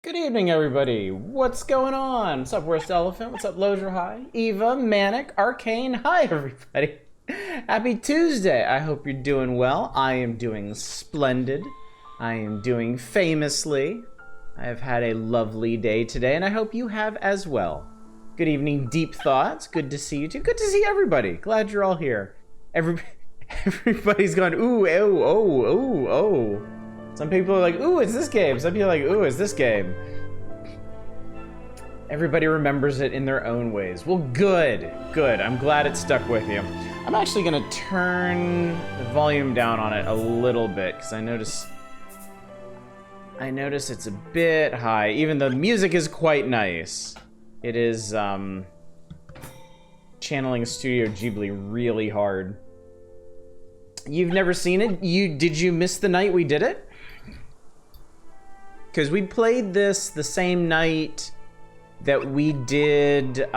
Good evening, everybody. What's going on? What's up, Worst Elephant? What's up, Lozier High? Eva, Manic, Arcane. Hi, everybody. Happy Tuesday. I hope you're doing well. I am doing splendid. I am doing famously. I have had a lovely day today, and I hope you have as well. Good evening, Deep Thoughts. Good to see you too. Good to see everybody. Glad you're all here. Everybody's gone, ooh, oh, oh, oh, oh. Some people are like, ooh, it's this game. Some people are like, ooh, it's this game. Everybody remembers it in their own ways. Well, good, good. I'm glad it stuck with you. I'm actually gonna turn the volume down on it a little bit because I notice it's a bit high, even though the music is quite nice. It is channeling Studio Ghibli really hard. You've never seen it? Did you miss the night we did it? Because we played this the same night that we did, should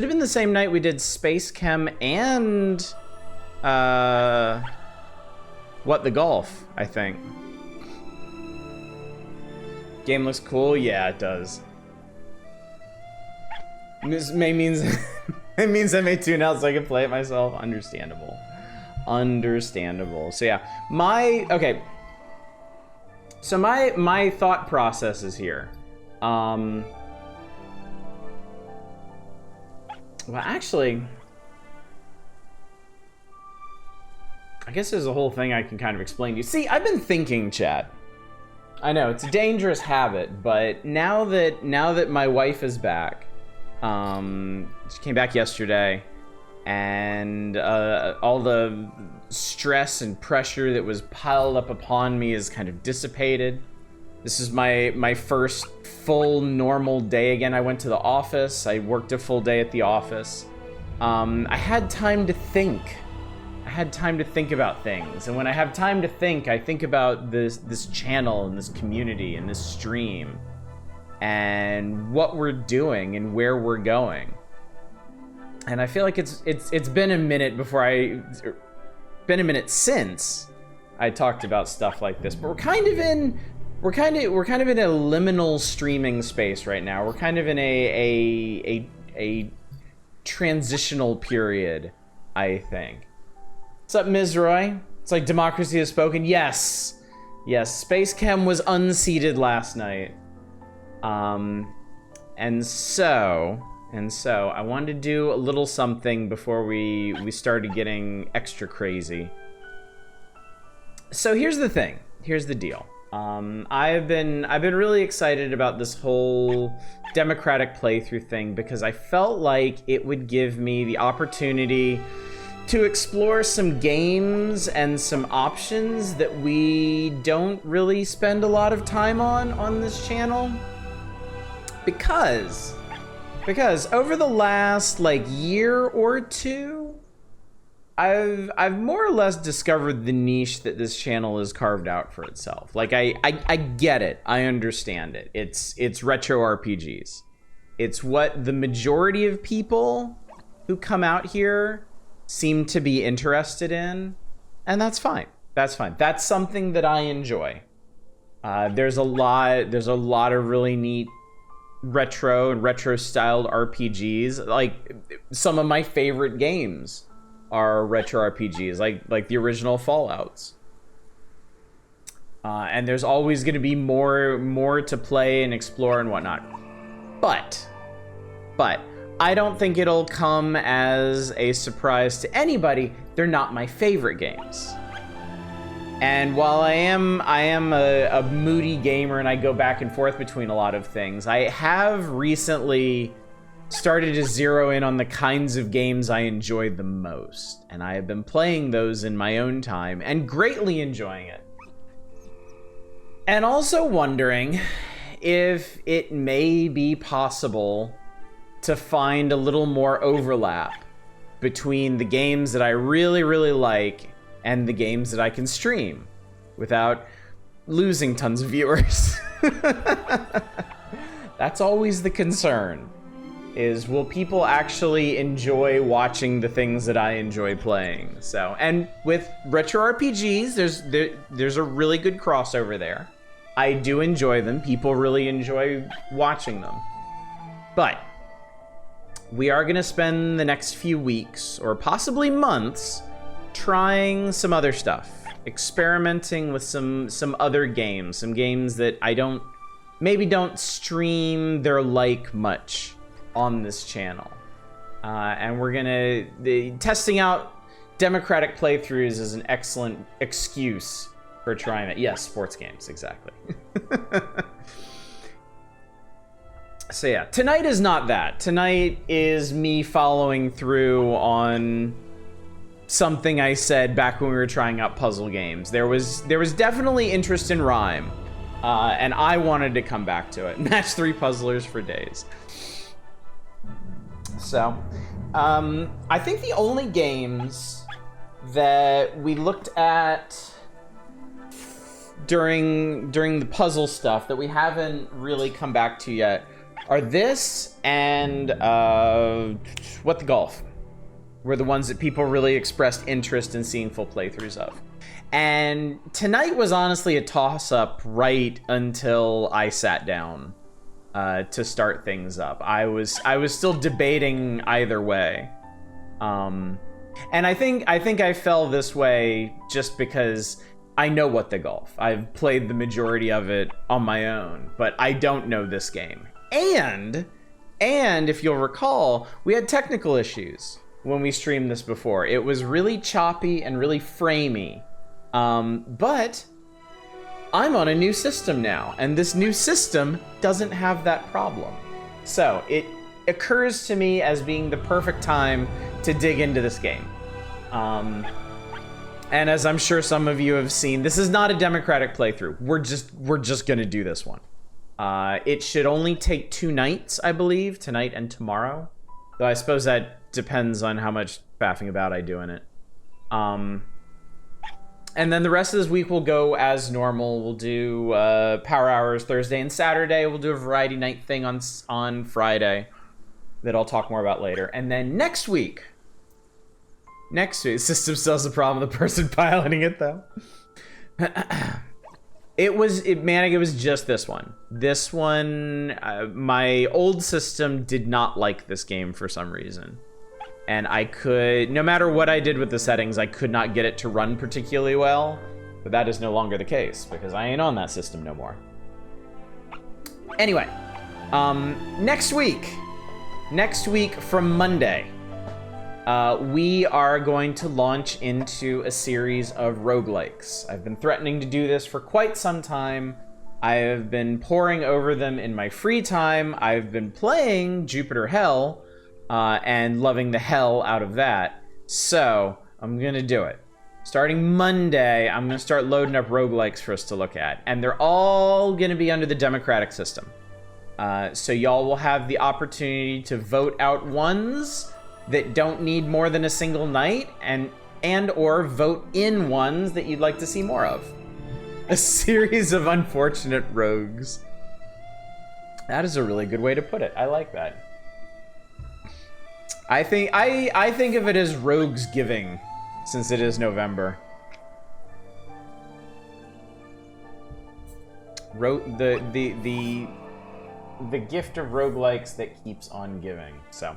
have been the same night we did Space Chem and, What the Golf, I think. Game looks cool? Yeah, it does. This means, it means I may tune out so I can play it myself. Understandable. Understandable. So yeah, okay. So my thought process is here. Well, actually, I guess there's a whole thing I can kind of explain to you. See, I've been thinking, chat. I know it's a dangerous habit, but now that my wife is back, she came back yesterday, and all the stress and pressure that was piled up upon me is kind of dissipated. This is my first full normal day again. I went to the office. I worked a full day at the office. I had time to think. I had time to think about things. And when I have time to think, I think about this channel and this community and this stream and what we're doing and where we're going. And I feel like it's been a minute since I talked about stuff like this, but we're kind of in a liminal streaming space right now. We're kind of in a transitional period, I think. What's up, Ms. Roy? It's like democracy has spoken. Yes, Space Chem was unseated last night, and so I wanted to do a little something before we started getting extra crazy. So here's the thing. Here's the deal. I've been really excited about this whole democratic playthrough thing because I felt like it would give me the opportunity to explore some games and some options that we don't really spend a lot of time on this channel. Because over the last year or two, I've more or less discovered the niche that this channel has carved out for itself. Like I get it, I understand it. It's retro RPGs. It's what the majority of people who come out here seem to be interested in, and that's fine. That's fine. That's something that I enjoy. There's a lot of really neat retro styled RPGs. Like some of my favorite games are retro RPGs, like the original Fallouts. And there's always going to be more to play and explore and whatnot. But I don't think it'll come as a surprise to anybody. They're not my favorite games. And while I am a moody gamer and I go back and forth between a lot of things, I have recently started to zero in on the kinds of games I enjoy the most. And I have been playing those in my own time and greatly enjoying it. And also wondering if it may be possible to find a little more overlap between the games that I really, really like and the games that I can stream without losing tons of viewers. That's always the concern, is will people actually enjoy watching the things that I enjoy playing? So, and with retro RPGs, there's a really good crossover there. I do enjoy them. People really enjoy watching them. But we are going to spend the next few weeks, or possibly months, trying some other stuff. Experimenting with some other games. Some games that I don't stream their like much on this channel. And we're gonna... testing out democratic playthroughs is an excellent excuse for trying it. Yes, sports games, exactly. So yeah, tonight is not that. Tonight is me following through on something I said back when we were trying out puzzle games. There was definitely interest in RiME, and I wanted to come back to it. Match 3 puzzlers for days. So, I think the only games that we looked at during the puzzle stuff that we haven't really come back to yet are this and What the Golf were the ones that people really expressed interest in seeing full playthroughs of. And tonight was honestly a toss-up right until I sat down to start things up. I was still debating either way. And I think I fell this way just because I know What the Golf. I've played the majority of it on my own, but I don't know this game. And if you'll recall, we had technical issues when we streamed this before. It was really choppy and really framey. But I'm on a new system now, and this new system doesn't have that problem. So it occurs to me as being the perfect time to dig into this game. And as I'm sure some of you have seen, this is not a democratic playthrough. We're just gonna do this one. It should only take 2 nights, I believe, tonight and tomorrow. Though I suppose that depends on how much faffing about I do in it. And then the rest of this week will go as normal. We'll do Power Hours Thursday and Saturday. We'll do a variety night thing on Friday that I'll talk more about later. And then next week, system solves the problem of the person piloting it, though. It was just this one. This one, my old system did not like this game for some reason. And no matter what I did with the settings, I could not get it to run particularly well. But that is no longer the case, because I ain't on that system no more. Anyway, next week from Monday, we are going to launch into a series of roguelikes. I've been threatening to do this for quite some time. I have been poring over them in my free time. I've been playing Jupiter Hell, and loving the hell out of that. So, I'm gonna do it. Starting Monday, I'm gonna start loading up roguelikes for us to look at. And they're all gonna be under the democratic system. So y'all will have the opportunity to vote out ones that don't need more than a single night, and or vote in ones that you'd like to see more of. A series of unfortunate rogues. That is a really good way to put it. I like that. I think of it as Rogues Giving, since it is November. The gift of roguelikes that keeps on giving. So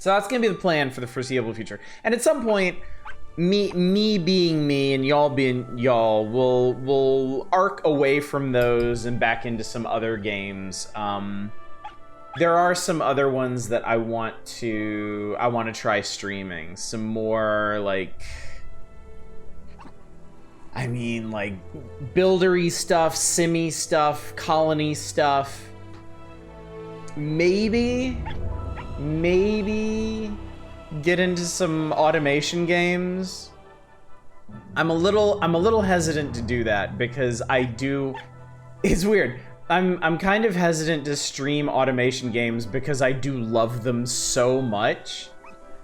that's gonna be the plan for the foreseeable future. And at some point, me being me and y'all being y'all, will arc away from those and back into some other games. There are some other ones that I want to try streaming. Some more like buildery stuff, simmy stuff, colony stuff. Maybe get into some automation games. I'm a little hesitant to do that because it's weird. I'm kind of hesitant to stream automation games because I do love them so much,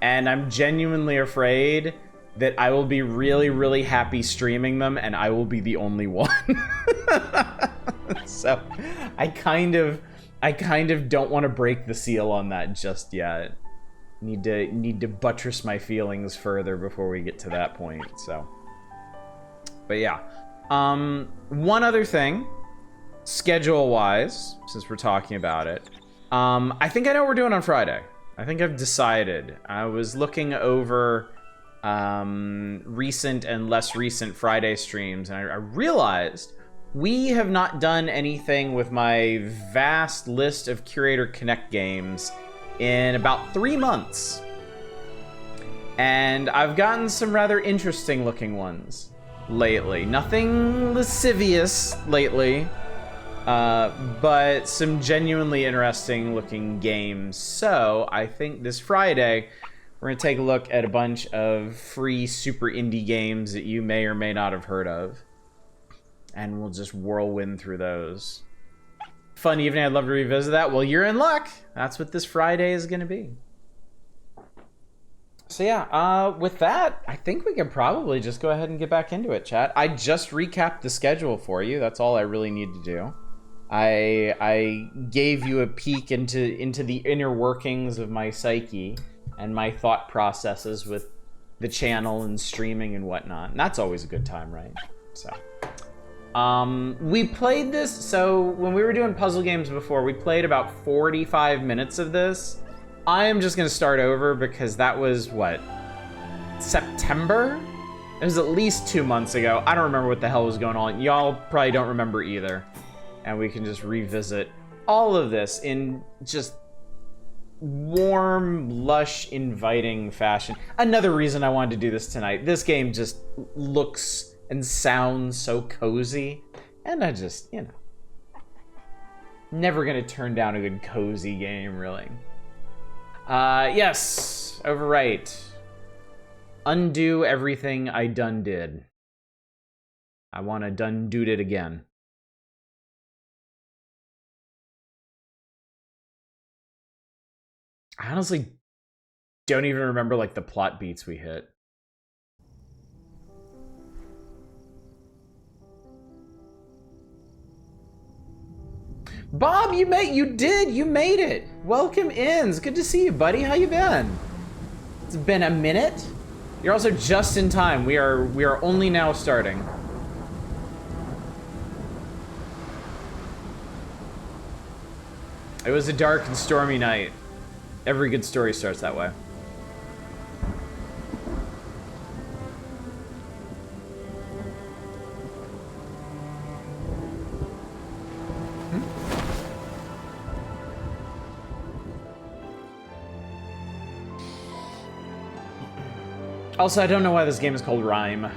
and I'm genuinely afraid that I will be really, really happy streaming them and I will be the only one. So I kind of don't want to break the seal on that just yet. Need to buttress my feelings further before we get to that point. So, but yeah. One other thing, schedule-wise, since we're talking about it, I think I know what we're doing on Friday. I think I've decided. I was looking over recent and less recent Friday streams, and I realized we have not done anything with my vast list of Curator Connect games in about 3 months. And I've gotten some rather interesting looking ones lately. Nothing lascivious lately, but some genuinely interesting looking games. So I think this Friday, we're gonna take a look at a bunch of free super indie games that you may or may not have heard of. And we'll just whirlwind through those. Fun evening, I'd love to revisit that. Well, you're in luck. That's what this Friday is gonna be. So yeah, with that, I think we can probably just go ahead and get back into it, chat. I just recapped the schedule for you. That's all I really need to do. I gave you a peek into the inner workings of my psyche and my thought processes with the channel and streaming and whatnot. And that's always a good time, right? So, we played this. So when we were doing puzzle games before, we played about 45 minutes of this. I am just gonna start over because that was, what, September? It was at least 2 months ago. I don't remember what the hell was going on. Y'all probably don't remember either. And we can just revisit all of this in just warm, lush, inviting fashion. Another reason I wanted to do this tonight. This game just looks and sounds so cozy. And I just, you know, never gonna turn down a good cozy game, really. Yes, overwrite. Undo everything I done did. I want to done doed it again. I honestly don't even remember, like, the plot beats we hit. Bob, you made it. Welcome in. It's good to see you, buddy. How you been? It's been a minute. You're also just in time. We are only now starting. It was a dark and stormy night. Every good story starts that way. Also, I don't know why this game is called RiME.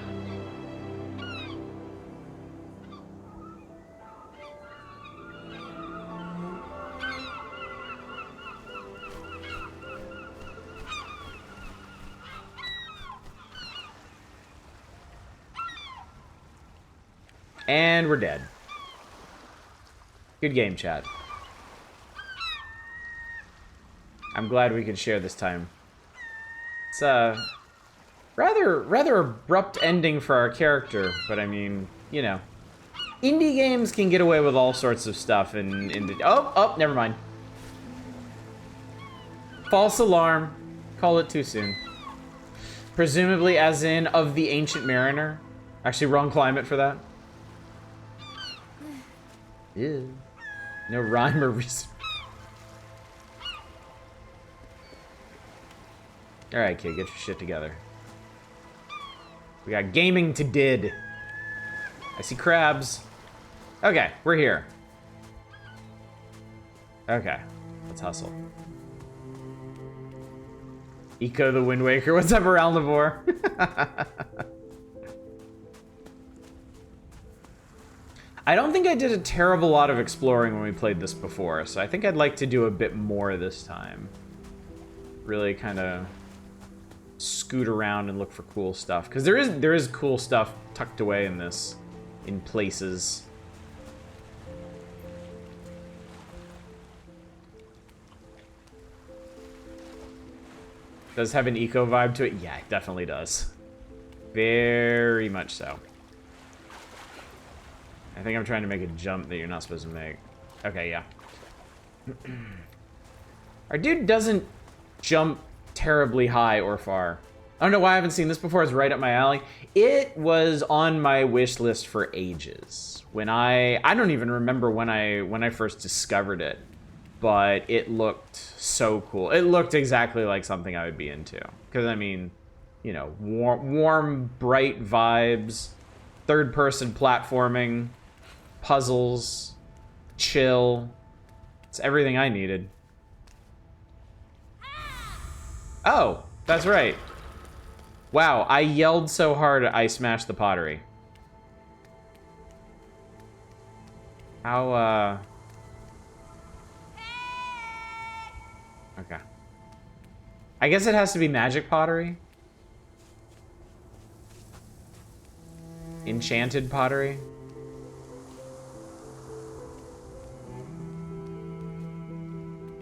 And we're dead. Good game, chat. I'm glad we could share this time. It's rather abrupt ending for our character, but I mean, you know, indie games can get away with all sorts of stuff in the oh, never mind. False alarm. Call it too soon. Presumably as in of the Ancient Mariner. Actually, wrong climate for that. Ew. No rhyme or reason. Alright, kid, get your shit together. We got gaming to did. I see crabs. Okay, we're here. Okay, let's hustle. Eco the Wind Waker. What's up, Aralnivore? I don't think I did a terrible lot of exploring when we played this before, so I think I'd like to do a bit more this time. Really kind of scoot around and look for cool stuff, because there is cool stuff tucked away in this, in places. Does have an eco vibe to it? Yeah, it definitely does. Very much so. I think I'm trying to make a jump that you're not supposed to make. Okay, yeah. Our dude doesn't jump terribly high or far. I don't know why I haven't seen this before. It's right up my alley. It was on my wish list for ages. When I don't even remember when I first discovered it, but it looked so cool. It looked exactly like something I would be into. Because I mean, you know, warm, bright vibes, third-person platforming, puzzles, chill. It's everything I needed. Oh, that's right. Wow, I yelled so hard I smashed the pottery. How, okay. I guess it has to be magic pottery. Enchanted pottery.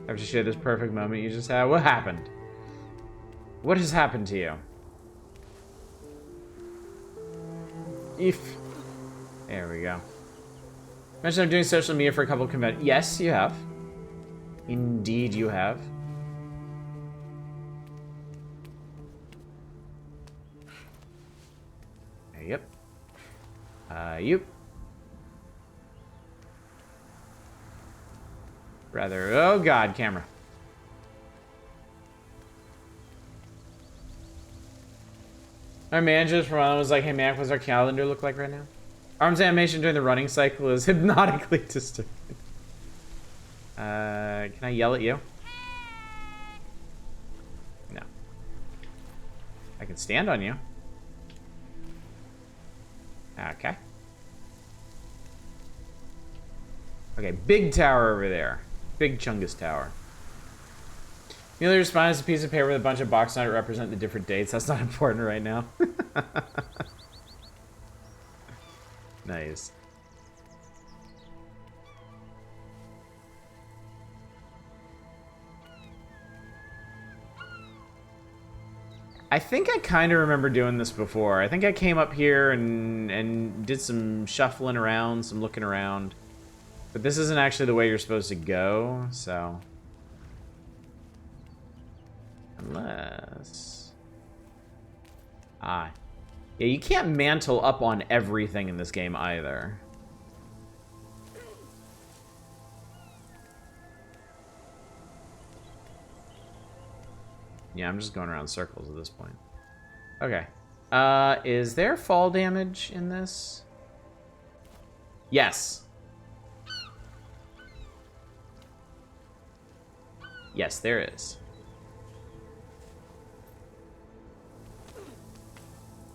I have to share this perfect moment you just had. What happened? What has happened to you? There we go. Mentioned I'm doing social media for a couple of conventions. Yes, you have. Indeed, you have. Yep. Yep. Rather, oh god, camera. Our manager from Ireland was like, hey man, what's our calendar look like right now? Arms animation during the running cycle is hypnotically disturbing. Can I yell at you? No. I can stand on you. Okay. Okay, big tower over there. Big Chungus tower. The other response is a piece of paper with a bunch of boxes on it represent the different dates. That's not important right now. Nice. I think I kind of remember doing this before. I think I came up here and did some shuffling around, some looking around. But this isn't actually the way you're supposed to go, so... Unless... Ah. Yeah, you can't mantle up on everything in this game either. Yeah, I'm just going around circles at this point. Okay. Is there fall damage in this? Yes. Yes, there is.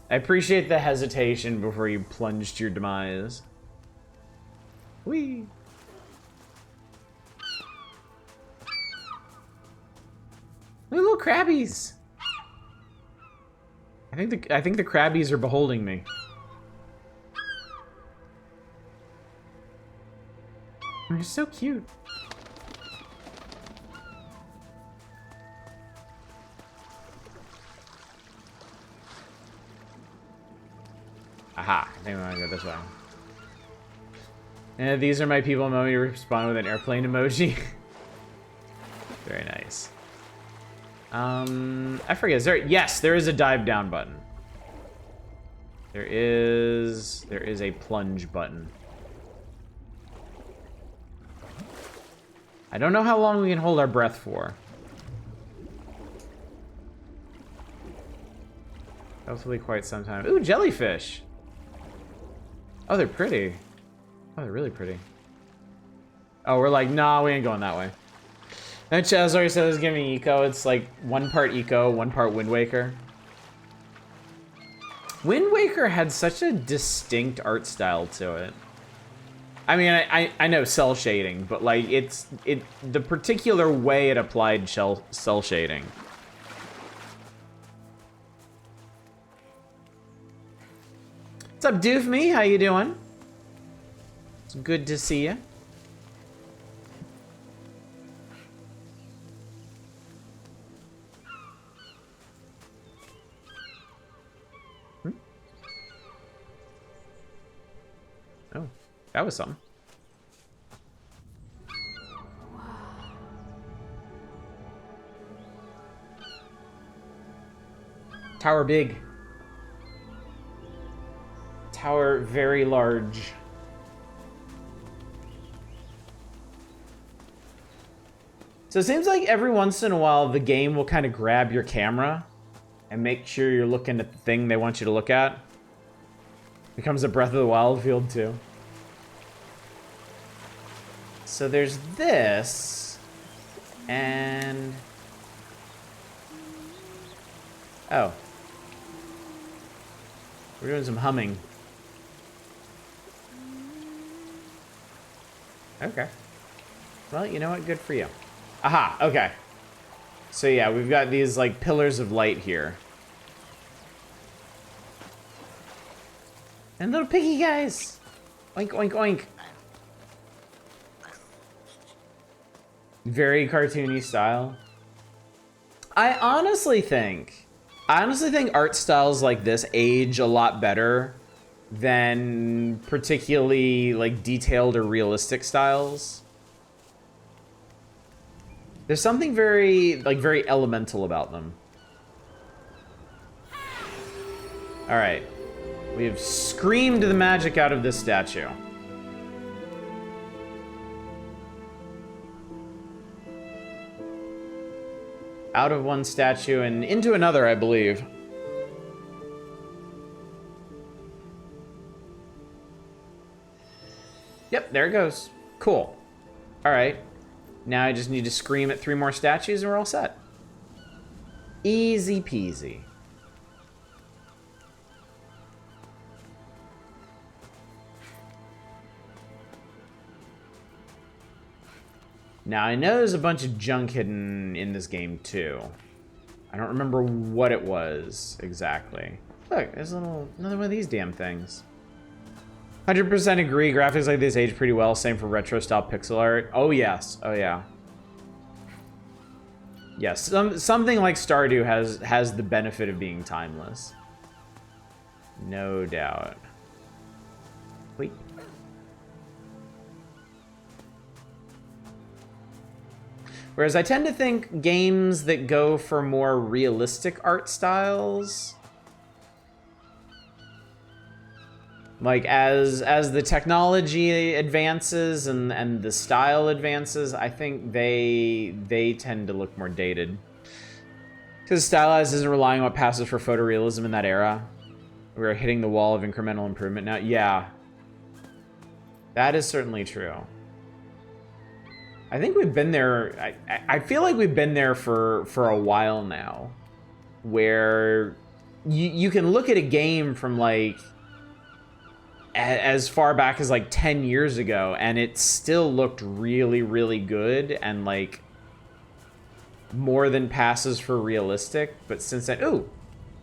I appreciate the hesitation before you plunged your demise. Whee! Look, little crabbies. I think the crabbies are beholding me. They're so cute. Aha, I think I'm gonna go this way. And these are my people moment you respond with an airplane emoji. Very nice. I forget, is there, yes, there is a dive down button. There is a plunge button. I don't know how long we can hold our breath for. Hopefully quite some time. Ooh, jellyfish. Oh, they're pretty. Oh, they're really pretty. Oh, we're like, nah, we ain't going that way. And Chaz already said it's giving me eco. It's like 1 part eco, 1 part Wind Waker. Wind Waker had such a distinct art style to it. I mean, I know cell shading, but like the particular way it applied cell shading. What's up, Doofme? How you doing? It's good to see you. Oh, that was something. Tower big. Tower very large. So it seems like every once in a while the game will kind of grab your camera and make sure you're looking at the thing they want you to look at. Becomes a Breath of the Wild field too. So there's this, and oh, we're doing some humming. Okay. Well, you know what? Good for you. Aha, okay. So yeah, we've got these like pillars of light here. And little piggy guys. Oink, oink, oink. Very cartoony style. I honestly think art styles like this age a lot better than particularly like detailed or realistic styles. There's something very elemental about them. All right, we have screamed the magic out of this statue. Out of one statue and into another, I believe. Yep, there it goes. Cool. All right. Now I just need to scream at 3 more statues and we're all set. Easy peasy. Now I know there's a bunch of junk hidden in this game too. I don't remember what it was exactly. Look, there's another one of these damn things. 100% agree, graphics like this age pretty well, same for retro style pixel art. Oh yes, oh yeah. Yes, something like Stardew has the benefit of being timeless. No doubt. Wait. Whereas I tend to think games that go for more realistic art styles, like as the technology advances and the style advances, I think they tend to look more dated. Because stylized isn't relying on what passes for photorealism in that era. We're hitting the wall of incremental improvement now. Yeah, that is certainly true. I think we've been there. I feel like we've been there for a while now, where you can look at a game from like as far back as like 10 years ago, and it still looked really, really good and like more than passes for realistic. But since then, ooh,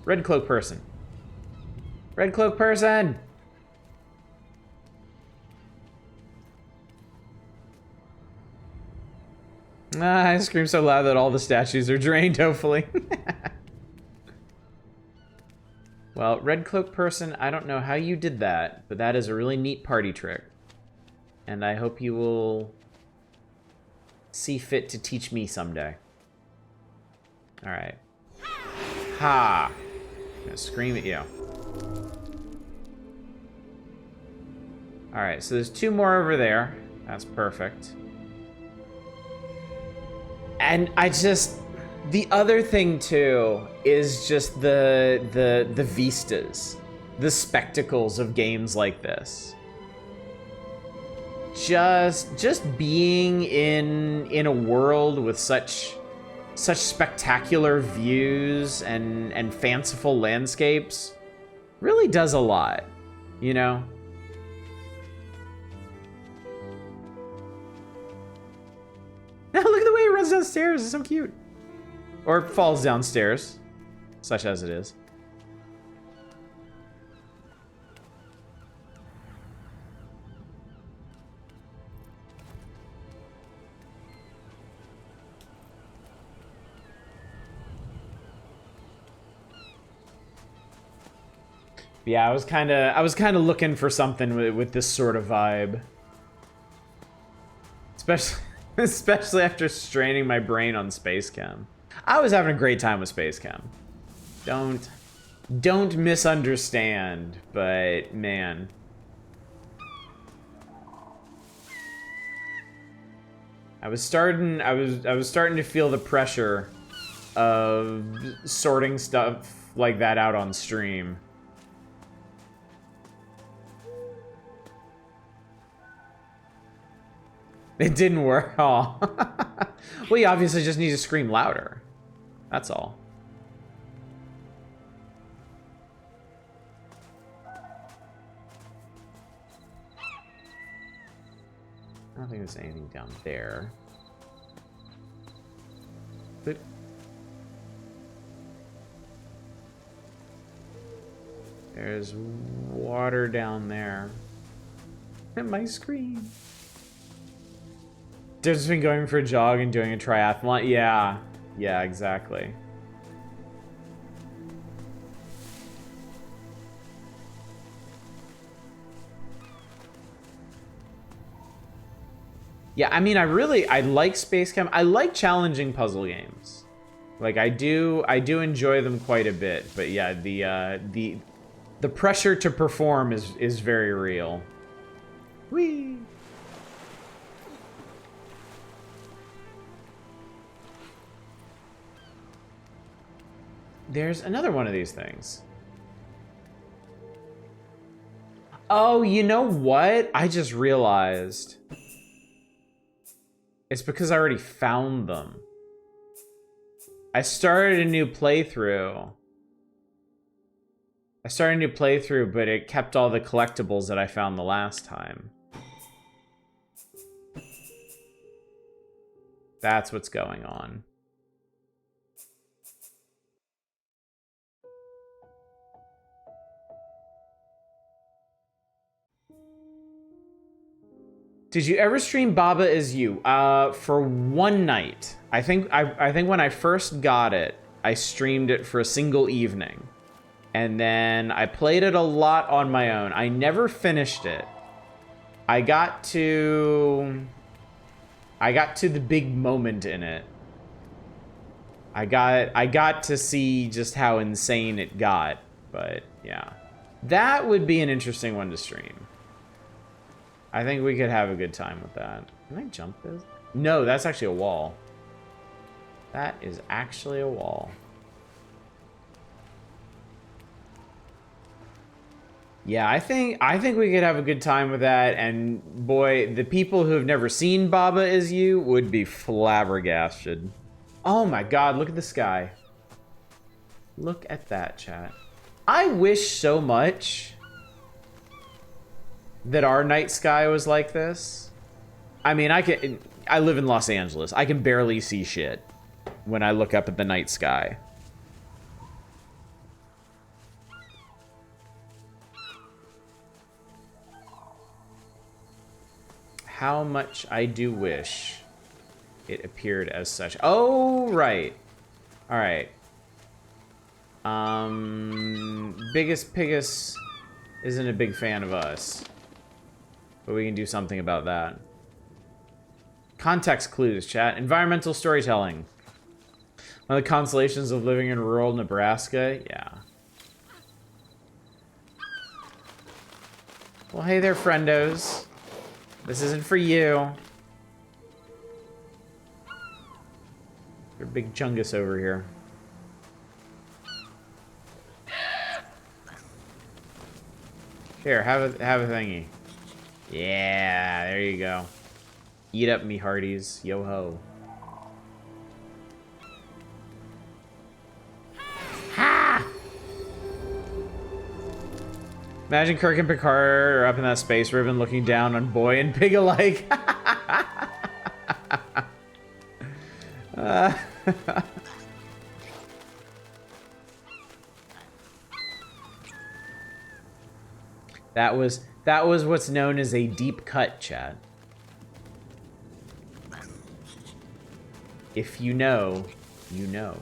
red cloak person. Red cloak person. I scream so loud that all the statues are drained, hopefully. Well, red cloak person, I don't know how you did that, but that is a really neat party trick. And I hope you will see fit to teach me someday. All right. Ha! I'm gonna scream at you. All right, so there's 2 more over there. That's perfect. And I just, the other thing too is just the vistas, the spectacles of games like this. Just being in a world with such spectacular views and fanciful landscapes really does a lot, you know? Now look at the way it runs downstairs. It's so cute. Or falls downstairs, such as it is. Yeah, I was kind of looking for something with this sort of vibe, especially after straining my brain on Space Chem. I was having a great time with Space Chem. Don't Don't misunderstand, but man. I was starting to feel the pressure of sorting stuff like that out on stream. It didn't work. Oh. Well, you obviously just need to scream louder. That's all. I don't think there's anything down there. But there's water down there. And my screen. Difference between going for a jog and doing a triathlon. Yeah. Yeah, exactly. Yeah, I mean, I like Space Chem. I like challenging puzzle games. Like, I do enjoy them quite a bit. But yeah, the pressure to perform is very real. Whee! There's another one of these things. Oh, you know what? I just realized. It's because I already found them. I started a new playthrough. But it kept all the collectibles that I found the last time. That's what's going on. Did you ever stream Baba Is You? For one night. I think when I first got it, I streamed it for a single evening. And then I played it a lot on my own. I never finished it. I got to the big moment in it. I got to see just how insane it got, but yeah. That would be an interesting one to stream. I think we could have a good time with that. Can I jump this? No, that's actually a wall. That is actually a wall. Yeah, I think we could have a good time with that, and boy, the people who have never seen Baba Is You would be flabbergasted. Oh my god, look at the sky. Look at that, chat. I wish so much that our night sky was like this. I mean, I live in Los Angeles. I can barely see shit when I look up at the night sky. How much I do wish it appeared as such. Oh, right. All right. Biggest Piggus isn't a big fan of us. But we can do something about that. Context clues, chat. Environmental storytelling. One of the consolations of living in rural Nebraska. Yeah. Well, hey there, friendos. This isn't for you. You're a big chungus over here. Here, have a thingy. Yeah, there you go. Eat up, me hearties. Yo ho. Ha! Imagine Kirk and Picard are up in that space ribbon looking down on Boy and Pig alike. That was what's known as a deep cut, chat. If you know, you know.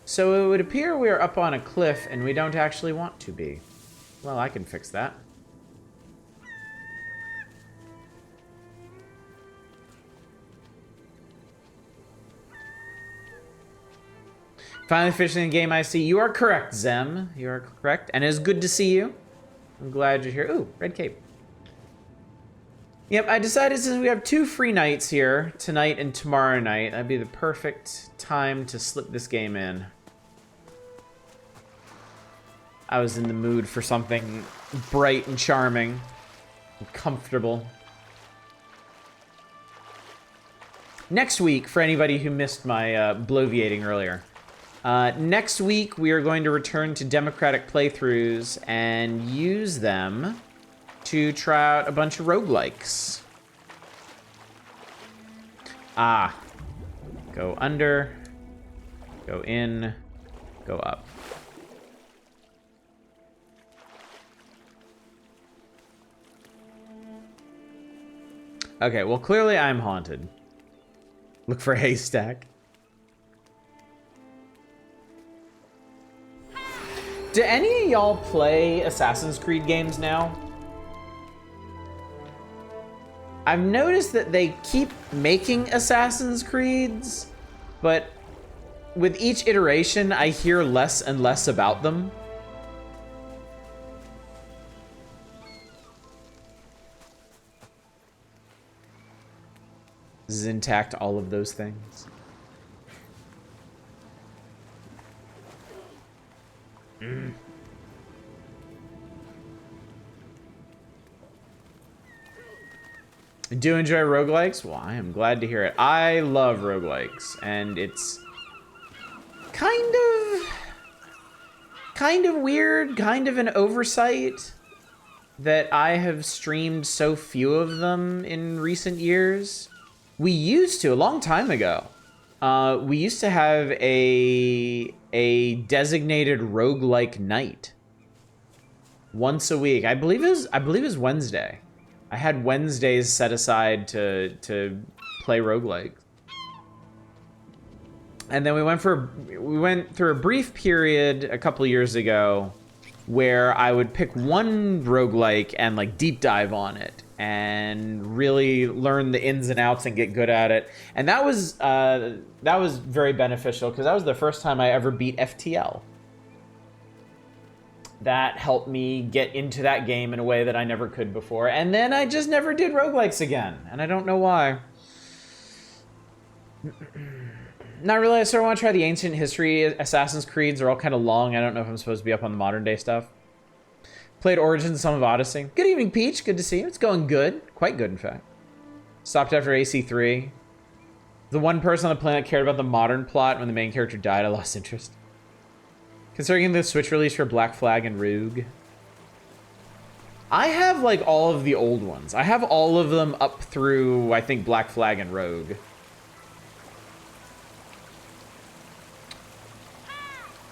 So it would appear we are up on a cliff and we don't actually want to be. Well, I can fix that. Finally finishing the game, I see. You are correct, Zem. You are correct. And it's good to see you. I'm glad you're here. Ooh, red cape. Yep, I decided since we have 2 free nights here, tonight and tomorrow night, that'd be the perfect time to slip this game in. I was in the mood for something bright and charming and comfortable. Next week, for anybody who missed my bloviating earlier, next week we are going to return to democratic playthroughs and use them to try out a bunch of roguelikes. Ah. Go under, go in, go up. Okay, well, clearly I'm haunted. Look for a haystack. Do any of y'all play Assassin's Creed games now? I've noticed that they keep making Assassin's Creeds, but with each iteration, I hear less and less about them. This is intact, all of those things. Do you enjoy roguelikes? Well, I am glad to hear it. I love roguelikes, and it's kind of weird, kind of an oversight that I have streamed so few of them in recent years. We used to, a long time ago, we used to have a designated roguelike night once a week. I believe it was Wednesday. I had Wednesdays set aside to play roguelikes. And then we went through a brief period a couple years ago where I would pick one roguelike and like deep dive on it and really learn the ins and outs and get good at it. And that was very beneficial because that was the first time I ever beat FTL. That helped me get into that game in a way that I never could before. And then I just never did roguelikes again. And I don't know why. Not really. I sort of want to try the ancient history Assassin's Creeds. Are all kind of long. I don't know if I'm supposed to be up on the modern day stuff. Played Origins, some of Odyssey. Good evening, Peach. Good to see you. It's going good. Quite good, in fact. Stopped after AC3. The one person on the planet cared about the modern plot. When the main character died, I lost interest. Considering the Switch release for Black Flag and Rogue. I have, like, all of the old ones. I have all of them up through, I think, Black Flag and Rogue.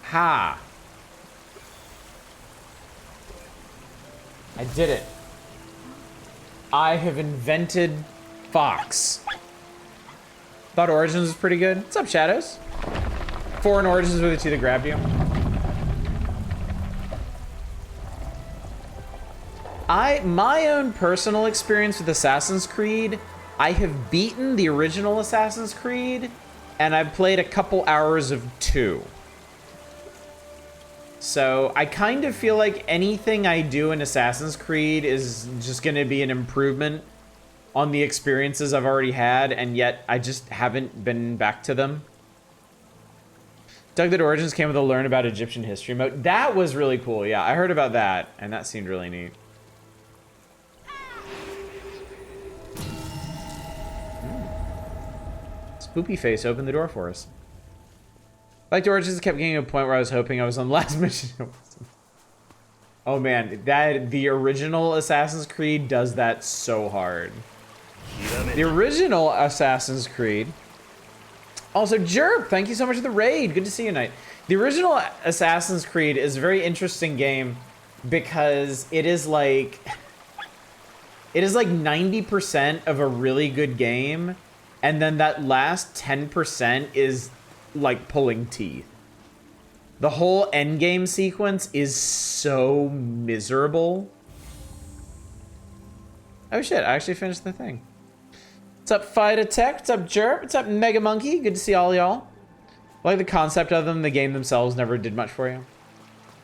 Ha! I did it. I have invented Fox. Thought Origins was pretty good. What's up, Shadows? Foreign Origins were the two that grabbed you. My own personal experience with Assassin's Creed, I have beaten the original Assassin's Creed, and I've played a couple hours of 2. So I kind of feel like anything I do in Assassin's Creed is just going to be an improvement on the experiences I've already had, and yet I just haven't been back to them. Dug that Origins came with a learn about Egyptian history mode. That was really cool. Yeah, I heard about that, and that seemed really neat. Spoopy Face opened the door for us. Like the Origins kept getting to a point where I was hoping I was on the last mission. Oh man, the original Assassin's Creed does that so hard. The original Assassin's Creed. Also, Jerp, thank you so much for the raid. Good to see you tonight. The original Assassin's Creed is a very interesting game because it is like 90% of a really good game, and then that last 10% is like pulling teeth. The whole endgame sequence is so miserable. Oh shit, I actually finished the thing. What's up, Fighter Tech? What's up, Jerp? What's up, Mega Monkey? Good to see all y'all. Like the concept of them, the game themselves never did much for you.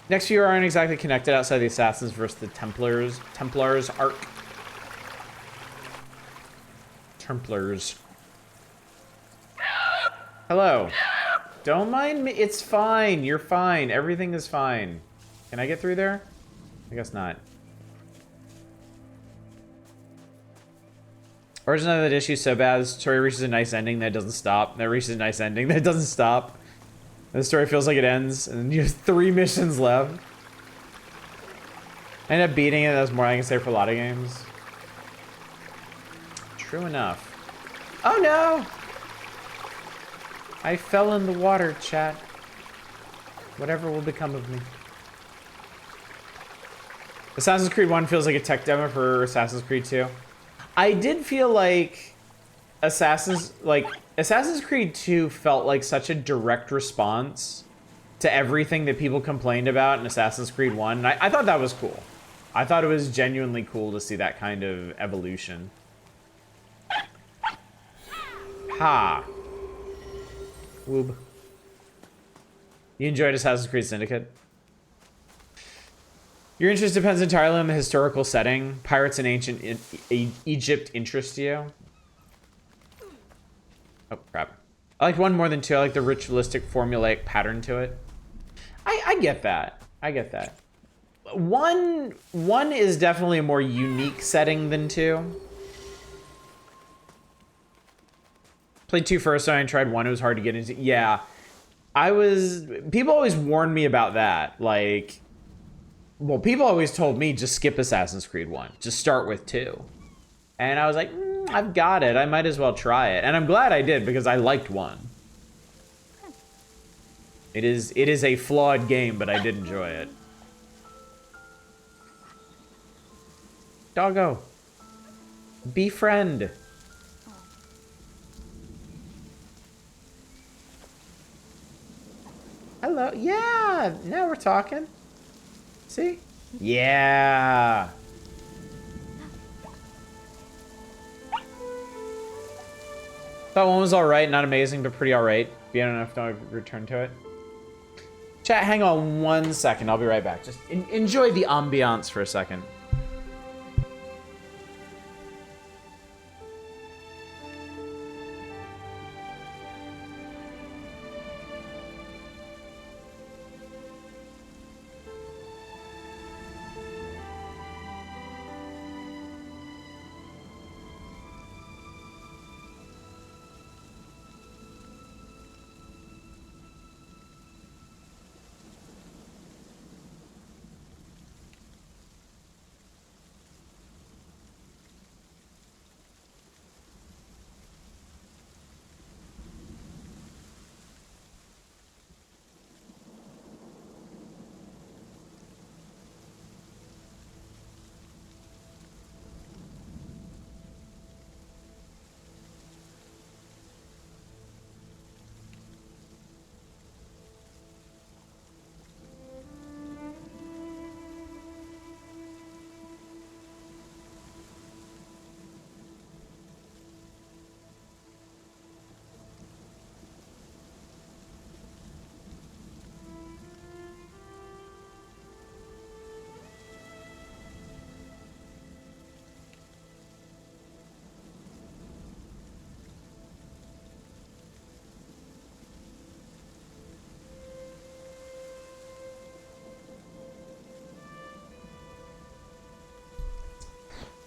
Next few aren't exactly connected outside the Assassins versus the Templars. Templars arc. Templars. Hello. Don't mind me. It's fine. You're fine. Everything is fine. Can I get through there? I guess not. Origin of that issue so bad. The story reaches a nice ending that doesn't stop. That reaches a nice ending that doesn't stop. And the story feels like it ends, and you have 3 missions left. I end up beating it. That's more I can say for a lot of games. True enough. Oh no! I fell in the water, chat. Whatever will become of me. Assassin's Creed 1 feels like a tech demo for Assassin's Creed 2. I did feel like Assassin's Creed 2 felt like such a direct response to everything that people complained about in Assassin's Creed 1. And I thought that was cool. I thought it was genuinely cool to see that kind of evolution. Ha. Woob. You enjoyed Assassin's Creed Syndicate? Your interest depends entirely on the historical setting. Pirates in ancient Egypt interest you. Oh, crap. I like 1 more than 2. I like the ritualistic, formulaic pattern to it. I get that. I get that. One is definitely a more unique setting than 2. Played 2 first, so I tried 1. It was hard to get into. Yeah. People always warned me about that. Like, well, people always told me just skip Assassin's Creed 1. Just start with 2. And I was like, I've got it. I might as well try it. And I'm glad I did because I liked 1. It is a flawed game, but I did enjoy it. Doggo. Befriend. Hello. Yeah. Now we're talking. See? Yeah. That one was alright. Not amazing, but pretty alright. Be enough to return to it. Chat, hang on 1 second. I'll be right back. Just enjoy the ambiance for a second.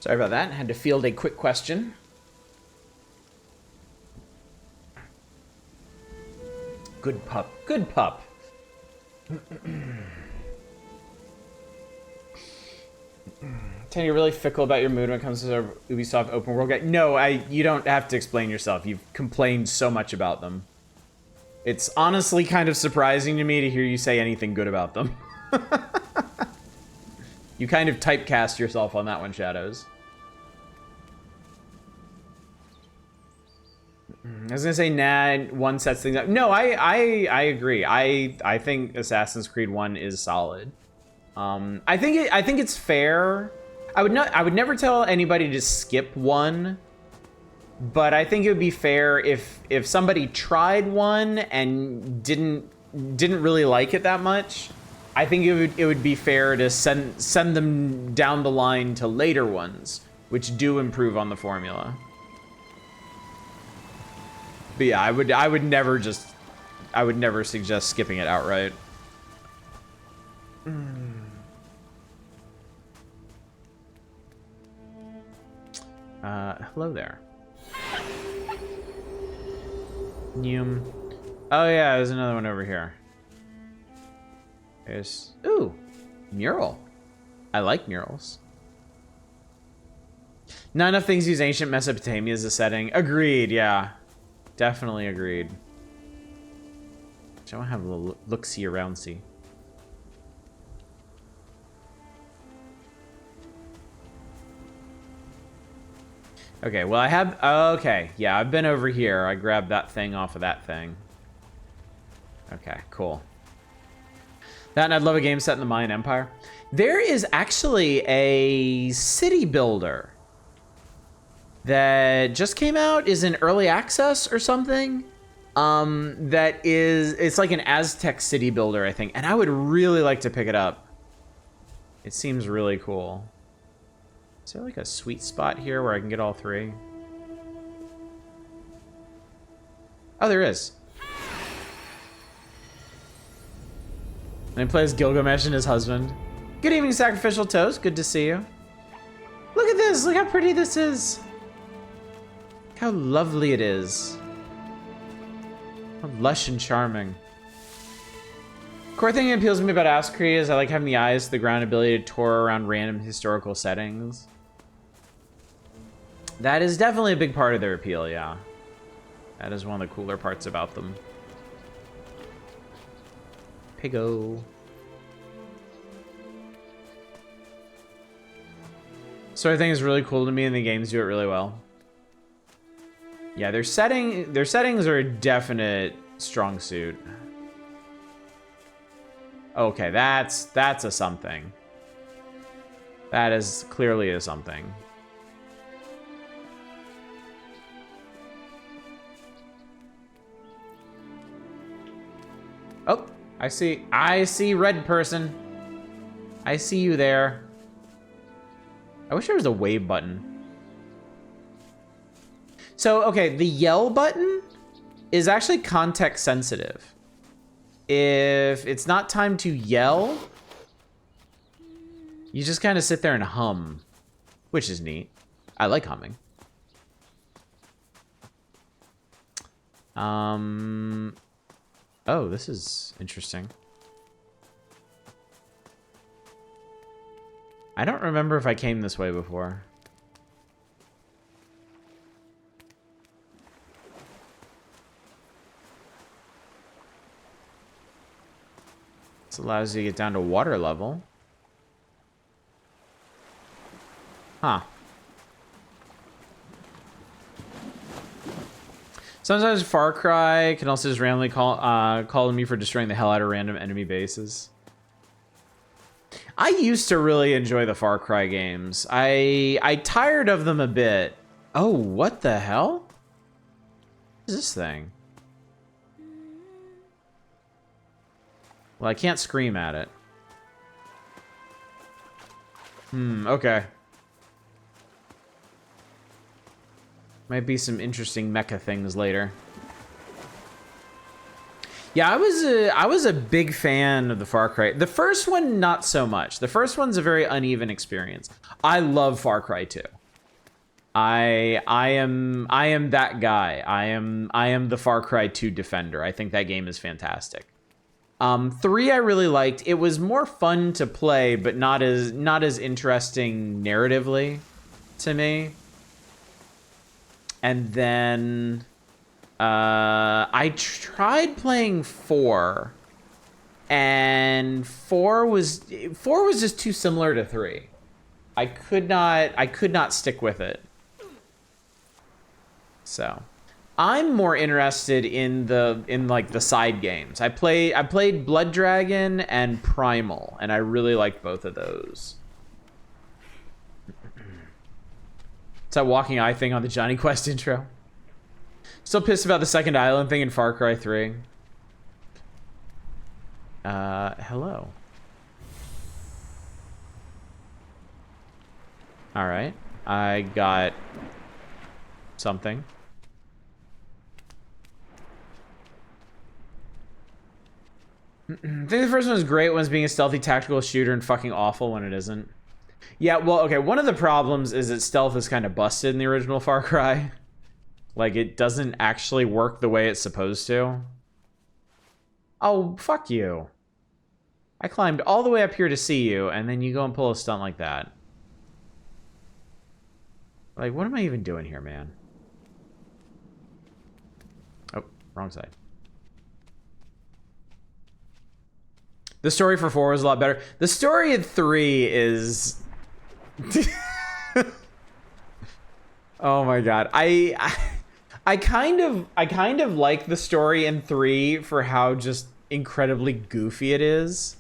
Sorry about that. Had to field a quick question. Good pup. Good pup. Ten, you're really fickle about your mood when it comes to Ubisoft open world game. No, you don't have to explain yourself. You've complained so much about them. It's honestly kind of surprising to me to hear you say anything good about them. You kind of typecast yourself on that one, Shadows. I was gonna say, nah, 1 sets things up. No, I agree. I think Assassin's Creed 1 is solid. I think it's fair. I would never tell anybody to skip 1. But I think it would be fair if somebody tried one and didn't really like it that much. I think it would be fair to send them down the line to later ones, which do improve on the formula. But yeah, I would never suggest skipping it outright. Hello there. Noom. Oh yeah, there's another one over here. There's, ooh, mural. I like murals. Not enough things use ancient Mesopotamia as a setting. Agreed, yeah. Definitely agreed. I want to have a little look-see around see. Okay, well I have, okay, yeah, I've been over here. I grabbed that thing off of that thing. Okay, cool. That, and I'd love a game set in the Mayan Empire. There is actually a city builder that just came out, is in early access or something. That is, it's like an Aztec city builder, I think, and I would really like to pick it up. It seems really cool. Is there like a sweet spot here where I can get all three? Oh, there is. And he plays Gilgamesh and his husband. Good evening, Sacrificial Toast. Good to see you. Look at this. Look how pretty this is. Look how lovely it is. How lush and charming. Core thing that appeals to me about Ascree is I like having the eyes to the ground ability to tour around random historical settings. That is definitely a big part of their appeal, yeah. That is one of the cooler parts about them. Piggo. So I think it's really cool to me, and the games do it really well. Yeah, their settings are a definite strong suit. Okay, that's a something. That is clearly a something. Oh, I see red person. I see you there. I wish there was a wave button. So, okay, the yell button is actually context sensitive. If it's not time to yell, you just kind of sit there and hum, which is neat. I like humming. Oh, this is interesting. I don't remember if I came this way before. This allows you to get down to water level. Huh. Sometimes Far Cry can also just randomly call on me for destroying the hell out of random enemy bases. I used to really enjoy the Far Cry games. I tired of them a bit. Oh, what the hell? What is this thing? Well, I can't scream at it. Okay. Might be some interesting mecha things later. Yeah, I was a big fan of the Far Cry. The first one, not so much. The first one's a very uneven experience. I love Far Cry 2. I am that guy. I am the Far Cry 2 defender. I think that game is fantastic. 3 I really liked. It was more fun to play, but not as interesting narratively to me. And then I tried playing 4, and 4 was just too similar to 3. I could not stick with it. So I'm more interested in like the side games. I played Blood Dragon and Primal, and I really liked both of those. It's that walking eye thing on the Johnny Quest intro. Still pissed about the second island thing in Far Cry 3. Hello. Alright. I got something. I think the first one is great when it's being a stealthy tactical shooter and fucking awful when it isn't. Yeah, well, okay, one of the problems is that stealth is kind of busted in the original Far Cry. Like, it doesn't actually work the way it's supposed to. Oh, fuck you. I climbed all the way up here to see you, and then you go and pull a stunt like that. Like, what am I even doing here, man? Oh, wrong side. The story for 4 was a lot better. The story in 3 is... Oh my god. I kind of like the story in 3 for how just incredibly goofy it is.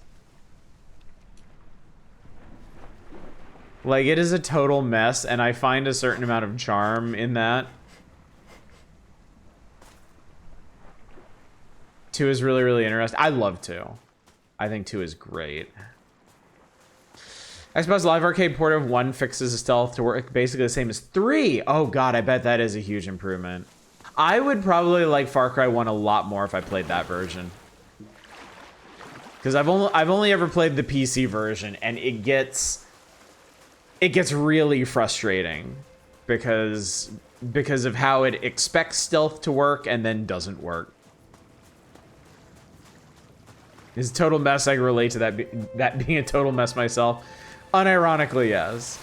Like, it is a total mess, and I find a certain amount of charm in that. 2 is really, really interesting. I love 2. I think 2 is great. Xbox Live Arcade port of 1 fixes the stealth to work basically the same as 3. Oh god, I bet that is a huge improvement. I would probably like Far Cry 1 a lot more if I played that version. Because I've only ever played the PC version, and it gets really frustrating because of how it expects stealth to work and then doesn't work. It's a total mess. I can relate to that being a total mess myself. Unironically, yes.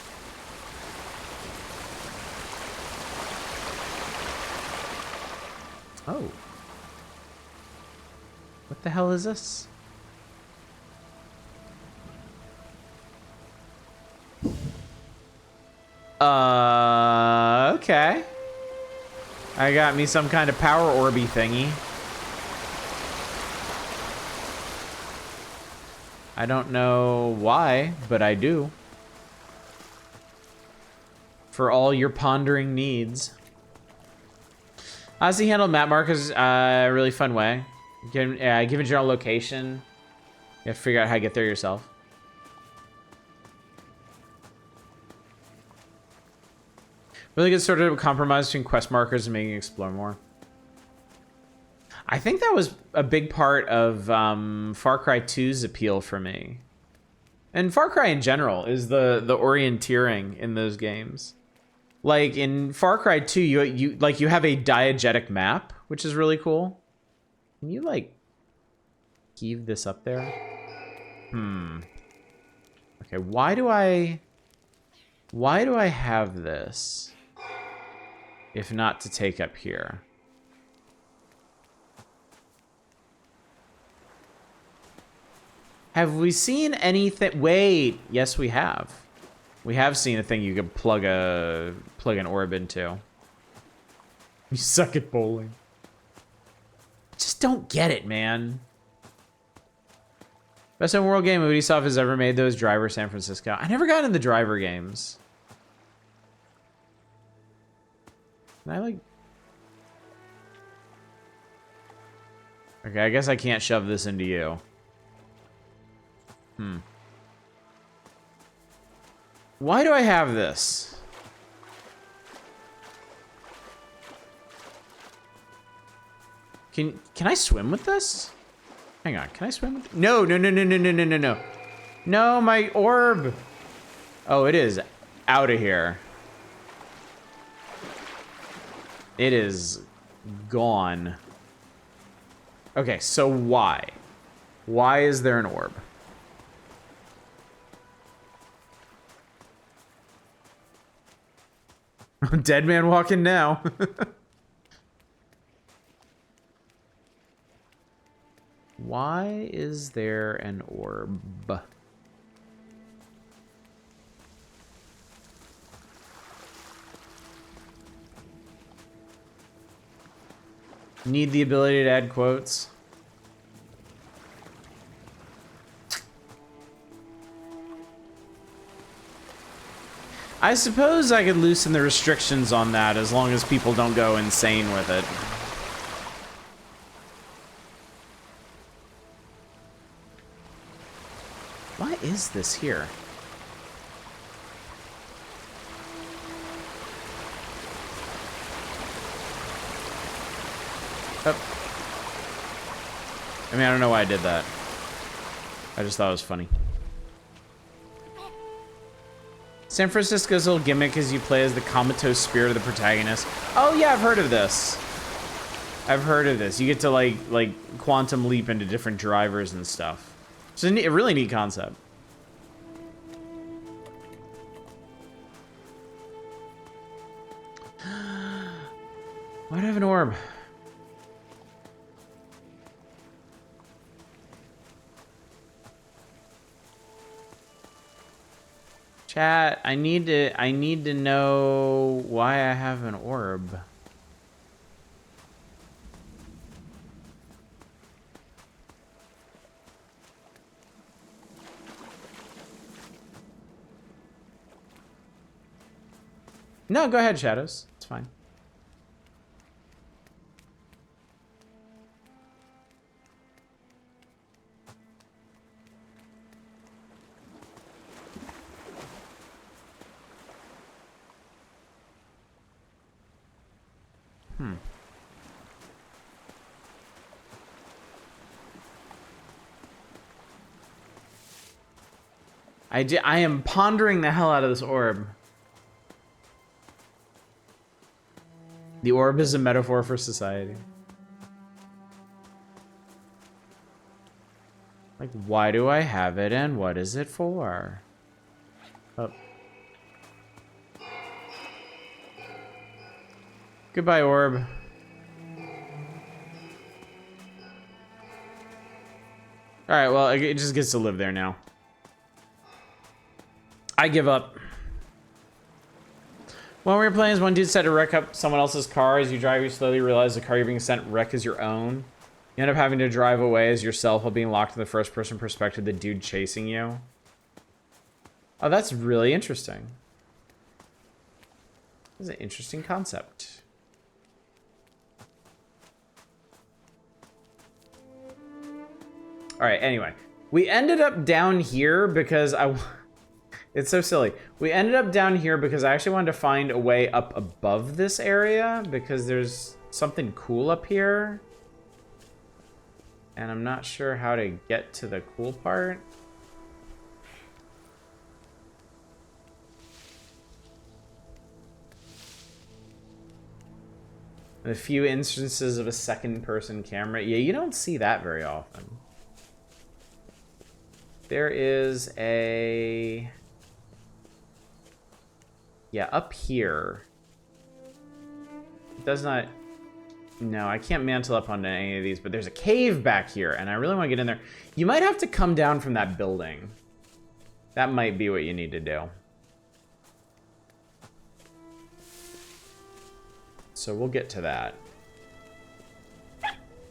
Oh. What the hell is this? Okay. I got me some kind of power orby thingy. I don't know why, but I do. For all your pondering needs. Honestly, handle map markers a really fun way. Give a general location. You have to figure out how to get there yourself. Really good sort of compromise between quest markers and making you explore more. I think that was a big part of Far Cry 2's appeal for me. And Far Cry in general is the orienteering in those games. Like in Far Cry 2, you have a diegetic map, which is really cool. Can you like heave this up there? Okay, why do I have this if not to take up here? Have we seen anything? Wait, yes, we have. We have seen a thing you could plug an orb into. You suck at bowling. Just don't get it, man. Best open world game Ubisoft has ever made, though, is Driver San Francisco. I never got into the Driver games. Can I, like... Okay, I guess I can't shove this into you. Why do I have this? Can I swim with this? Hang on, can I swim with... No. No, my orb. Oh, it is out of here. It is gone. Okay, so why? Why is there an orb? Dead man walking now. Why is there an orb? Need the ability to add quotes. I suppose I could loosen the restrictions on that as long as people don't go insane with it. Why is this here? Oh. I mean, I don't know why I did that. I just thought it was funny. San Francisco's little gimmick is you play as the comatose spirit of the protagonist. Oh yeah, I've heard of this. I've heard of this. You get to like quantum leap into different drivers and stuff. It's a really neat concept. Why do I have an orb? Chat, I need to know why I have an orb. No, go ahead, Shadows. It's fine. I am pondering the hell out of this orb. The orb is a metaphor for society. Like, why do I have it and what is it for? Oh. Goodbye, orb. Alright, well, it just gets to live there now. I give up. When we were playing, one dude said to wreck up someone else's car. As you drive, you slowly realize the car you're being sent wreck is your own. You end up having to drive away as yourself while being locked in the first-person perspective, the dude chasing you. Oh, that's really interesting. That's an interesting concept. All right, anyway. We ended up down here because it's so silly. We ended up down here because I actually wanted to find a way up above this area because there's something cool up here. And I'm not sure how to get to the cool part. A few instances of a second-person camera. Yeah, you don't see that very often. There is a... Yeah, up here. It does not... No, I can't mantle up onto any of these, but there's a cave back here, and I really want to get in there. You might have to come down from that building. That might be what you need to do. So we'll get to that.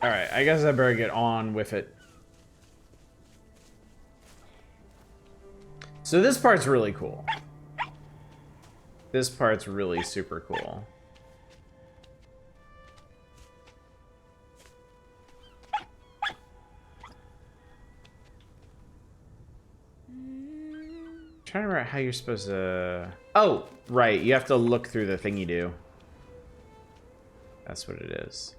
Alright, I guess I better get on with it. So this part's really cool. This part's really super cool. I'm trying to remember how you're supposed to... Oh, right. You have to look through the thing you do. That's what it is.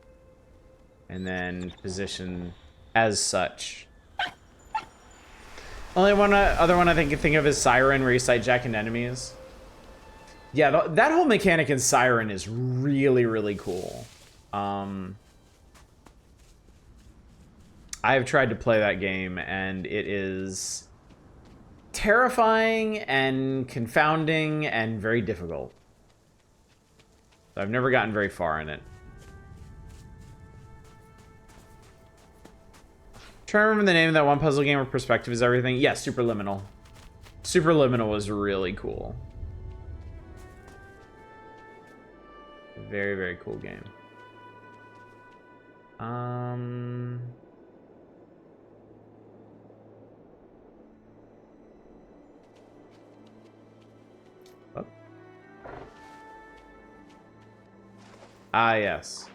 And then position as such. Only other one I think of is Siren, where you sight jack into enemies. Yeah, that whole mechanic in Siren is really, really cool. I've tried to play that game, and it is terrifying and confounding and very difficult. I've never gotten very far in it. Trying to remember the name of that one puzzle game where perspective is everything. Yeah, Superliminal. Superliminal was really cool. Very, very cool game. Oh, Ah, yes.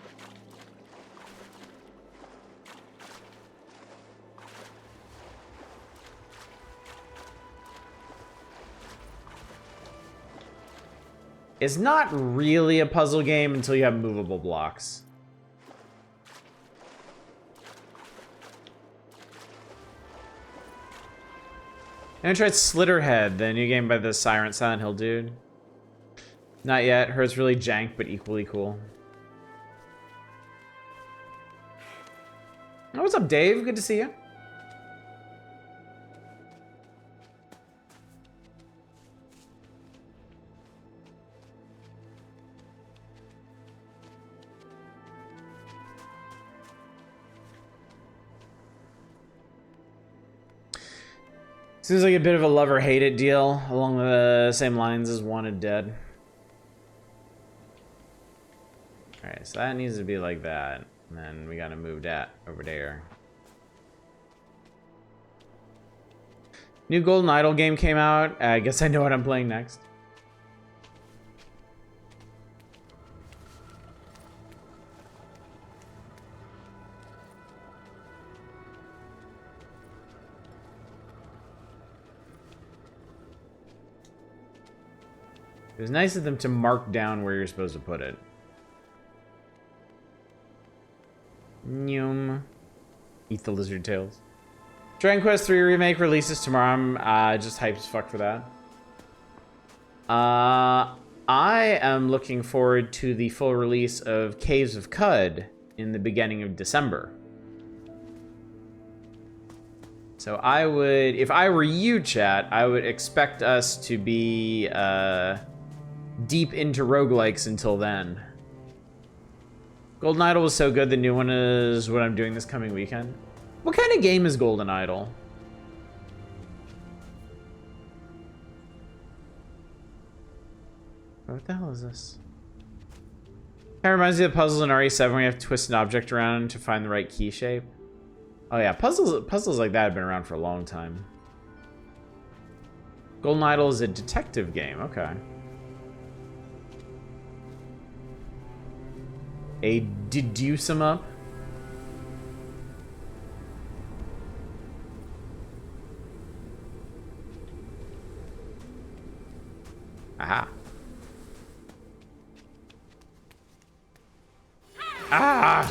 It's not really a puzzle game until you have movable blocks. And I tried Slitterhead, the new game by the Silent Hill dude. Not yet. Hers really jank, but equally cool. Oh, what's up, Dave? Good to see you. Seems like a bit of a love or hate it deal, along the same lines as Wanted Dead. Alright, so that needs to be like that. And then we gotta move that over there. New Golden Idol game came out. I guess I know what I'm playing next. It was nice of them to mark down where you're supposed to put it. Nyum. Eat the lizard tails. Dragon Quest III Remake releases tomorrow. I'm just hyped as fuck for that. I am looking forward to the full release of Caves of Cud in the beginning of December. So I would, if I were you, chat, I would expect us to be deep into roguelikes until then. Golden Idol was so good, the new one is what I'm doing this coming weekend. What kind of game is Golden Idol? What the hell is this? Kind of reminds me of the puzzles in RE7 where you have to twist an object around to find the right key shape. Oh yeah, puzzles like that have been around for a long time. Golden Idol is a detective game, okay. A deduce 'em up. Aha. Ah!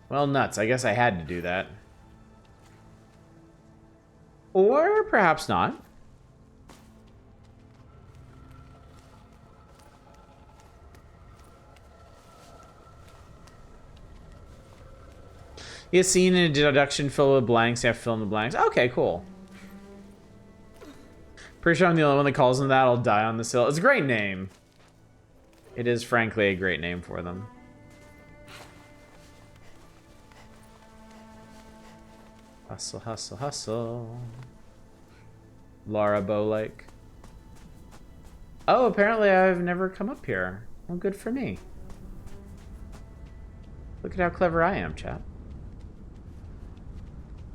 Well, nuts. I guess I had to do that. Or perhaps not. You have seen a deduction fill with blanks, you have to fill in the blanks. Okay, cool. Pretty sure I'm the only one that calls them that. I'll die on this hill. It's a great name. It is, frankly, a great name for them. Hustle, hustle, hustle. Laura Bowlake. Oh, apparently I've never come up here. Well, good for me. Look at how clever I am, chat.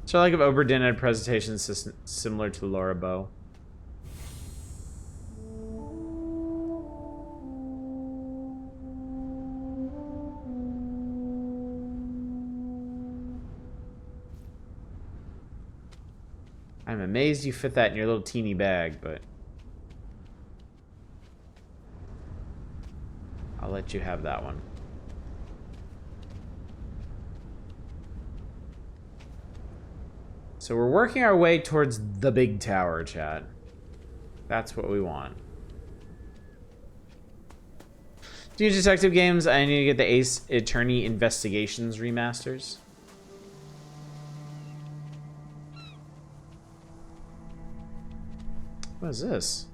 So I like if Oberdin had presentations similar to Laura Bow. I'm amazed you fit that in your little teeny bag, but I'll let you have that one. So we're working our way towards the big tower, chat. That's what we want. Do you detective games? I need to get the Ace Attorney Investigations remasters. What is this?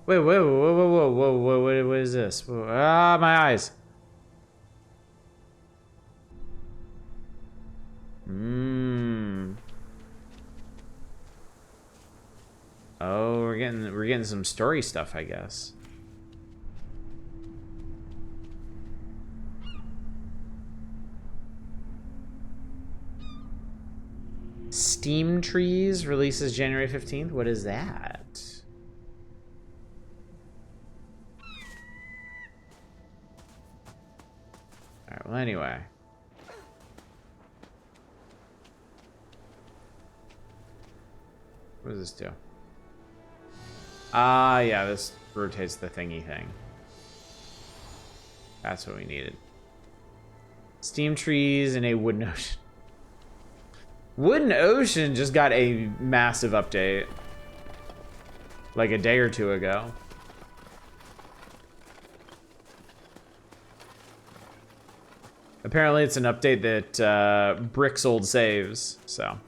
Wait, whoa, what is this? Whoa, ah, my eyes. Oh, we're getting some story stuff, I guess. Steam Trees releases January 15th. What is that? Alright, well, anyway. What does this do? Ah, yeah, this rotates the thingy thing. That's what we needed. Steam trees and a wooden ocean. Wooden Ocean just got a massive update. Like a day or two ago. Apparently it's an update that bricks old saves, so.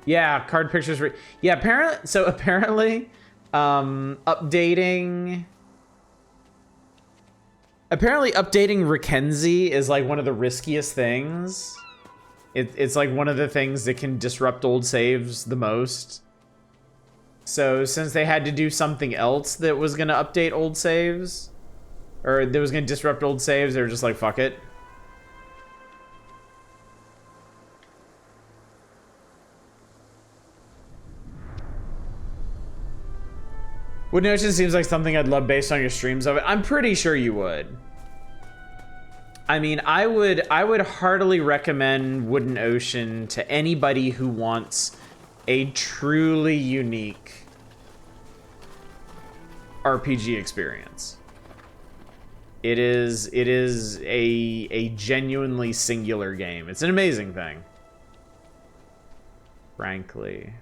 Yeah, card pictures. Yeah, apparently, updating Rickenzie is like one of the riskiest things. It's like one of the things that can disrupt old saves the most. So since they had to do something else that was gonna update old saves, or that was gonna disrupt old saves, they were just like, fuck it. Wooden Ocean seems like something I'd love based on your streams of it. I'm pretty sure you would. I mean, I would heartily recommend Wooden Ocean to anybody who wants a truly unique RPG experience. It is a genuinely singular game. It's an amazing thing. Frankly.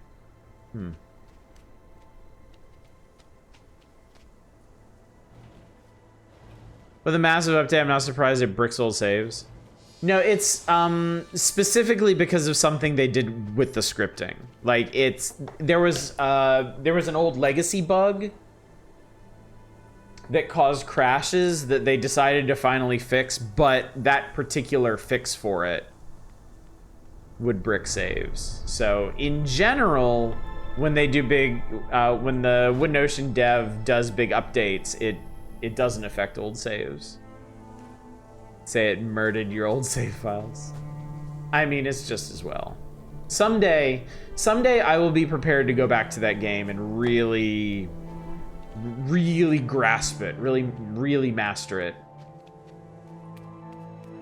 With a massive update, I'm not surprised it bricks old saves. No, it's specifically because of something they did with the scripting. Like there was an old legacy bug that caused crashes that they decided to finally fix, but that particular fix for it would brick saves. So in general, when they do when the Wooden Ocean dev does big updates, it doesn't affect old saves. Say it murdered your old save files. I mean, it's just as well. Someday I will be prepared to go back to that game and really grasp it, really master it.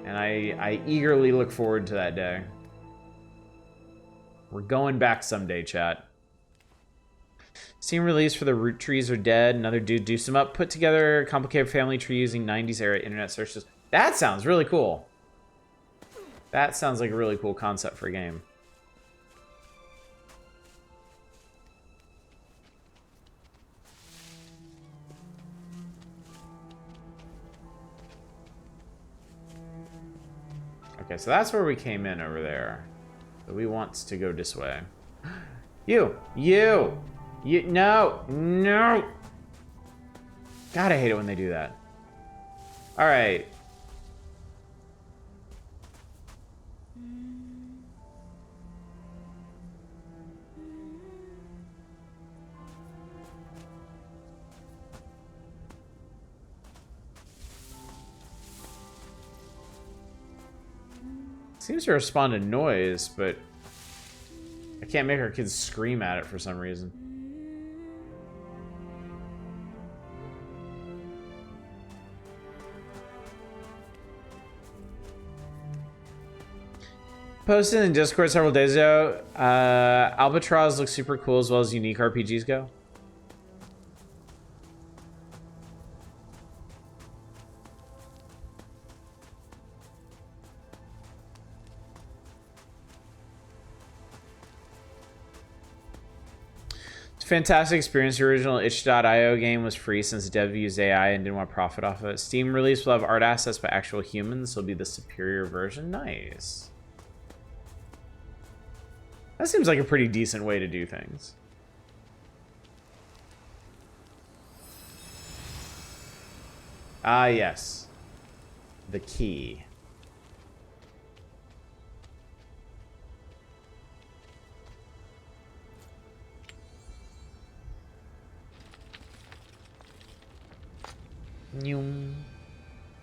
And I eagerly look forward to that day. We're going back someday, chat. Steam release for the root trees are dead. Another dude do some up. Put together a complicated family tree using 90s era internet searches. That sounds really cool. That sounds like a really cool concept for a game. Okay, so that's where we came in over there. So we want to go this way. You, no. God, I hate it when they do that. All right. Seems to respond to noise, but I can't make our kids scream at it for some reason. Posted in Discord several days ago. Albatross looks super cool as well as unique RPGs go. Fantastic experience. The original itch.io game was free since the dev used AI and didn't want to profit off of it. Steam release will have art assets by actual humans, so it'll be the superior version. Nice. That seems like a pretty decent way to do things. Ah, yes. The key.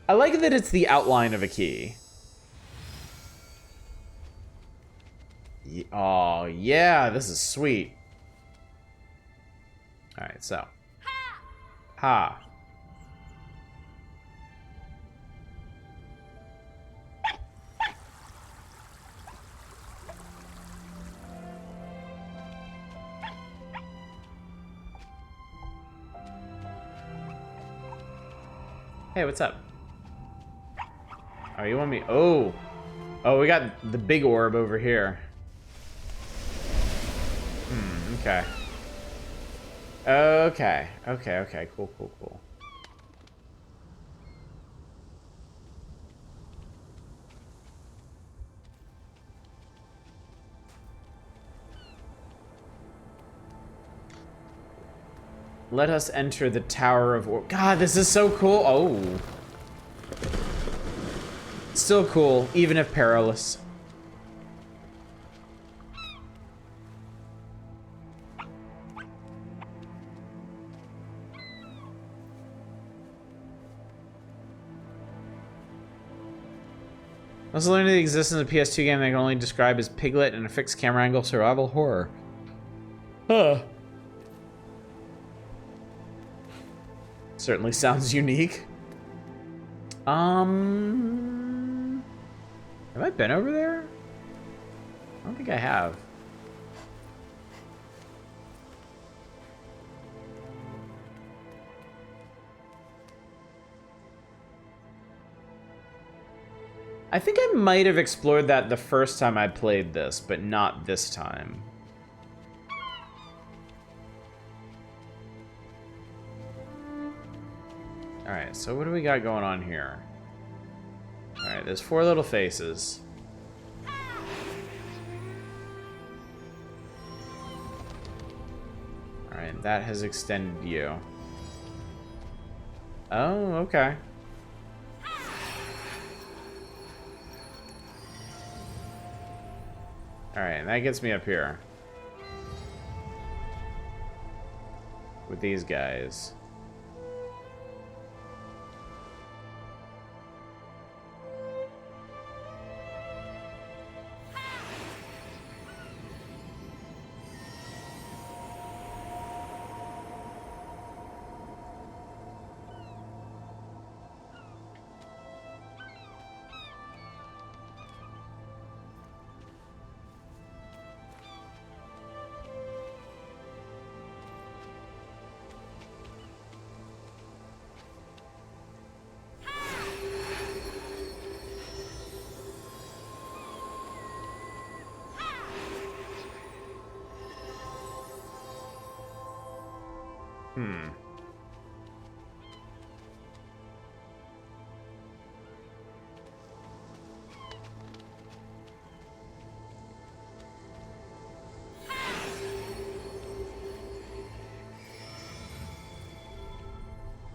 I like that it's the outline of a key. Oh, yeah, this is sweet. All right, so. Ha. Hey, what's up? Oh, you want me? Oh. Oh, we got the big orb over here. Okay. Okay. Cool. Let us enter the Tower of Orb. God, this is so cool. Oh. Still cool, even if perilous. Also learning the existence of a PS2 game that I can only describe as Piglet and a fixed camera angle survival horror. Huh. Certainly sounds unique. Have I been over there? I don't think I have. I think I might have explored that the first time I played this, but not this time. Alright, so what do we got going on here? Alright, there's 4 little faces. Alright, that has extended you. Oh, okay. Alright, and that gets me up here. With these guys.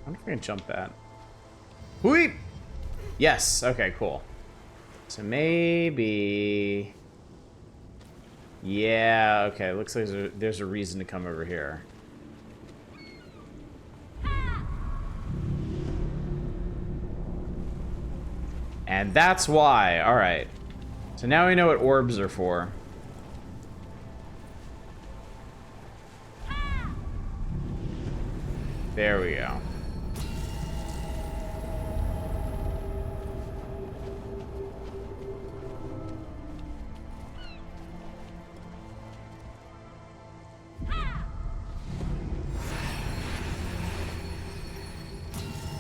I wonder if I can jump that. Whee! Yes, okay, cool. So maybe... Yeah, okay, looks like there's a reason to come over here. And that's why, alright. So now we know what orbs are for. There we go.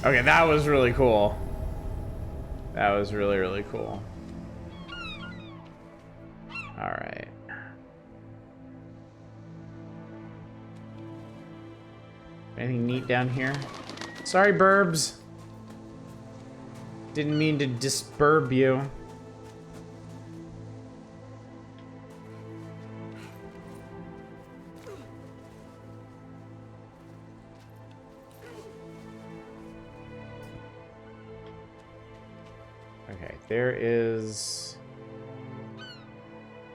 Okay, that was really cool. That was really, really cool. Alright. Anything neat down here? Sorry, burbs. Didn't mean to disturb you. Okay, there is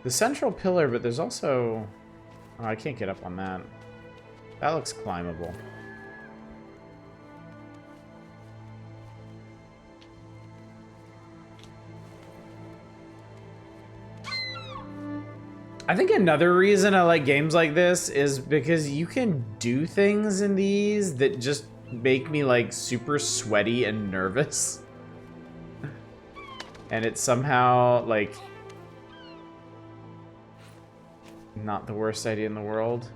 the central pillar, but there's also... Oh, I can't get up on that. That looks climbable. I think another reason I like games like this is because you can do things in these that just make me like super sweaty and nervous. And it's somehow like not the worst idea in the world.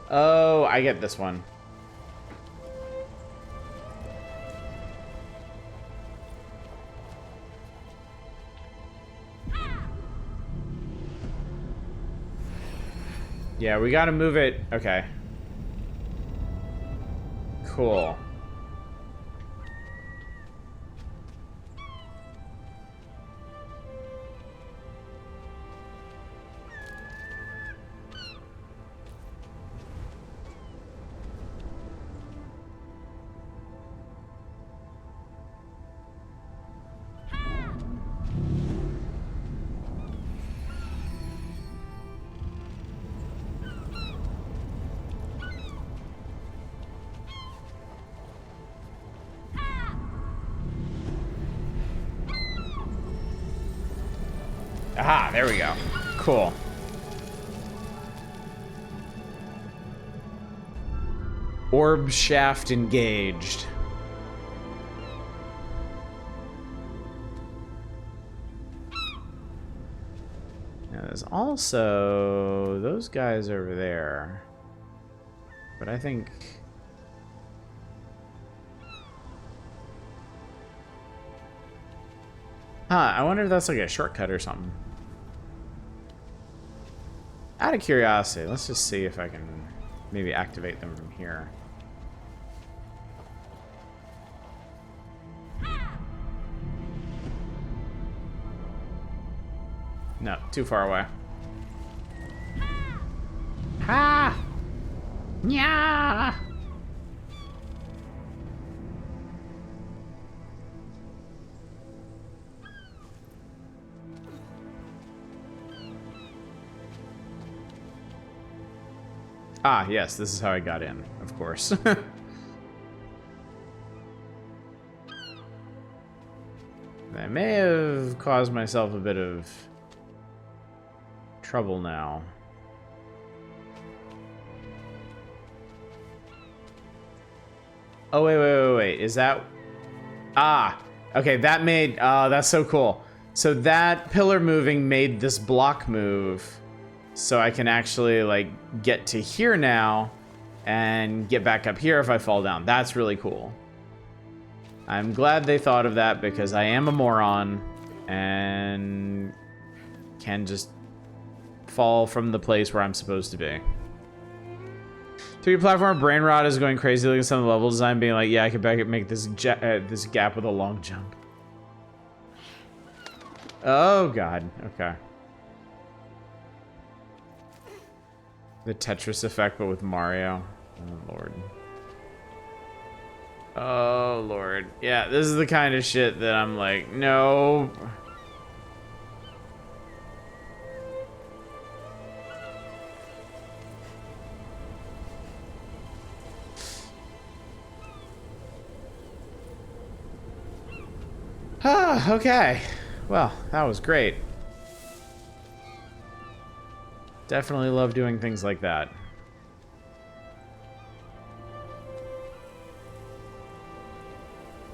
Oh, I get this one. Yeah, we gotta move it. Okay. Cool. Aha, there we go. Cool. Orb shaft engaged. Now there's also those guys over there. But I think... Huh, I wonder if that's like a shortcut or something. Out of curiosity, let's just see if I can maybe activate them from here. No, too far away. Ha! Nya! Ah, yes, this is how I got in, of course. I may have caused myself a bit of trouble now. Oh, wait. Is that... Ah, okay, that made... Oh, that's so cool. So that pillar moving made this block move. So I can actually, like, get to here now and get back up here if I fall down. That's really cool. I'm glad they thought of that because I am a moron and can just fall from the place where I'm supposed to be. 3D platform brain rot is going crazy looking at some of the level design being like, yeah, I could make this this gap with a long jump. Oh, God. Okay. The Tetris effect, but with Mario. Oh, Lord. Oh, Lord. Yeah, this is the kind of shit that I'm like, no. Ah, okay. Well, that was great. Definitely love doing things like that.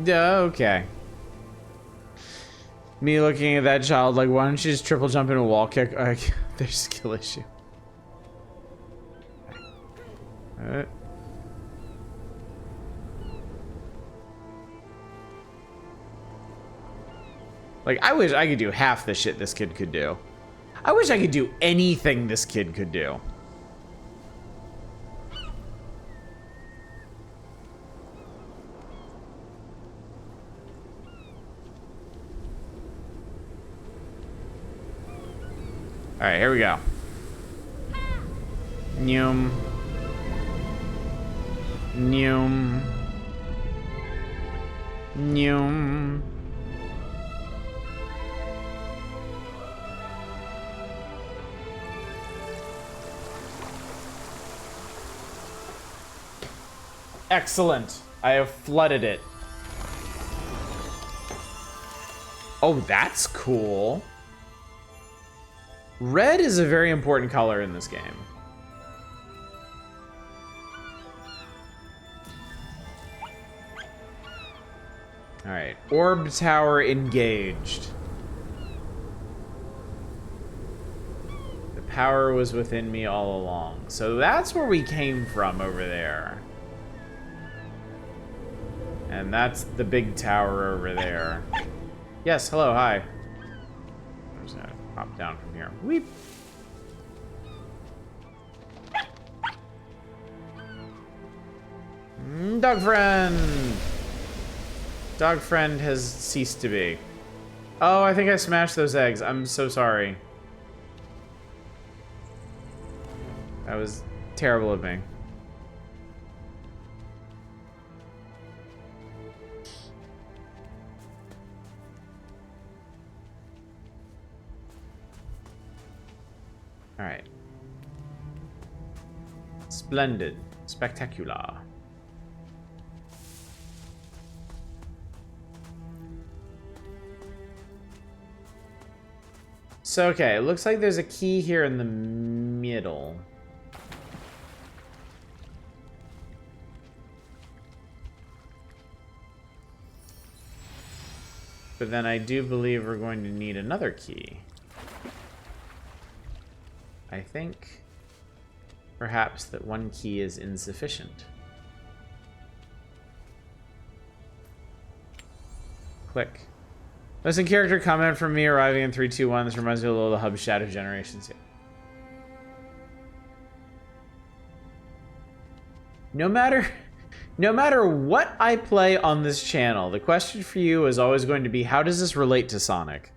Yeah, okay. Me looking at that child like, why don't you just triple jump in a wall kick? There's a skill issue. Like, I wish I could do half the shit this kid could do. I wish I could do anything this kid could do. Alright, here we go. Noom. Noom. Noom. Excellent. I have flooded it. Oh, that's cool. Red is a very important color in this game. Alright, orb tower engaged. The power was within me all along. So that's where we came from over there. And that's the big tower over there. Yes, hello, hi. I'm just gonna pop down from here. Weep. Dog friend! Dog friend has ceased to be. Oh, I think I smashed those eggs. I'm so sorry. That was terrible of me. All right. Splendid. Spectacular. So, okay, it looks like there's a key here in the middle. But then I do believe we're going to need another key. I think perhaps that one key is insufficient. Click. Listen, character comment from me arriving in 3, 2, 1. This reminds me a little of the Hub Shadow Generations. No matter what I play on this channel, the question for you is always going to be, how does this relate to Sonic?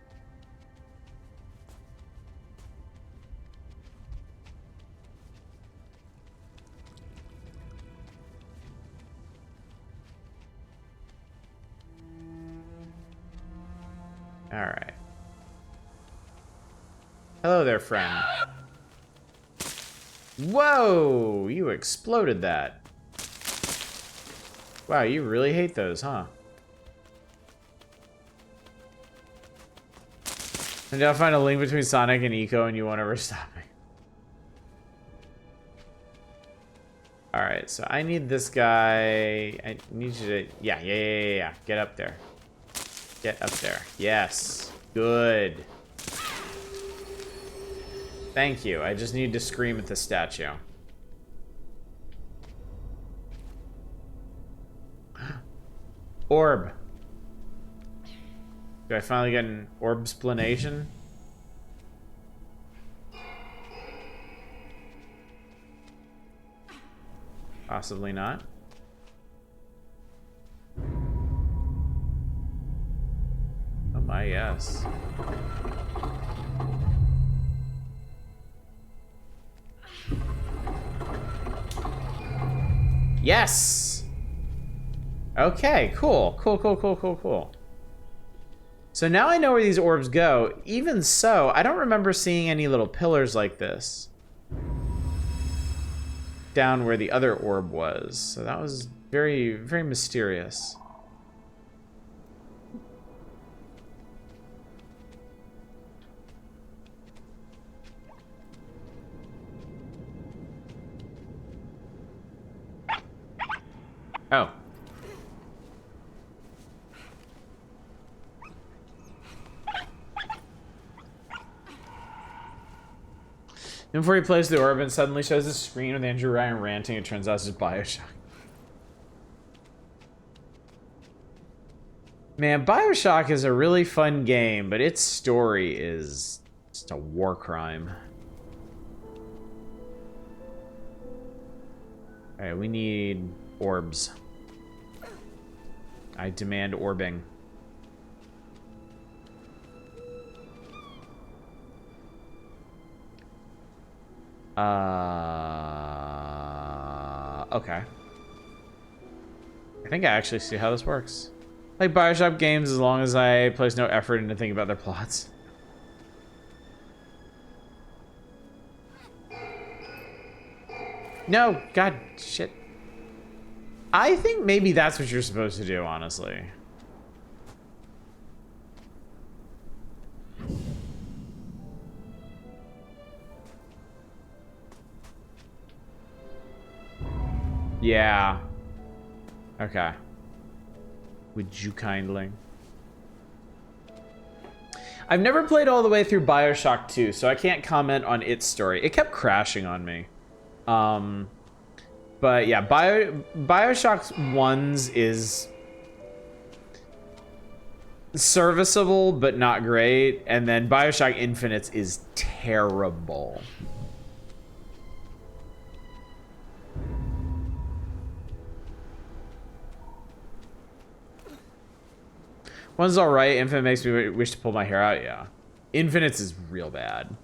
All right. Hello there, friend. Whoa! You exploded that. Wow, you really hate those, huh? And I'll find a link between Sonic and Eco and you won't ever stop me. Alright, so I need this guy. I need you to... Yeah. Get up there. Get up there. Yes. Good. Thank you. I just need to scream at the statue. Orb. Do I finally get an orb-splanation? Possibly not. Oh my, yes. Yes! Okay, cool. Cool. So now I know where these orbs go. Even so, I don't remember seeing any little pillars like this down where the other orb was. So that was very, very mysterious. Oh. And before he plays the orb and suddenly shows the screen with Andrew Ryan ranting, it turns out it's just Bioshock. Man, Bioshock is a really fun game, but its story is just a war crime. Alright, we need orbs. I demand orbing. Okay. I think I actually see how this works. Like Bioshock games, as long as I place no effort into thinking about their plots. No, god, shit. I think maybe that's what you're supposed to do, honestly. Yeah. Okay. Would you kindly? I've never played all the way through BioShock 2, so I can't comment on its story. It kept crashing on me. But yeah, BioShock 1's is serviceable, but not great. And then BioShock Infinite's is terrible. One's alright. Infinite makes me wish to pull my hair out. Yeah. Infinite's is real bad.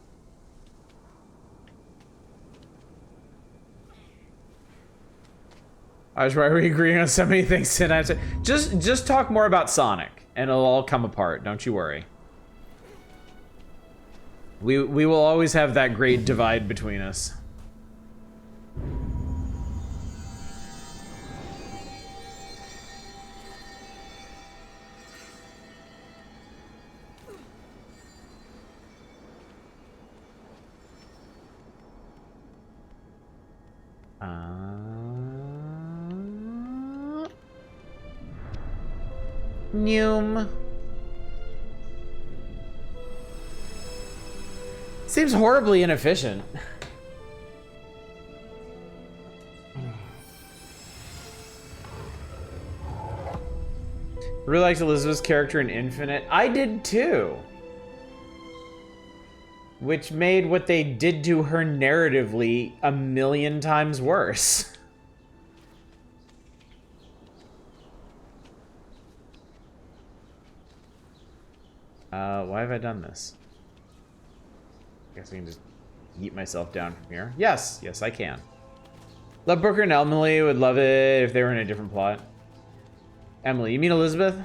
I was right. We're agreeing on so many things tonight. Just talk more about Sonic, and it'll all come apart. Don't you worry. We will always have that great divide between us. Noom. Seems horribly inefficient. Really liked Elizabeth's character in Infinite. I did too. Which made what they did to her narratively a million times worse. Why have I done this? I guess I can just yeet myself down from here. Yes, yes, I can. Love Booker and Emily would love it if they were in a different plot. Emily, you mean Elizabeth?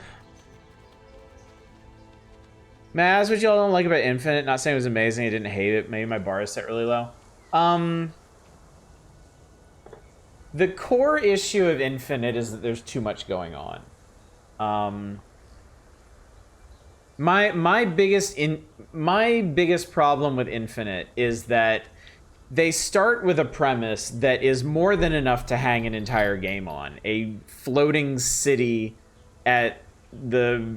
Man, that's what y'all don't like about Infinite. Not saying it was amazing, I didn't hate it. Maybe my bar is set really low. The core issue of Infinite is that there's too much going on. My biggest problem with Infinite is that they start with a premise that is more than enough to hang an entire game on. A floating city at the,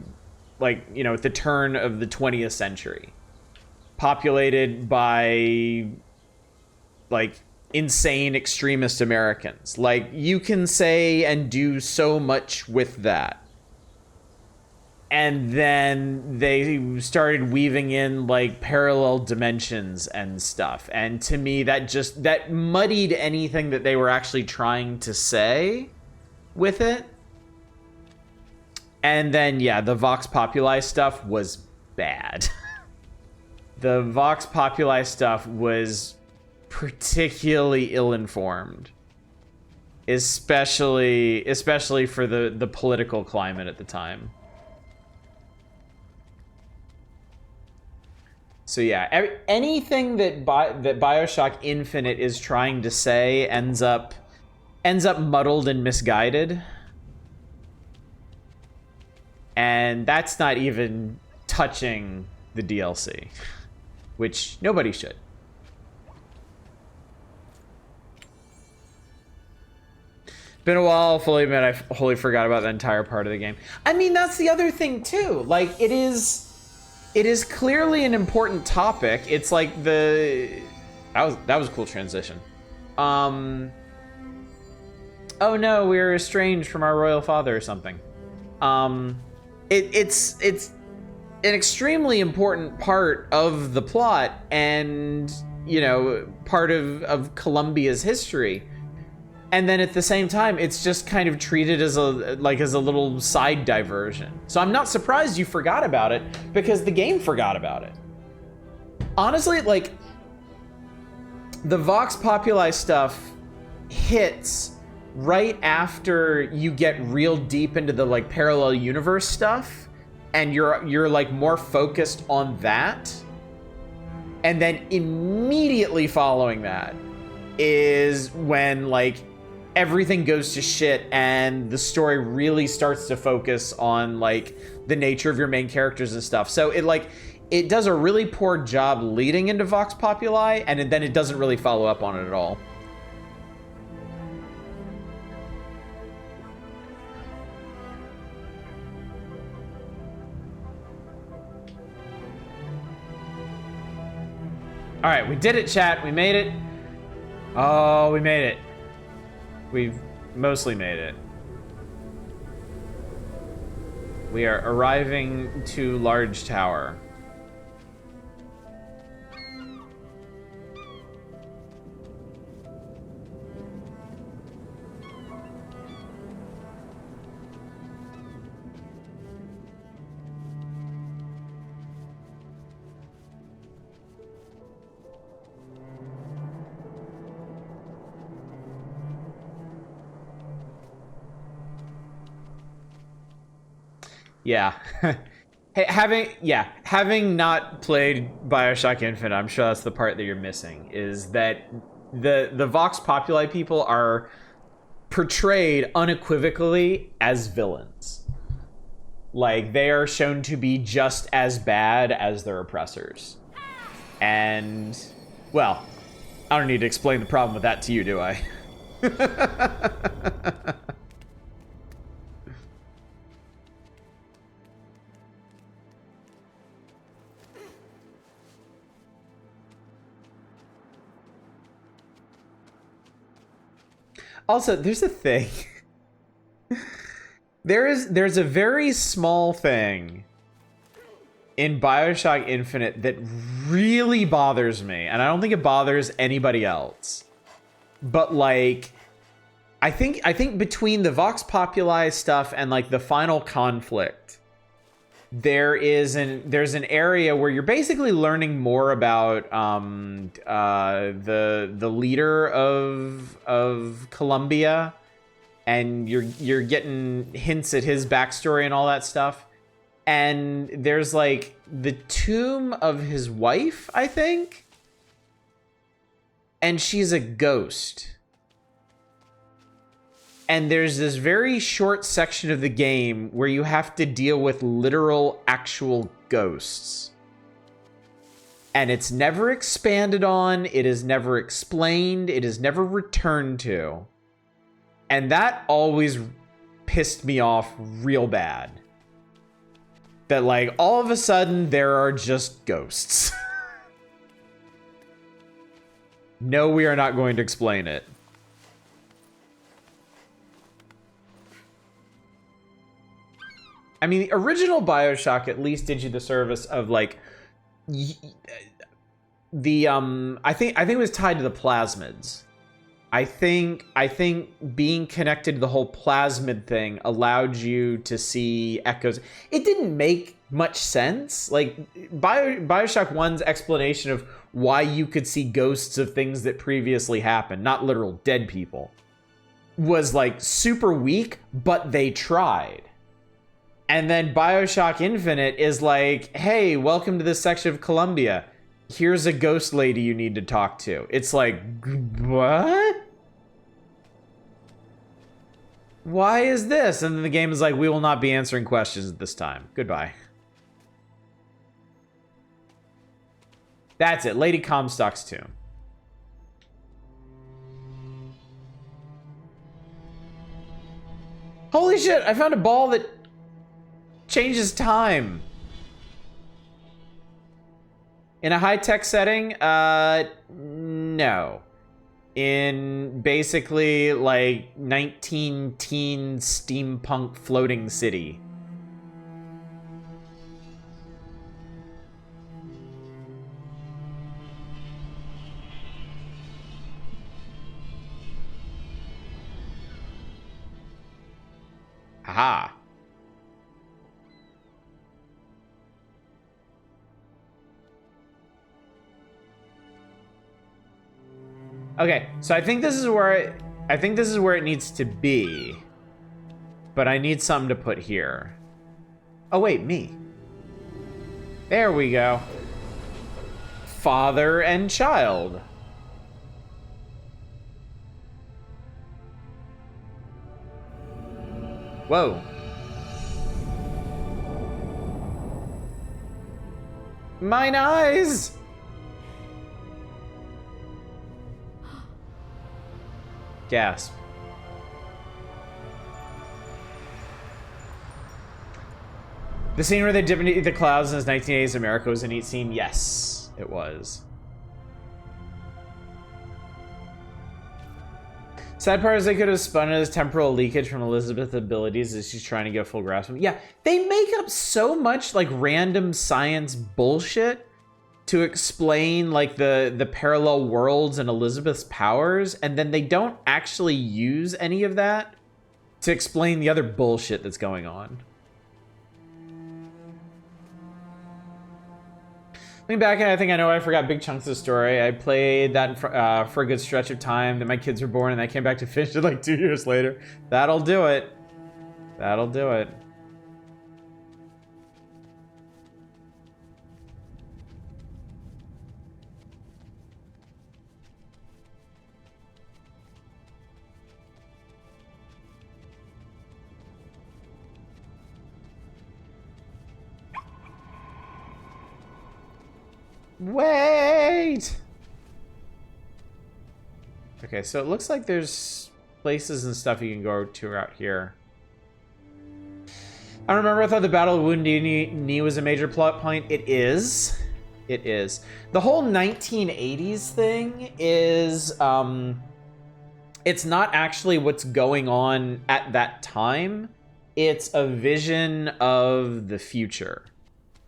like, you know, at the turn of the 20th century. Populated by, like, insane extremist Americans. Like, you can say and do so much with that. And then they started weaving in, like, parallel dimensions and stuff. And to me, that muddied anything that they were actually trying to say with it. And then, yeah, the Vox Populi stuff was bad. The Vox Populi stuff was particularly ill-informed. Especially for the political climate at the time. So yeah, anything that BioShock Infinite is trying to say ends up muddled and misguided. And that's not even touching the DLC, which nobody should. Been a while, I'll fully admit I wholly forgot about the entire part of the game. I mean, that's the other thing too. Like, it is clearly an important topic. It's like that was a cool transition. Oh no, we're estranged from our royal father or something. It's an extremely important part of the plot and, you know, part of Columbia's history. And then at the same time, it's just kind of treated as a little side diversion. So I'm not surprised you forgot about it, because the game forgot about it. Honestly, like, the Vox Populi stuff hits right after you get real deep into the, like, parallel universe stuff, and you're like more focused on that. And then immediately following that is when, like, everything goes to shit and the story really starts to focus on, like, the nature of your main characters and stuff. So it does a really poor job leading into Vox Populi, and then it doesn't really follow up on it at all. All right, we did it, chat. We made it. Oh, we made it. We've mostly made it. We are arriving to Large Tower. Yeah. Hey, having not played BioShock Infinite, I'm sure that's the part that you're missing, is that the Vox Populi people are portrayed unequivocally as villains. Like, they are shown to be just as bad as their oppressors. And, well, I don't need to explain the problem with that to you, do I? Also, there's a thing. There's a very small thing in BioShock Infinite that really bothers me, and I don't think it bothers anybody else. But like, I think between the Vox Populi stuff and like the final conflict, there's an area where you're basically learning more about the leader of Columbia, and you're getting hints at his backstory and all that stuff. And there's like the tomb of his wife, I think, and she's a ghost. And there's this very short section of the game where you have to deal with literal, actual ghosts. And it's never expanded on, it is never explained, it is never returned to. And that always pissed me off real bad. That, like, all of a sudden, there are just ghosts. No, we are not going to explain it. I mean, the original BioShock at least did you the service of like the I think it was tied to the plasmids. I think being connected to the whole plasmid thing allowed you to see echoes. It didn't make much sense. Like BioShock 1's explanation of why you could see ghosts of things that previously happened, not literal dead people, was like super weak, but they tried. And then BioShock Infinite is like, hey, welcome to this section of Columbia. Here's a ghost lady you need to talk to. It's like, what? Why is this? And then the game is like, we will not be answering questions at this time. Goodbye. That's it. Lady Comstock's tomb. Holy shit, I found a ball that changes time. In a high-tech setting? No. In basically, like, 19-teen steampunk floating city. Aha. Okay, so I think this is where it needs to be. But I need something to put here. Oh wait, me. There we go. Father and child. Whoa. Mine eyes! Gasp. The scene where they dip into the clouds in his 1980s America was a neat scene. Yes, it was. Sad part is they could have spun it as temporal leakage from Elizabeth's abilities as she's trying to get a full grasp of it. Yeah, they make up so much like random science bullshit to explain like the parallel worlds and Elizabeth's powers, and then they don't actually use any of that to explain the other bullshit that's going on. Looking back, I think I know I forgot big chunks of the story. I played that for a good stretch of time. Then my kids were born, and I came back to finish it like 2 years later. That'll do it. That'll do it. Wait! Okay, so it looks like there's places and stuff you can go to out here. I don't remember. I thought the Battle of Wounded Knee was a major plot point. It is. It is. The whole 1980s thing is, it's not actually what's going on at that time. It's a vision of the future.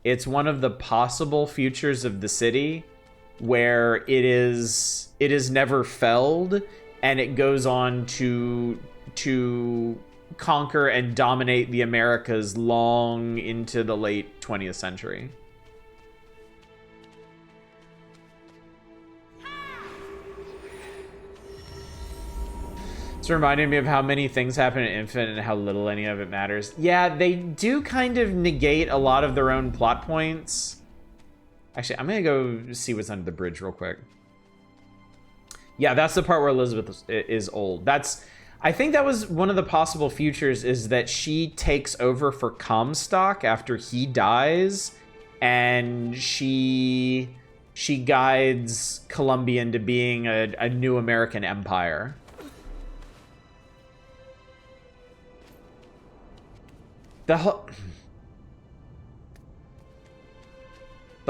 It's one of the possible futures of the city where it is never felled, and it goes on to conquer and dominate the Americas long into the late 20th century. It's reminding me of how many things happen in Infinite and how little any of it matters. Yeah, they do kind of negate a lot of their own plot points. Actually, I'm gonna go see what's under the bridge real quick. Yeah, that's the part where Elizabeth is old. I think that was one of the possible futures, is that she takes over for Comstock after he dies, and she guides Columbia into being a new American empire. The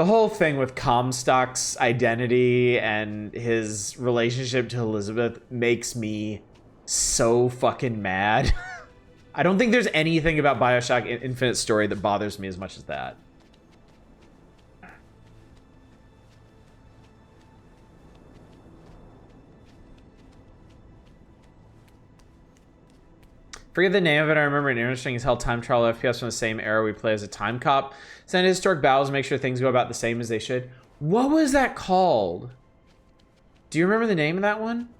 whole thing with Comstock's identity and his relationship to Elizabeth makes me so fucking mad. I don't think there's anything about BioShock Infinite's story that bothers me as much as that. Forget the name of it. I remember it interesting as hell. Time trial FPS from the same era. We play as a time cop. Send historic battles, make sure things go about the same as they should. What was that called? Do you remember the name of that one?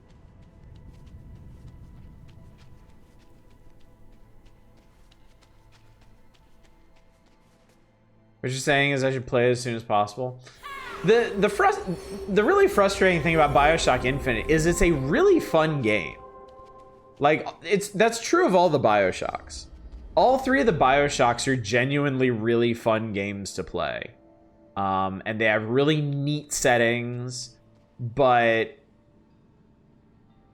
What you're saying is I should play it as soon as possible. The really frustrating thing about BioShock Infinite is it's a really fun game. Like, that's true of all the BioShocks. All three of the BioShocks are genuinely really fun games to play. And they have really neat settings, but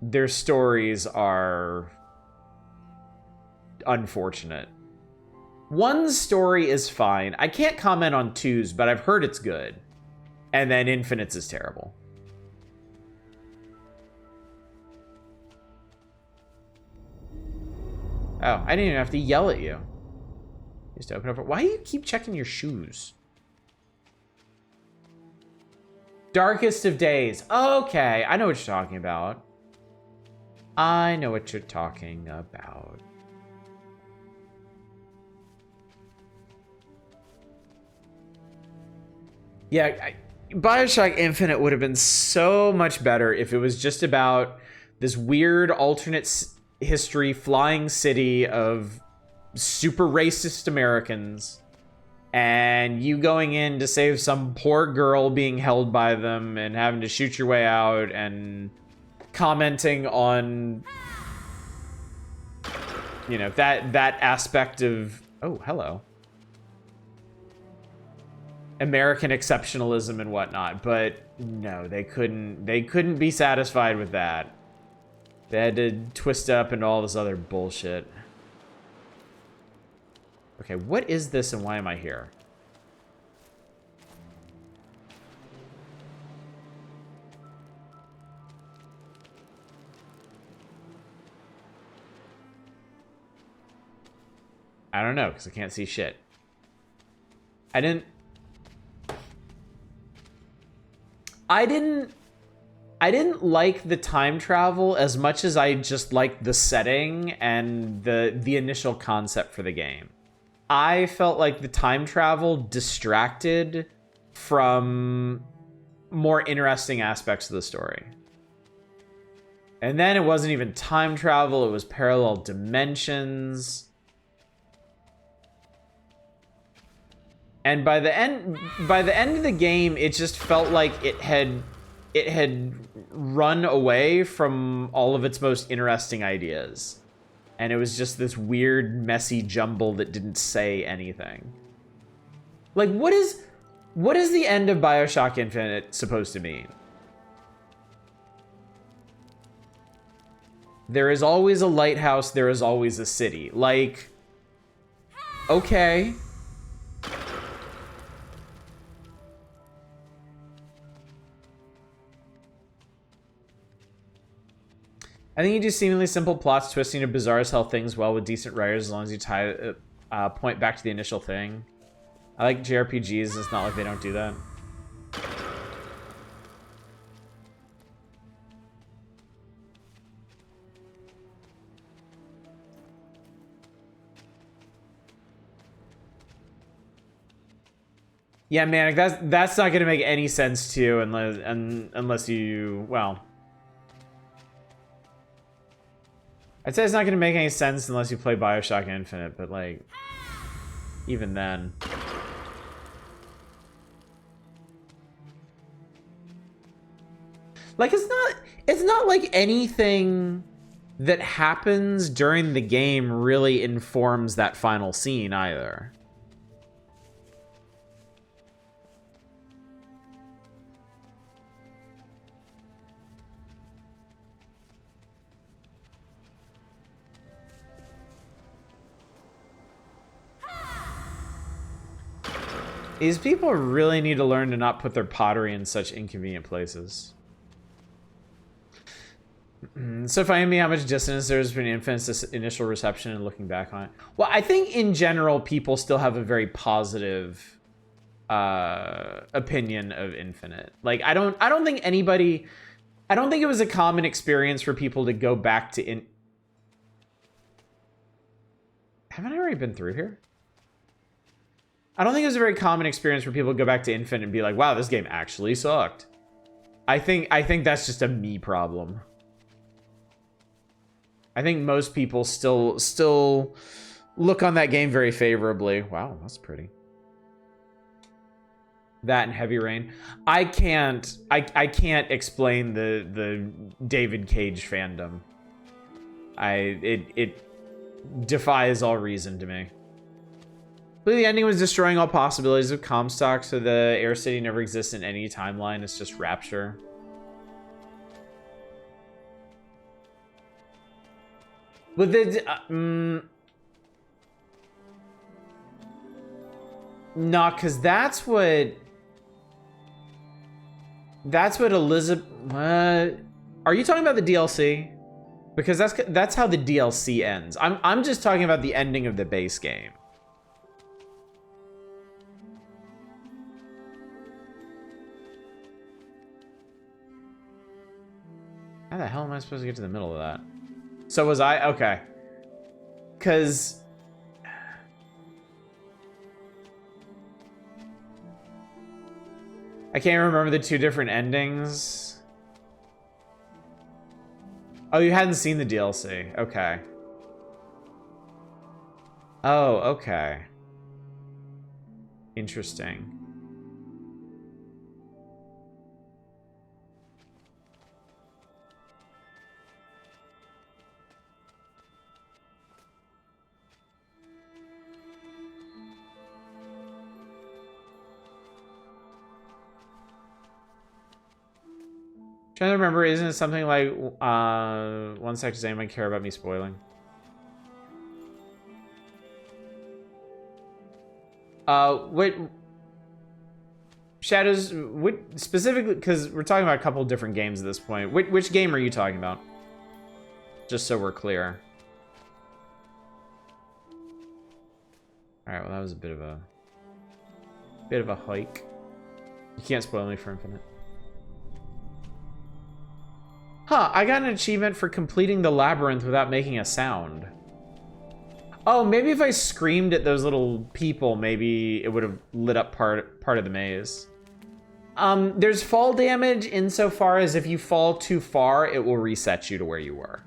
their stories are unfortunate. One's story is fine. I can't comment on two's, but I've heard it's good. And then Infinite's is terrible. Oh, I didn't even have to yell at you. Just open up. Why do you keep checking your shoes? Darkest of Days. Okay, I know what you're talking about. I know what you're talking about. Yeah, BioShock Infinite would have been so much better if it was just about this weird alternate history flying city of super racist Americans, and you going in to save some poor girl being held by them and having to shoot your way out and commenting on, you know, that aspect of, oh, hello, American exceptionalism and whatnot. But no, they couldn't be satisfied with that. They had to twist up into all this other bullshit. Okay, what is this and why am I here? I don't know, because I can't see shit. I didn't like the time travel as much as I just liked the setting and the initial concept for the game. I felt like the time travel distracted from more interesting aspects of the story. And then it wasn't even time travel, it was parallel dimensions. And by the end of the game, it just felt like it had run away from all of its most interesting ideas. And it was just this weird, messy jumble that didn't say anything. Like, what is the end of BioShock Infinite supposed to mean? There is always a lighthouse, there is always a city. Like, okay. I think you do seemingly simple plots, twisting to bizarre as hell things well with decent writers as long as you point back to the initial thing. I like JRPGs, it's not like they don't do that. Yeah, man, that's not gonna make any sense to you unless you, well, I'd say it's not gonna make any sense unless you play BioShock Infinite, but like, even then. Like, it's not like anything that happens during the game really informs that final scene either. These people really need to learn to not put their pottery in such inconvenient places. So finding me how much dissonance there is between Infinite's initial reception and looking back on it. Well, I think in general people still have a very positive opinion of Infinite. Like, I don't think it was a common experience for people to go back to Haven't I already been through here? I don't think it was a very common experience for people to go back to Infinite and be like, wow, this game actually sucked. I think that's just a me problem. I think most people still look on that game very favorably. Wow, that's pretty. That and Heavy Rain. I can't explain the David Cage fandom. It defies all reason to me. The ending was destroying all possibilities of Comstock, so the Air City never exists in any timeline. It's just Rapture. But no, because that's what Elizabeth. Are you talking about the DLC? Because that's how the DLC ends. I'm just talking about the ending of the base game. How the hell am I supposed to get to the middle of that? So was I? Okay. Because I can't remember the two different endings. Oh, you hadn't seen the DLC. Okay. Oh, okay. Interesting. Trying to remember, isn't it something like, one sec, does anyone care about me spoiling? Wait, Shadows, specifically, because we're talking about a couple different games at this point. Which game are you talking about? Just so we're clear. Alright, well that was a bit of a hike. You can't spoil me for Infinite. Huh, I got an achievement for completing the labyrinth without making a sound. Oh, maybe if I screamed at those little people, maybe it would have lit up part of the maze. There's fall damage insofar as if you fall too far, it will reset you to where you were.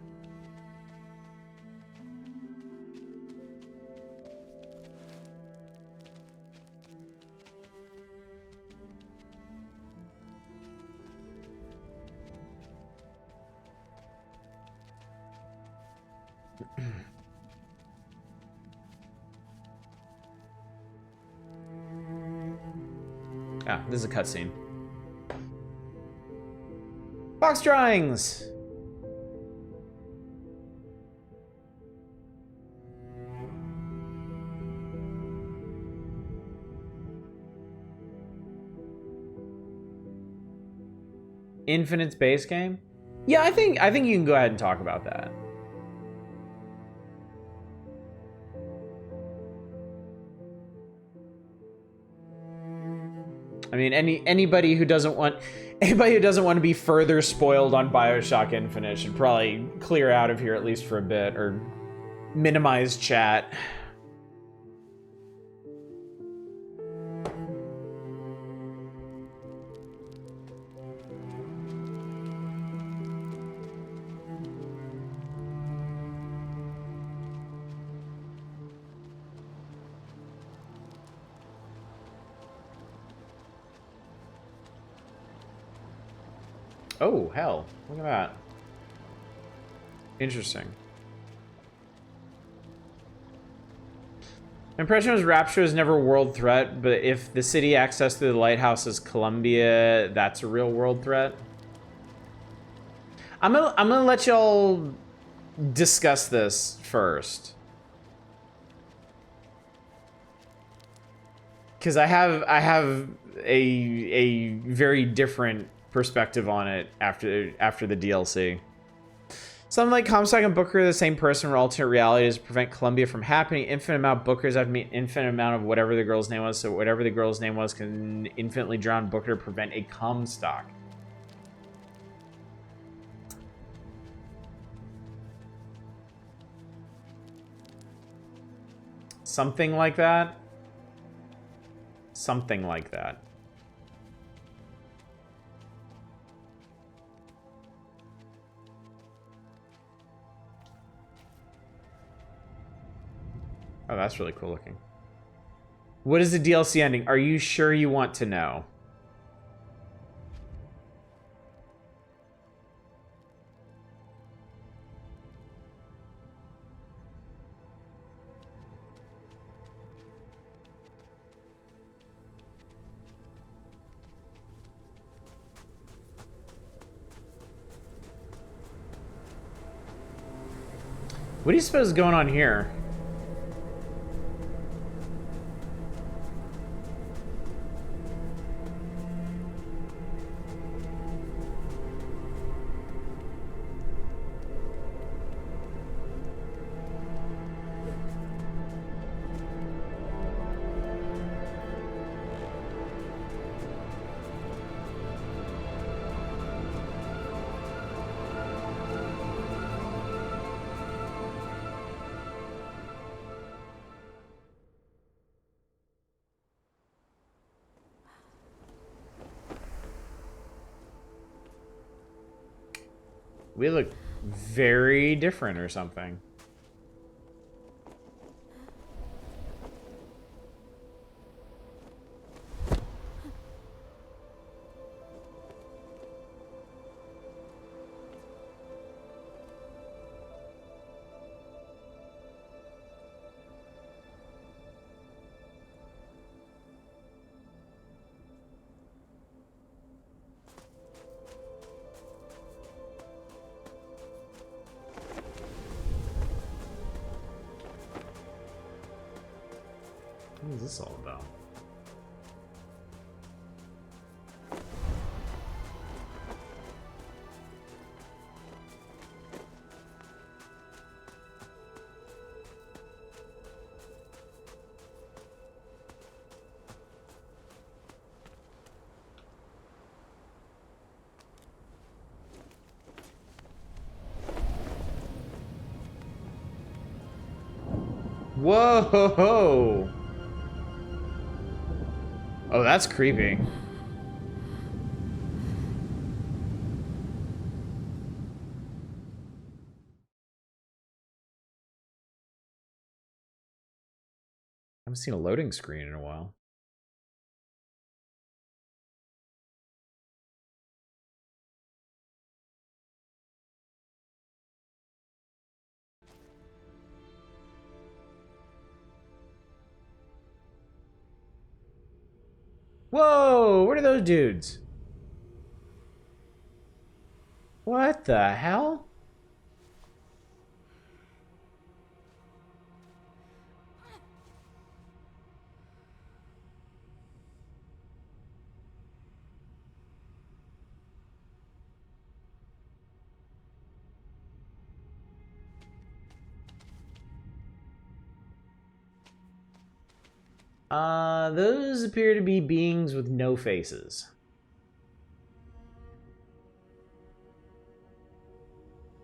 Ah, this is a cutscene. Box drawings! Infinite's base game? Yeah, I think you can go ahead and talk about that. I mean, anybody who doesn't want to be further spoiled on BioShock Infinite should probably clear out of here at least for a bit or minimize chat. Oh, hell. Look at that. Interesting. My impression was Rapture was never a world threat, but if the city access through the lighthouse is Columbia, that's a real world threat. I'm gonna let y'all discuss this first. Because I have a very different perspective on it after the DLC. Something like Comstock and Booker are the same person where alternate realities prevent Columbia from happening. Infinite amount of Bookers have infinite amount of whatever the girl's name was, so whatever the girl's name was can infinitely drown Booker to prevent a Comstock. Something like that. Something like that. Oh, that's really cool looking. What is the DLC ending? Are you sure you want to know? What do you suppose is going on here? We look very different or something. What is this all about? Whoa! Oh, that's creepy. I haven't seen a loading screen in a while. Whoa! What are those dudes? What the hell? Those appear to be beings with no faces.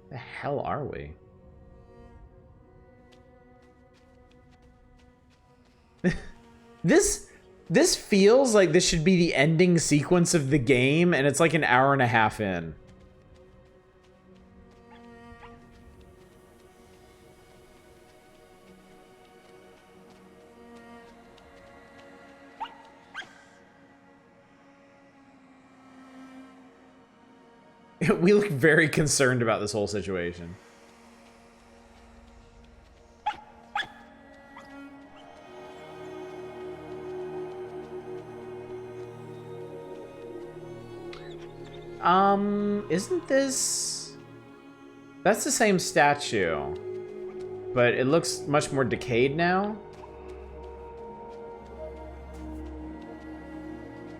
The hell are we? This feels like this should be the ending sequence of the game, and it's like an hour and a half in. We look very concerned about this whole situation. Isn't this... That's the same statue, but it looks much more decayed now.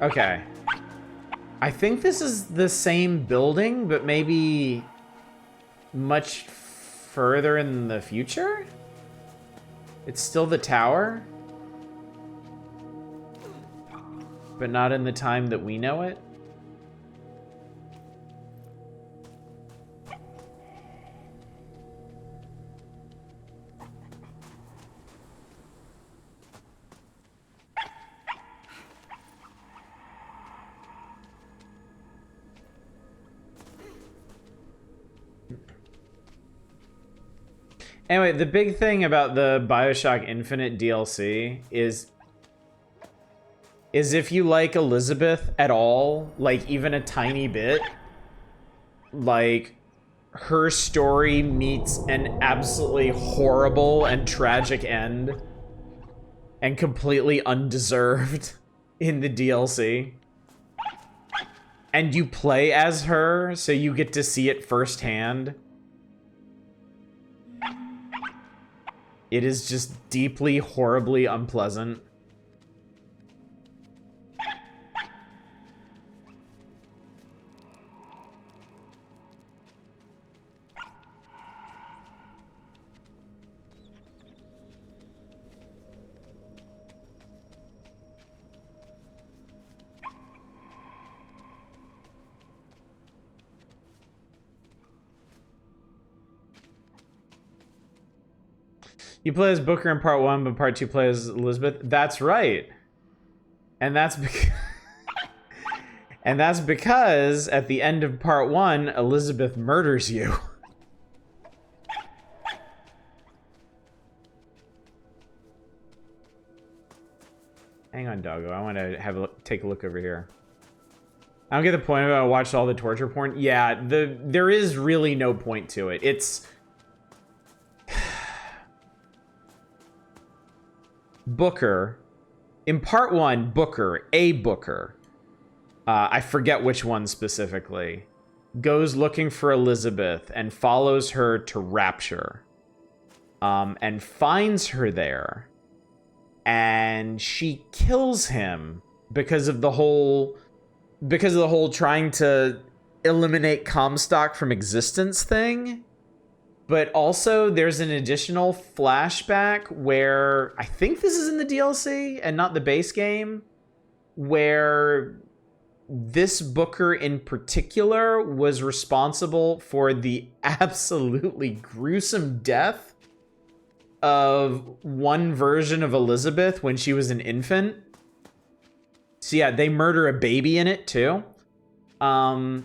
Okay. I think this is the same building, but maybe much further in the future? It's still the tower, but not in the time that we know it. Anyway, the big thing about the BioShock Infinite DLC is if you like Elizabeth at all, like even a tiny bit, like her story meets an absolutely horrible and tragic end and completely undeserved in the DLC. And you play as her, so you get to see it firsthand. It is just deeply, horribly unpleasant. You play as Booker in part 1, but part 2 play as Elizabeth. That's right. And that's because and that's because at the end of part 1, Elizabeth murders you. Hang on, doggo. I want to take a look over here. I don't get the point of it. I watched all the torture porn. Yeah, there is really no point to it. It's Booker. In part 1, Booker, I forget which one specifically, goes looking for Elizabeth and follows her to Rapture. And finds her there. And she kills him because of the whole trying to eliminate Comstock from existence thing. But also, there's an additional flashback where, I think this is in the DLC and not the base game, where this Booker in particular was responsible for the absolutely gruesome death of one version of Elizabeth when she was an infant. So yeah, they murder a baby in it too. But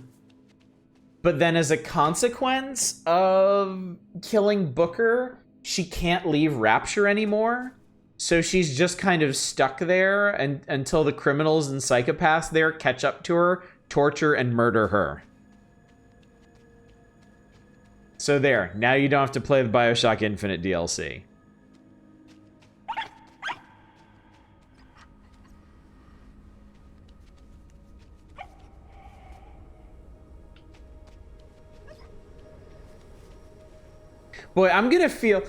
then as a consequence of killing Booker, she can't leave Rapture anymore. So she's just kind of stuck there until the criminals and psychopaths there catch up to her, torture, and murder her. So there, now you don't have to play the BioShock Infinite DLC. Boy, I'm gonna feel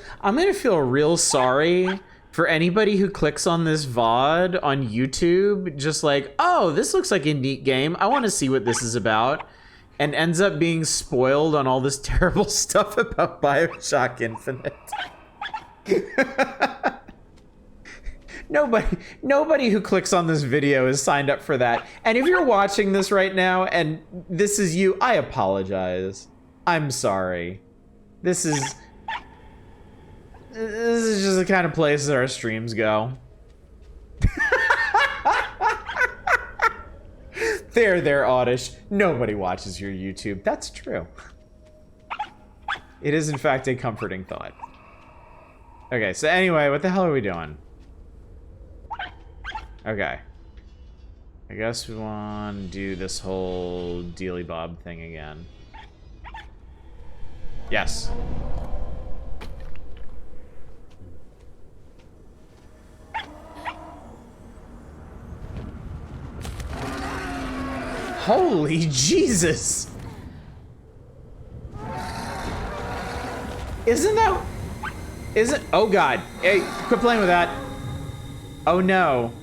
real sorry for anybody who clicks on this VOD on YouTube, just like, oh, this looks like a neat game. I want to see what this is about. And ends up being spoiled on all this terrible stuff about BioShock Infinite. Nobody who clicks on this video is signed up for that. And if you're watching this right now and this is you, I apologize. I'm sorry. This is just the kind of places our streams go. There, Oddish. Nobody watches your YouTube. That's true. It is, in fact, a comforting thought. Okay, so anyway, what the hell are we doing? Okay. I guess we want to do this whole Dealy Bob thing again. Yes. Holy Jesus! Oh God. Hey, quit playing with that. Oh no.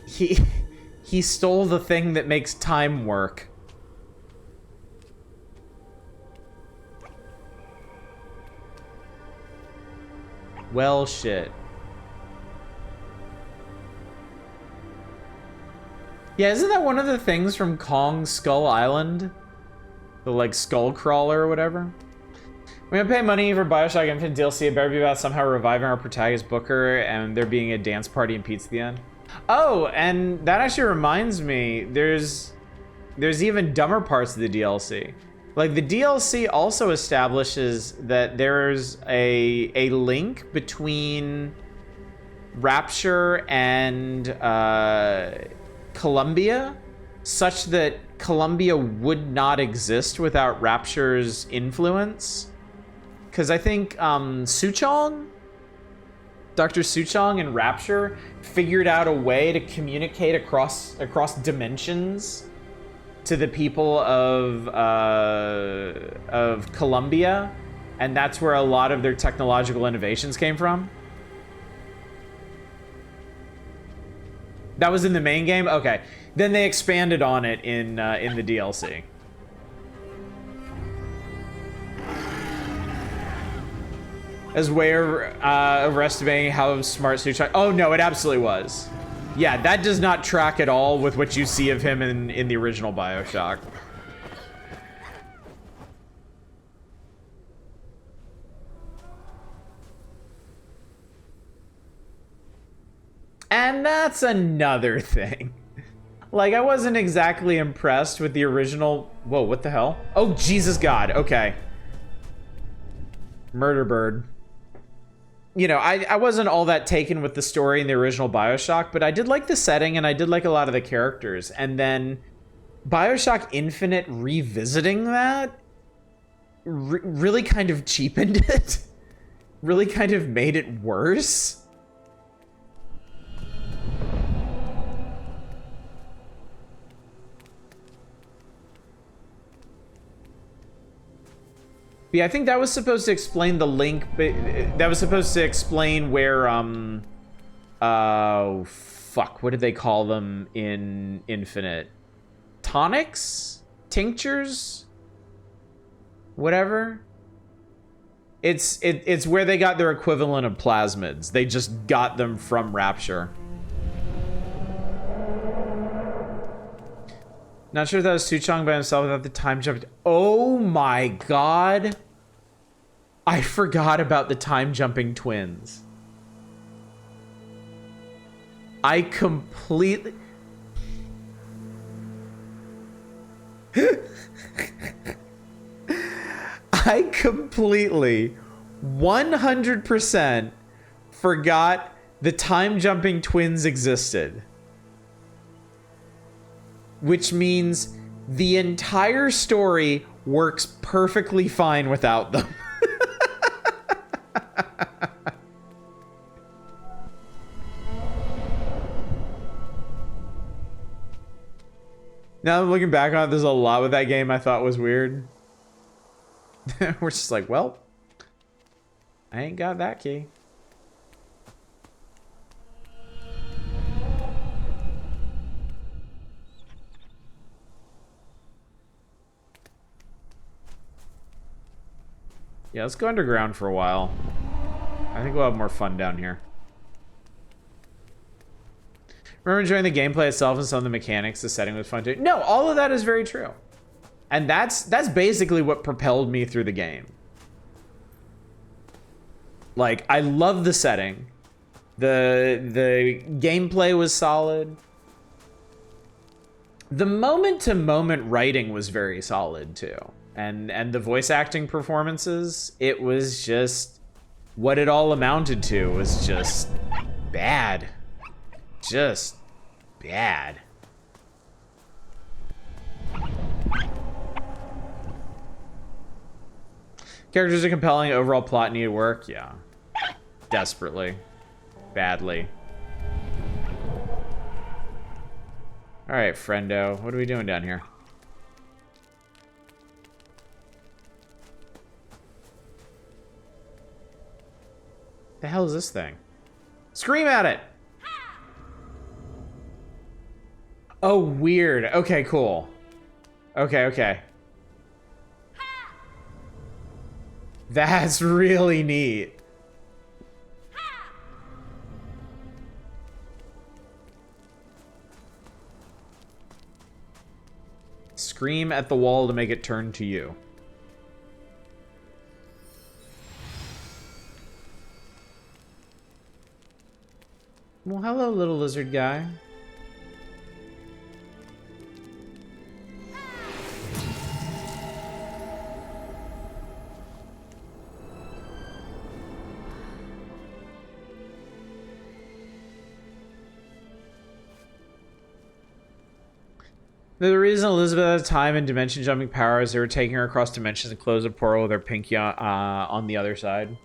He stole the thing that makes time work. Well, shit. Yeah, isn't that one of the things from Kong Skull Island? The, like, skull crawler or whatever? We're gonna pay money for BioShock Infinite DLC. It better be about somehow reviving our protagonist Booker and there being a dance party and pizza at the end. Oh, and that actually reminds me, there's even dumber parts of the DLC. Like, the DLC also establishes that there's a link between Rapture and Columbia, such that Columbia would not exist without Rapture's influence. Because I think Suchong, Dr. Suchong and Rapture figured out a way to communicate across dimensions to the people of Columbia, and that's where a lot of their technological innovations came from. That was in the main game? Okay. Then they expanded on it in the DLC. As a way of estimating how smart Suchong... Oh, no, it absolutely was. Yeah, that does not track at all with what you see of him in the original BioShock. And that's another thing. Like, I wasn't exactly impressed with the original... Whoa, what the hell? Oh, Jesus God. Okay. Murder Bird. You know, I wasn't all that taken with the story in the original BioShock, but I did like the setting and I did like a lot of the characters. And then BioShock Infinite revisiting that really kind of cheapened it. Really kind of made it worse. Yeah, I think that was supposed to explain the link, but that was supposed to explain where, oh, fuck, what did they call them in Infinite? Tonics? Tinctures? Whatever? It's where they got their equivalent of plasmids. They just got them from Rapture. Not sure if that was Suchong by himself without the time jump. Oh my God. I forgot about the time jumping twins. I completely... I completely 100% forgot the time jumping twins existed. Which means the entire story works perfectly fine without them. Now that I'm looking back on it, there's a lot with that game I thought was weird. We're just like, well, I ain't got that key. Yeah, let's go underground for a while. I think we'll have more fun down here. Remember enjoying the gameplay itself and some of the mechanics, the setting was fun too. No, all of that is very true. And that's basically what propelled me through the game. Like, I love the setting. The gameplay was solid. The moment-to-moment writing was very solid too. And the voice acting performances, it was just what it all amounted to was just bad. Just bad. Characters are compelling, overall plot needed work. Yeah. Desperately. Badly. Alright, friendo. What are we doing down here? The hell is this thing? Scream at it! Oh, weird. Okay, cool. Okay, okay. That's really neat. Scream at the wall to make it turn to you. Well, hello, little lizard guy. The reason Elizabeth had time and dimension jumping powers, they were taking her across dimensions and close a portal with her pinky on the other side.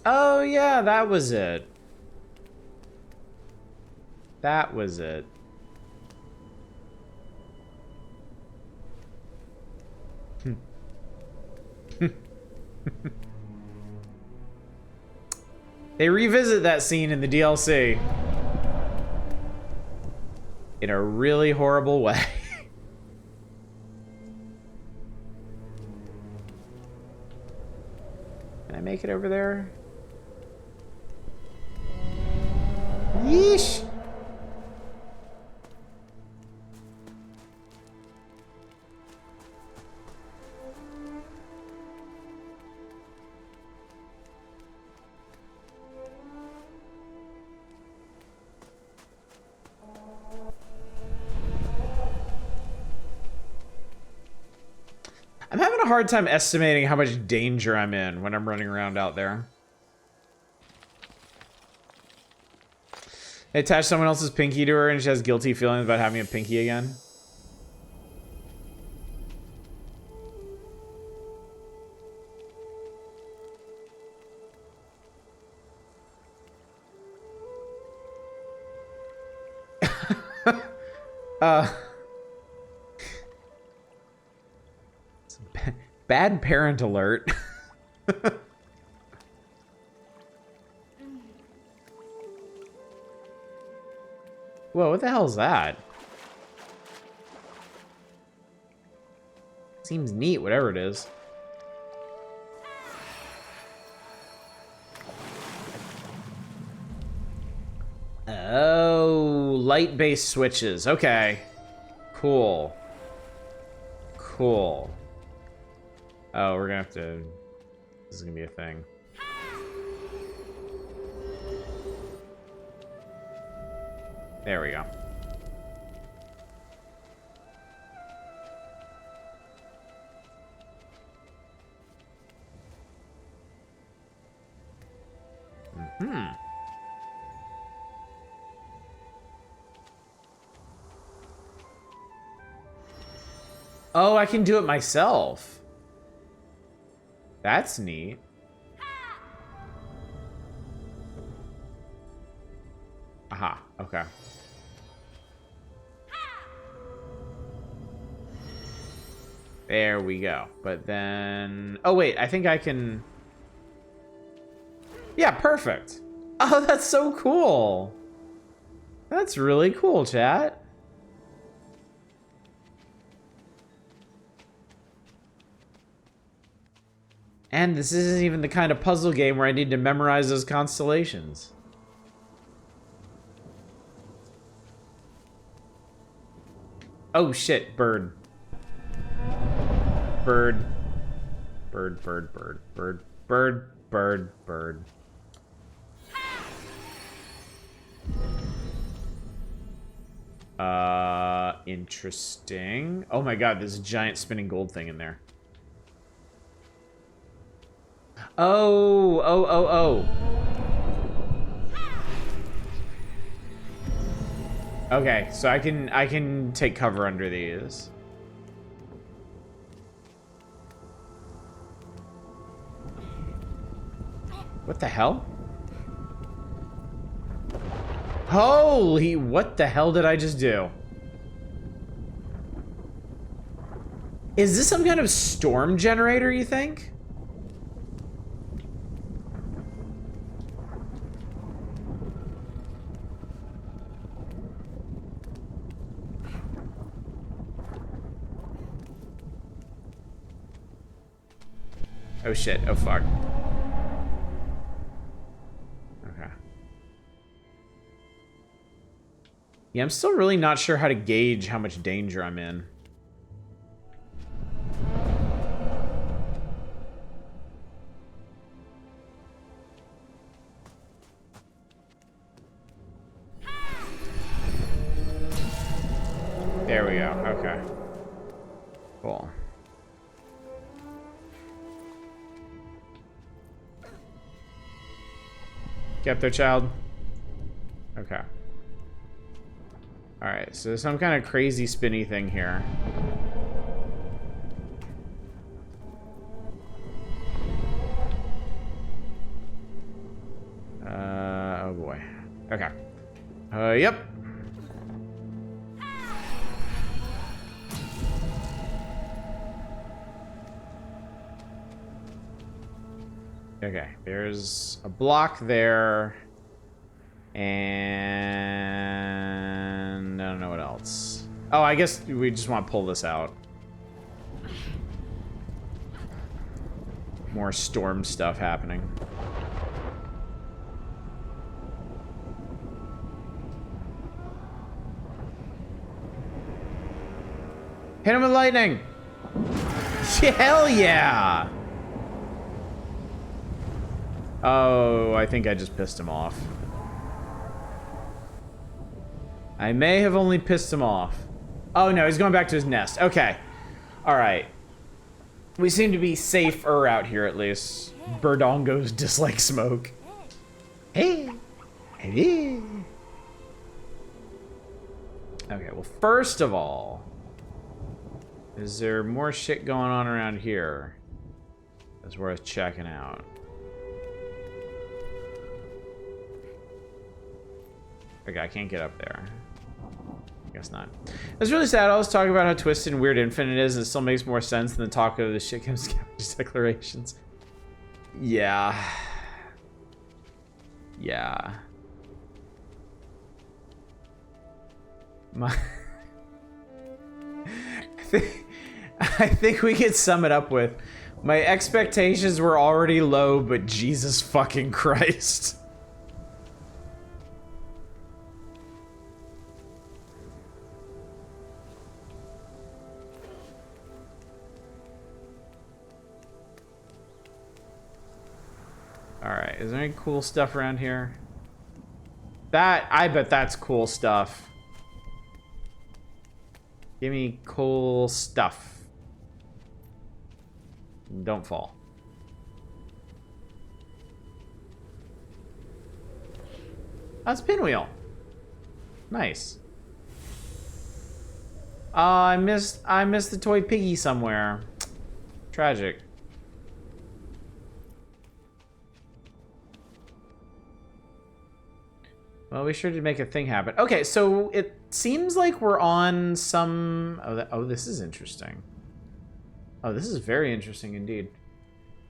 Oh yeah, that was it. That was it. They revisit that scene in the DLC. In a really horrible way. Can I make it over there? Yeesh! I'm having a hard time estimating how much danger I'm in when I'm running around out there. They attach someone else's pinky to her and she has guilty feelings about having a pinky again. Bad parent alert. Whoa, what the hell is that? Seems neat, whatever it is. Oh, light-based switches. Okay. Cool. Cool. Oh, we're gonna have to This is gonna be a thing. There we go. Mm-hmm. Oh, I can do it myself. That's neat. Aha, okay. There we go. But then... Oh, wait, I think I can... Yeah, perfect. Oh, that's so cool. That's really cool, chat. And this isn't even the kind of puzzle game where I need to memorize those constellations. Oh, shit, bird. Bird. Bird, bird, bird, bird, bird, bird, bird. Interesting. Oh my god, there's a giant spinning gold thing in there. Oh. Okay, so I can take cover under these. What the hell? Holy, what the hell did I just do? Is this some kind of storm generator, you think? Oh shit, oh fuck. Okay. Yeah, I'm still really not sure how to gauge how much danger I'm in. There we go, okay. Cool. Get there, child. Okay. Alright, so there's some kind of crazy spinny thing here. Oh boy. Okay. Yep. Okay, there's a block there. And I don't know what else. Oh, I guess we just want to pull this out. More storm stuff happening. Hit him with lightning! Hell yeah! Oh, I think I just pissed him off. I may have only pissed him off. Oh no, he's going back to his nest. Okay. Alright. We seem to be safer out here at least. Birdongos dislike smoke. Hey. Hey. Okay, well first of all, is there more shit going on around here that's worth checking out? Okay, I can't get up there. Guess not. It's really sad. I was talking about how twisted and weird Infinite is, and it still makes more sense than the talk of the shit comes scavengers declarations. Yeah. Yeah. I think we could sum it up with, my expectations were already low, but Jesus fucking Christ. is there any cool stuff around here? I bet that's cool stuff. Give me cool stuff. Don't fall. That's a pinwheel. Nice. I missed the toy piggy somewhere. Tragic. Well, we sure did make a thing happen. Okay, so it seems like we're on some... Oh, this is interesting. Oh, this is very interesting indeed.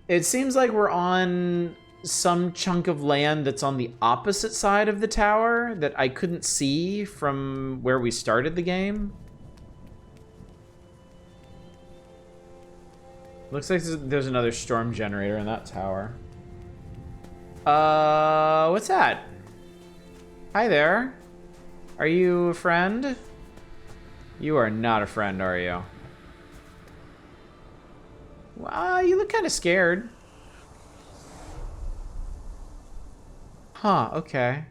It seems like we're on some chunk of land that's on the opposite side of the tower that I couldn't see from where we started the game. Looks like there's another storm generator in that tower. What's that? Hi there. Are you a friend? You are not a friend, are you? You look kind of scared. Huh, okay.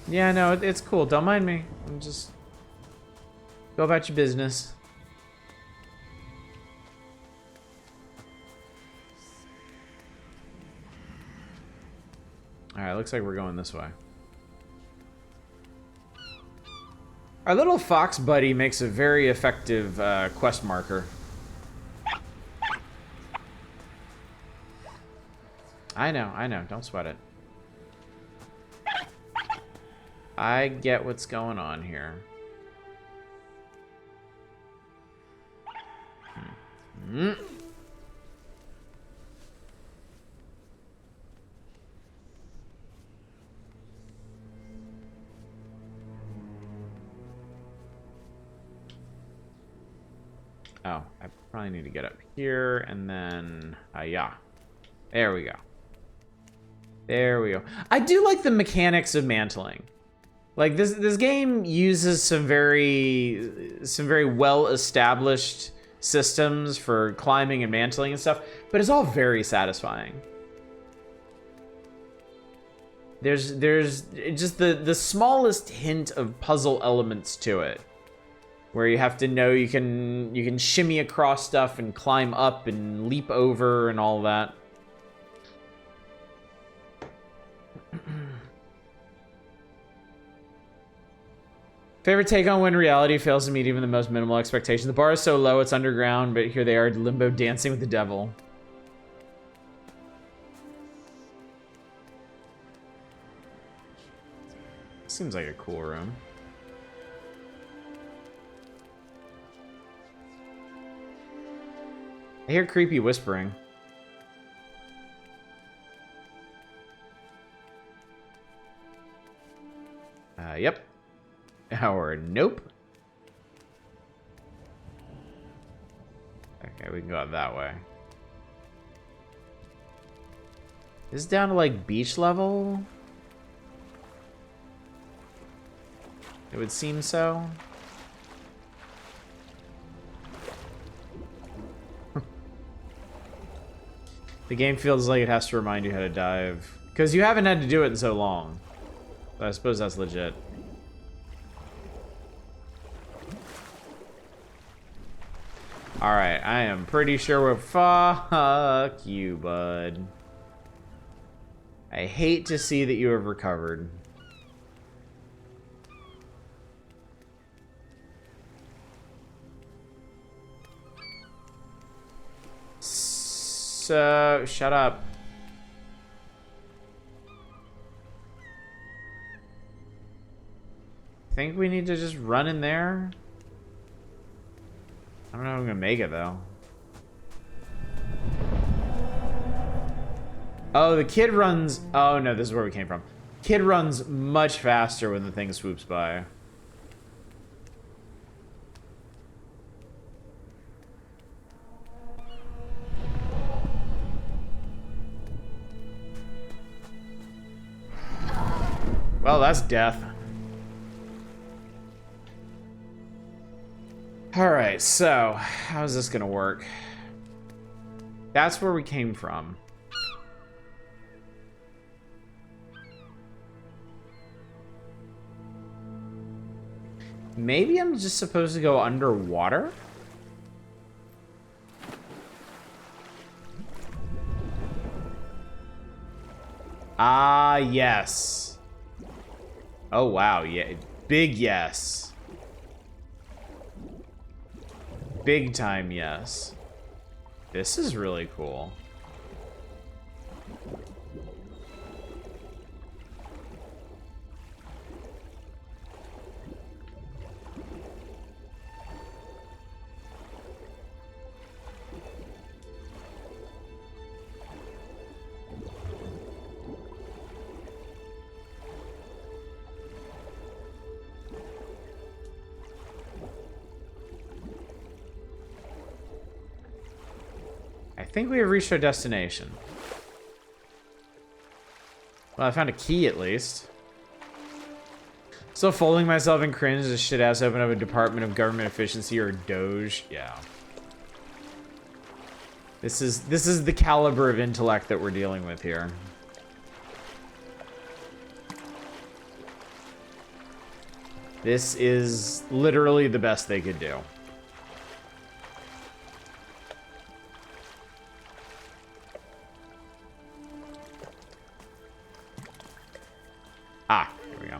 Yeah, no, it's cool. Don't mind me. I'm just... Go about your business. Alright, looks like we're going this way. Our little fox buddy makes a very effective quest marker. I know. Don't sweat it. I get what's going on here. Oh, I probably need to get up here and then, yeah. There we go. There we go. I do like the mechanics of mantling. Like this game uses some very well established systems for climbing and mantling and stuff, but it's all very satisfying. There's just the smallest hint of puzzle elements to it, where you have to know you can shimmy across stuff and climb up and leap over and all that. Favorite take on when reality fails to meet even the most minimal expectation. The bar is so low it's underground, but here they are, limbo dancing with the devil. Seems like a cool room. I hear creepy whispering. Yep. Or nope. Okay, we can go out that way. Is this down to like beach level? It would seem so. The game feels like it has to remind you how to dive. Because you haven't had to do it in so long. So I suppose that's legit. Alright, I am pretty sure we're... Fuck you, bud. I hate to see that you have recovered. So, shut up. Think we need to just run in there? I don't know if I'm gonna make it though. Oh, the kid runs... Oh no, this is where we came from. Kid runs much faster when the thing swoops by. Well, that's death. Alright, so, how's this gonna work? That's where we came from. Maybe I'm just supposed to go underwater? Ah, yes. Oh, wow. Yeah. Big yes. Big time yes. This is really cool. I think we have reached our destination. Well, I found a key at least. Still folding myself in cringe as shit ass open up a Department of Government Efficiency or Doge. Yeah. This is the caliber of intellect that we're dealing with here. This is literally the best they could do. Ah, here we go.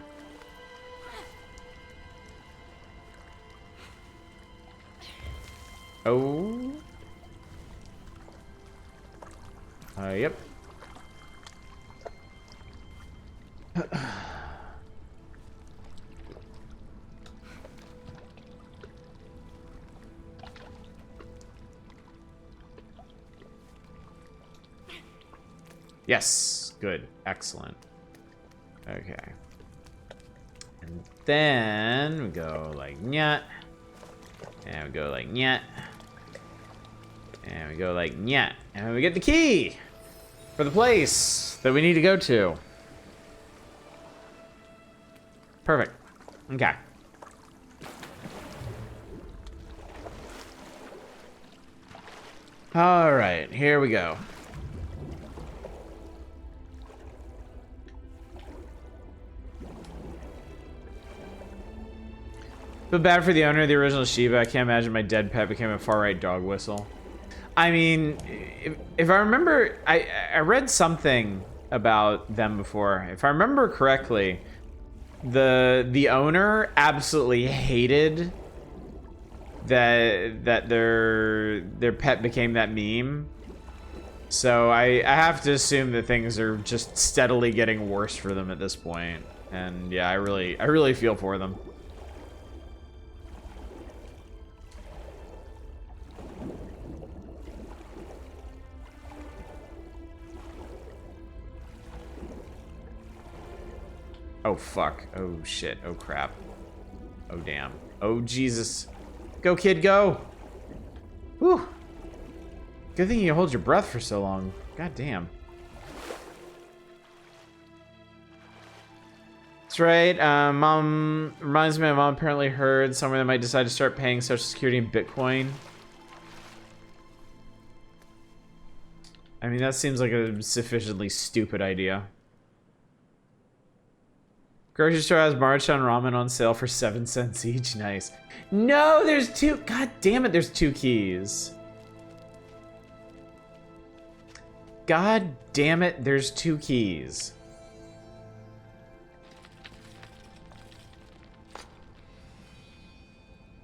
Oh. Yep. Yes, good, excellent. Okay. And then we go like nyat. And we go like nyat. And we go like nyat. And we get the key for the place that we need to go to. Perfect. Okay. All right, here we go. Feel bad for the owner of the original Shiba. I can't imagine my dead pet became a far-right dog whistle. I mean, if I remember, I read something about them before. If I remember correctly, the owner absolutely hated that their pet became that meme. So I have to assume that things are just steadily getting worse for them at this point. And yeah, I really feel for them. Oh, fuck. Oh, shit. Oh, crap. Oh, damn. Oh, Jesus. Go, kid, go! Whew. Good thing you hold your breath for so long. God damn. That's right. Mom reminds me, my mom apparently heard somewhere they might decide to start paying Social Security in Bitcoin. I mean, that seems like a sufficiently stupid idea. Grocery store has Marchon ramen on sale for 7 cents each. Nice. No, there's two. God damn it, there's 2 keys. God damn it, there's 2 keys.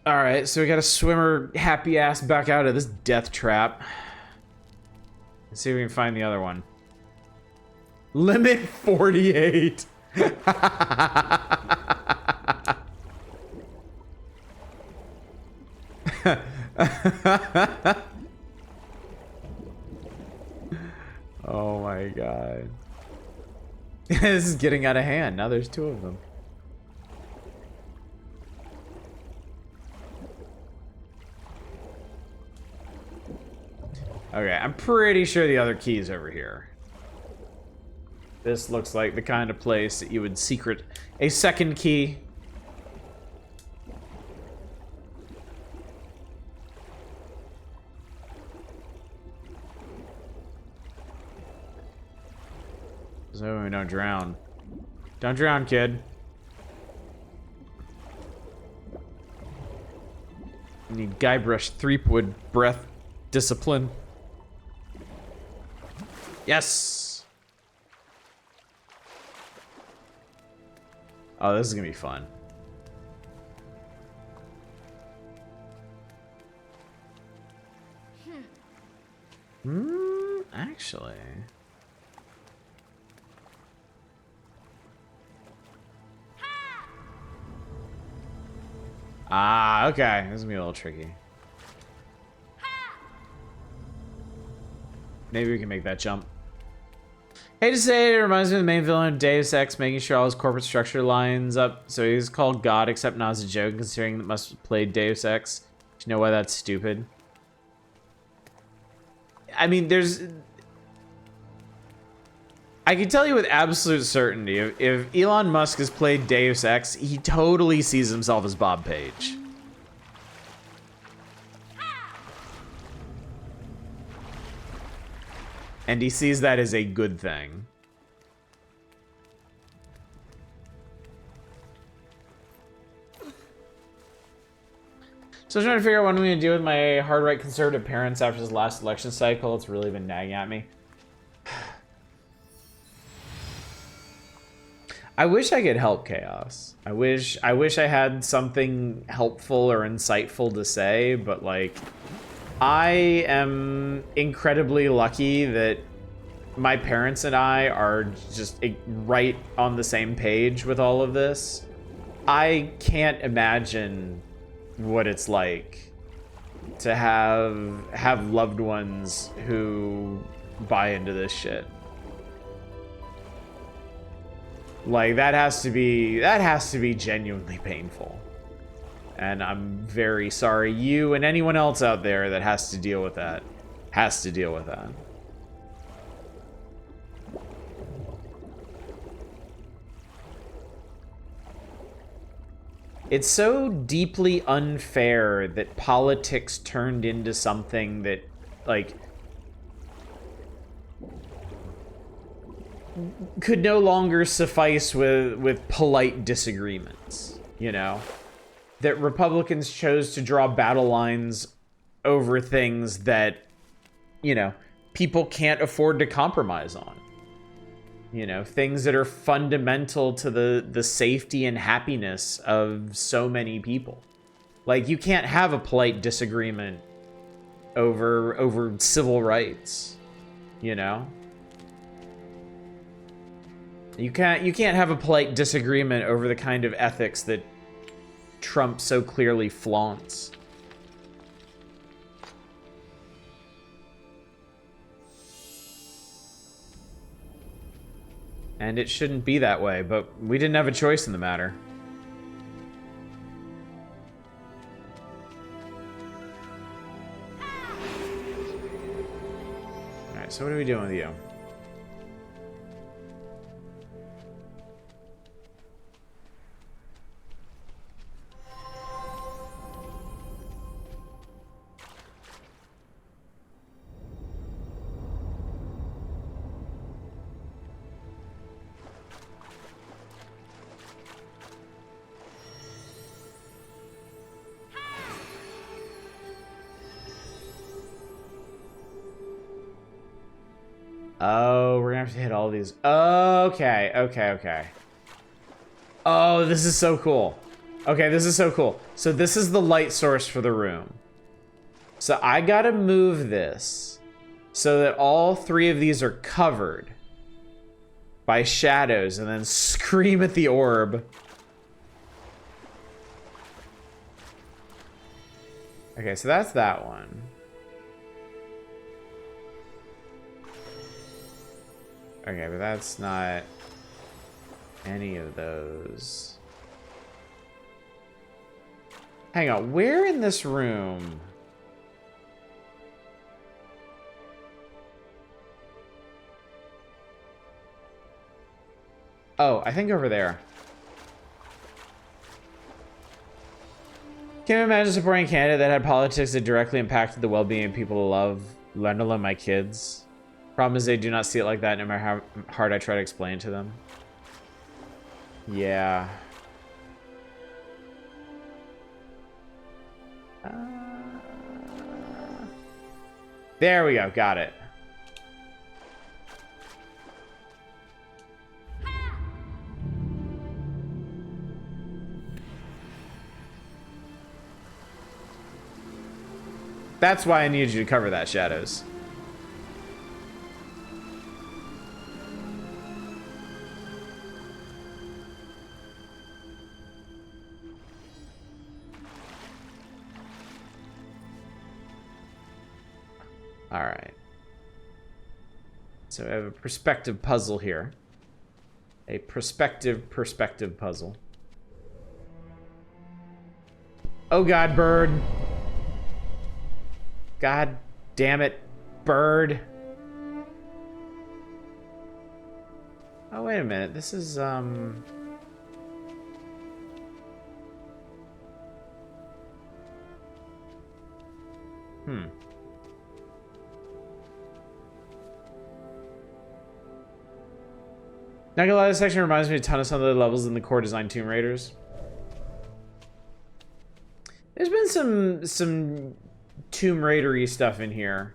Alright, so we gotta swim our happy ass back out of this death trap. Let's see if we can find the other one. Limit 48. Oh my god. This is getting out of hand. Now there's 2 of them. Okay, I'm pretty sure the other key is over here. This looks like the kind of place that you would secret a second key. So we don't drown. Don't drown, kid. I need Guybrush Threepwood breath discipline. Yes! Oh, this is gonna be fun. Actually. Ah, okay. This is gonna be a little tricky. Maybe we can make that jump. Hate to say it, it reminds me of the main villain of Deus Ex, making sure all his corporate structure lines up. So he's called God, except not as a joke, considering that must have played Deus Ex. Do you know why that's stupid? I mean, I can tell you with absolute certainty, if Elon Musk has played Deus Ex, he totally sees himself as Bob Page. And he sees that as a good thing. So I'm trying to figure out what I'm going to do with my hard-right conservative parents after this last election cycle. It's really been nagging at me. I wish I could help Chaos. I wish I had something helpful or insightful to say, but like, I am incredibly lucky that my parents and I are just right on the same page with all of this. I can't imagine what it's like to have loved ones who buy into this shit. Like, that has to be genuinely painful. And I'm very sorry. You and anyone else out there that has to deal with that has to deal with that. It's so deeply unfair that politics turned into something that, like, could no longer suffice with polite disagreements, you know? That Republicans chose to draw battle lines over things that, you know, people can't afford to compromise on. You know, things that are fundamental to the safety and happiness of so many people. Like, you can't have a polite disagreement over civil rights, you know? You can't have a polite disagreement over the kind of ethics that Trump so clearly flaunts. And it shouldn't be that way, but we didn't have a choice in the matter. Alright, so what are we doing with you? Oh, we're gonna have to hit all these. Okay, okay, okay. Oh, this is so cool. Okay, this is so cool. So this is the light source for the room. So I gotta move this so that all three of these are covered by shadows and then scream at the orb. Okay, so that's that one. Okay, but that's not any of those. Hang on, where in this room? Oh, I think over there. Can you imagine supporting a candidate that had politics that directly impacted the well-being of people to love, let alone my kids? Problem is they do not see it like that no matter how hard I try to explain it to them. Yeah. There we go. Got it. That's why I needed you to cover that, Shadows. All right. So I have a perspective puzzle here. A perspective puzzle. Oh God, bird. God damn it, bird. Oh, wait a minute. This is, Not gonna lie, this section reminds me a ton of some of the levels in the core design Tomb Raiders. There's been some Tomb Raider-y stuff in here.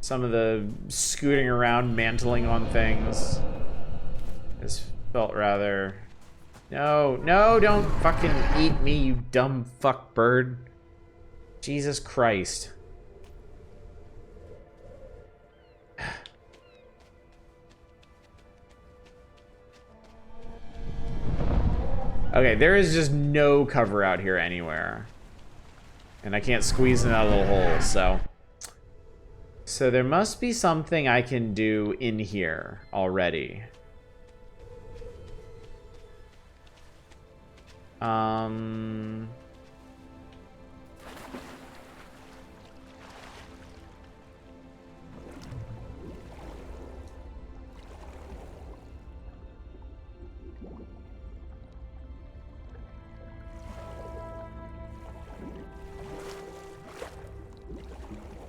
Some of the scooting around, mantling on things. This felt rather... No, don't fucking eat me, you dumb fuck bird. Jesus Christ. Okay, there is just no cover out here anywhere. And I can't squeeze in that little hole, so... So there must be something I can do in here already.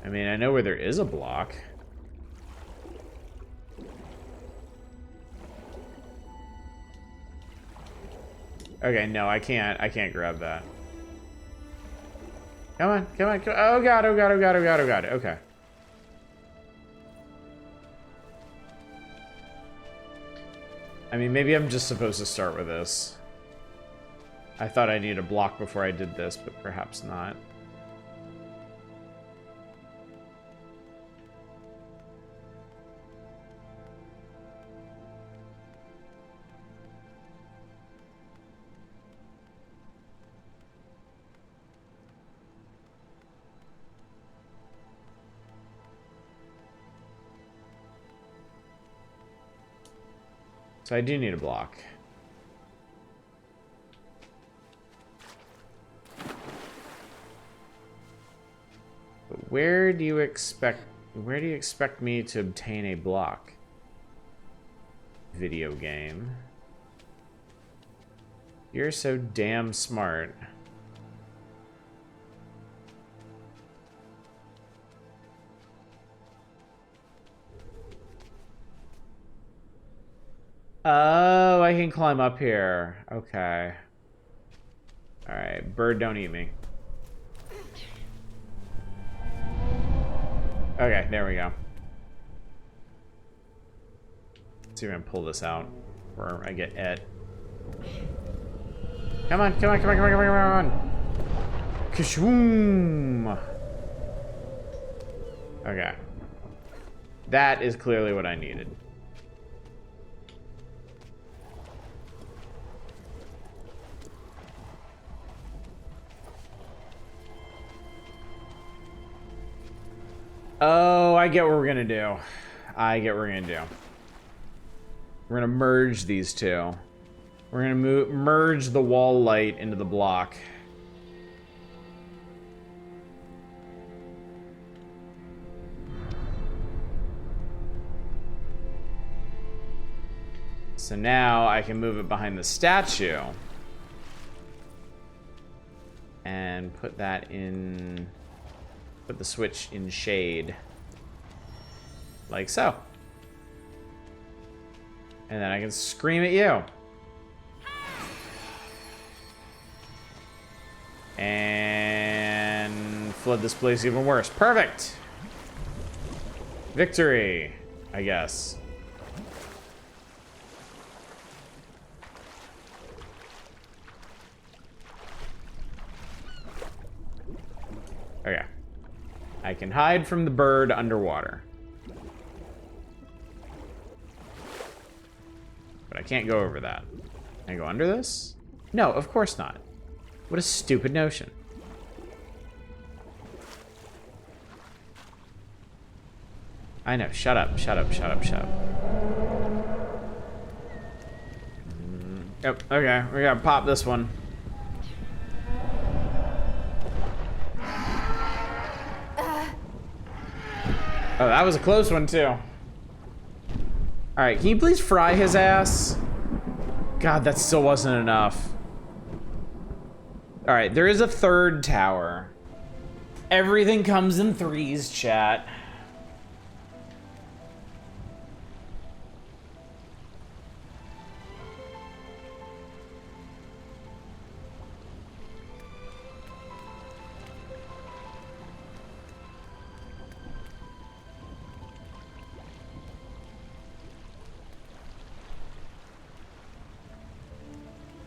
I mean, I know where there is a block. Okay, no, I can't grab that. Come on. Oh God. Okay. I mean, maybe I'm just supposed to start with this. I thought I needed a block before I did this, but perhaps not. So I do need a block. But where do you expect me to obtain a block? Video game. You're so damn smart. Oh, I can climb up here. Okay. Alright, bird, don't eat me. Okay, there we go. Let's see if I can pull this out before I get Ed. Come on. Kashoom! Okay. That is clearly what I needed. Oh, I get what we're gonna do. We're gonna merge these two. We're gonna merge the wall light into the block. So now I can move it behind the statue. And put that in... Put the switch in shade. like so. And then I can scream at you. And flood this place even worse. Perfect. Victory, I guess. Okay. I can hide from the bird underwater. But I can't go over that. Can I go under this? No, of course not. What a stupid notion. I know. Shut up. Shut up. Shut up. Shut up. Yep. Okay. We gotta pop this one. Oh, that was a close one, too. Alright, can you please fry his ass? God, that still wasn't enough. Alright, there is a third tower. Everything comes in threes, chat.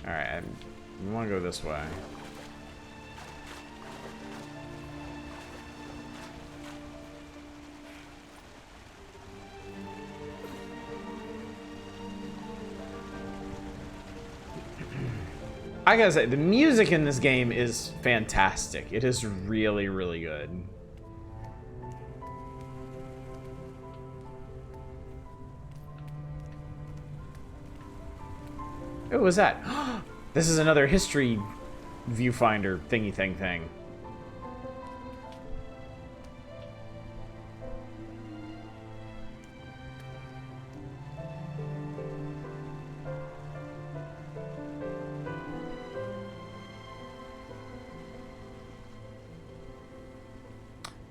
Alright, we want to go this way. I gotta say, the music in this game is fantastic. It is really, really good. What was that? This is another history viewfinder thingy thing.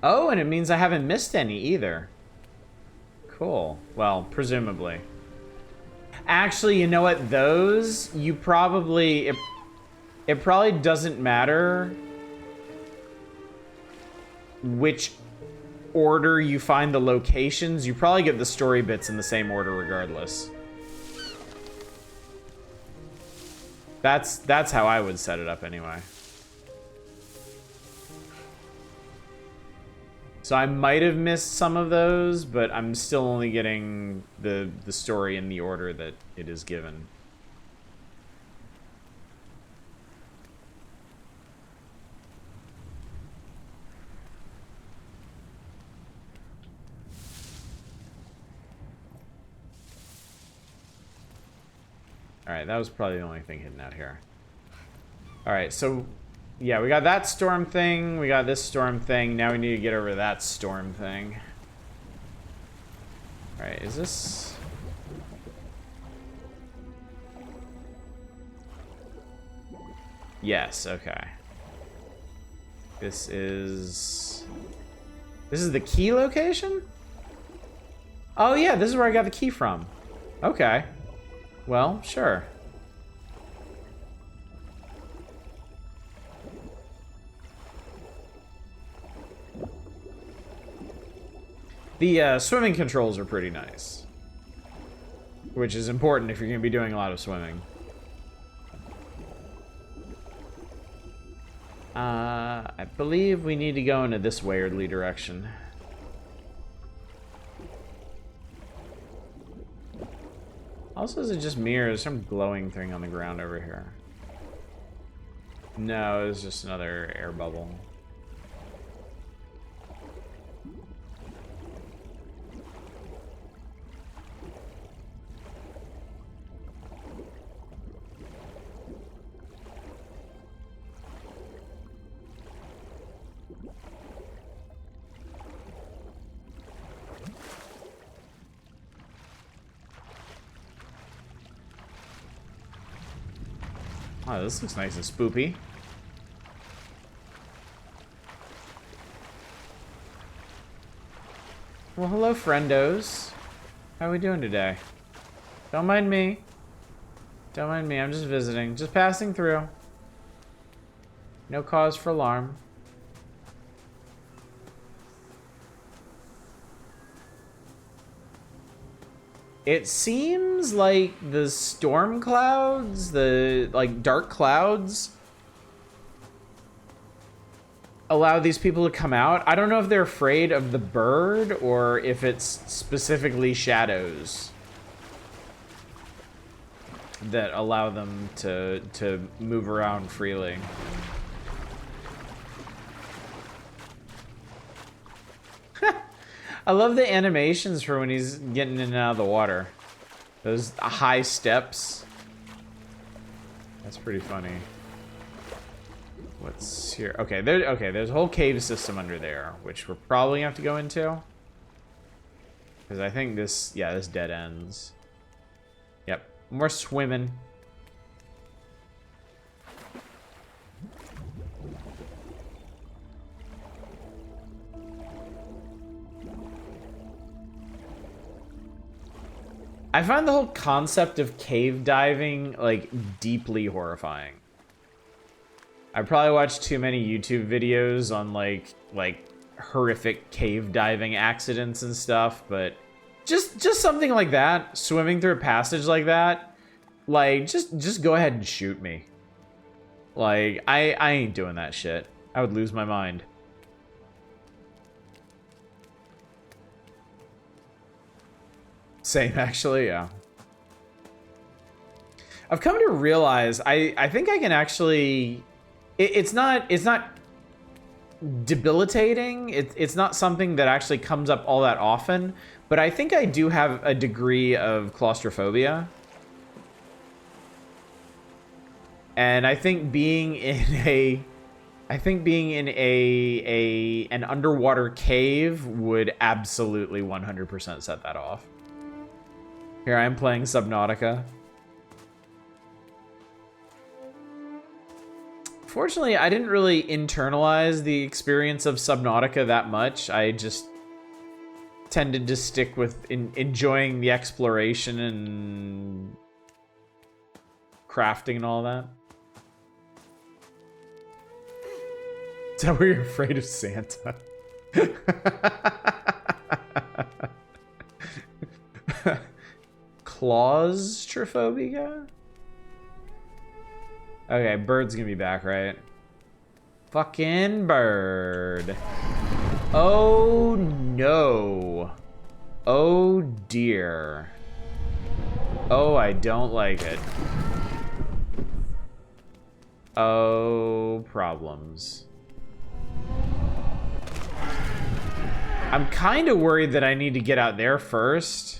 Oh, and it means I haven't missed any either. Cool. Well, presumably. Actually, you know what? Those, you probably... It probably doesn't matter which order you find the locations. You probably get the story bits in the same order regardless. That's how I would set it up anyway. So I might have missed some of those, but I'm still only getting the story in the order that it is given. Alright, that was probably the only thing hidden out here. Alright, so... yeah, we got that storm thing, we got this storm thing, now we need to get over that storm thing. Alright, is this... yes, okay. This is the key location? Oh yeah, this is where I got the key from. Okay. Well, sure. The swimming controls are pretty nice. Which is important if you're going to be doing a lot of swimming. I believe we need to go into this weirdly direction. Also, is it just me or there's some glowing thing on the ground over here? No, it's just another air bubble. Oh, this looks nice and spoopy. Well, hello, friendos. How we doing today? Don't mind me. Don't mind me. I'm just visiting. Just passing through. No cause for alarm. It seems like the storm clouds, the like dark clouds, allow these people to come out. I don't know if they're afraid of the bird or if it's specifically shadows that allow them to move around freely. I love the animations for when he's getting in and out of the water. Those high steps. That's pretty funny. What's here? Okay, there's a whole cave system under there, which we're probably gonna have to go into. Because I think this, yeah, this dead ends. Yep, more swimming. I find the whole concept of cave diving, like, deeply horrifying. I probably watched too many YouTube videos on, like horrific cave diving accidents and stuff, but just something like that, swimming through a passage like that, like, just go ahead and shoot me. Like, I ain't doing that shit. I would lose my mind. Same, actually, yeah. I've come to realize I think I can actually... It's not debilitating. It's not something that actually comes up all that often, but I think I do have a degree of claustrophobia. And I think being in an underwater cave would absolutely 100% set that off. Here I am playing Subnautica. Fortunately, I didn't really internalize the experience of Subnautica that much. I just tended to stick with enjoying the exploration and crafting and all that. Is that where you're afraid of Santa? Claustrophobia? Okay, bird's gonna be back, right? Fucking bird. Oh no. Oh dear. Oh, I don't like it. Oh, problems. I'm kind of worried that I need to get out there first.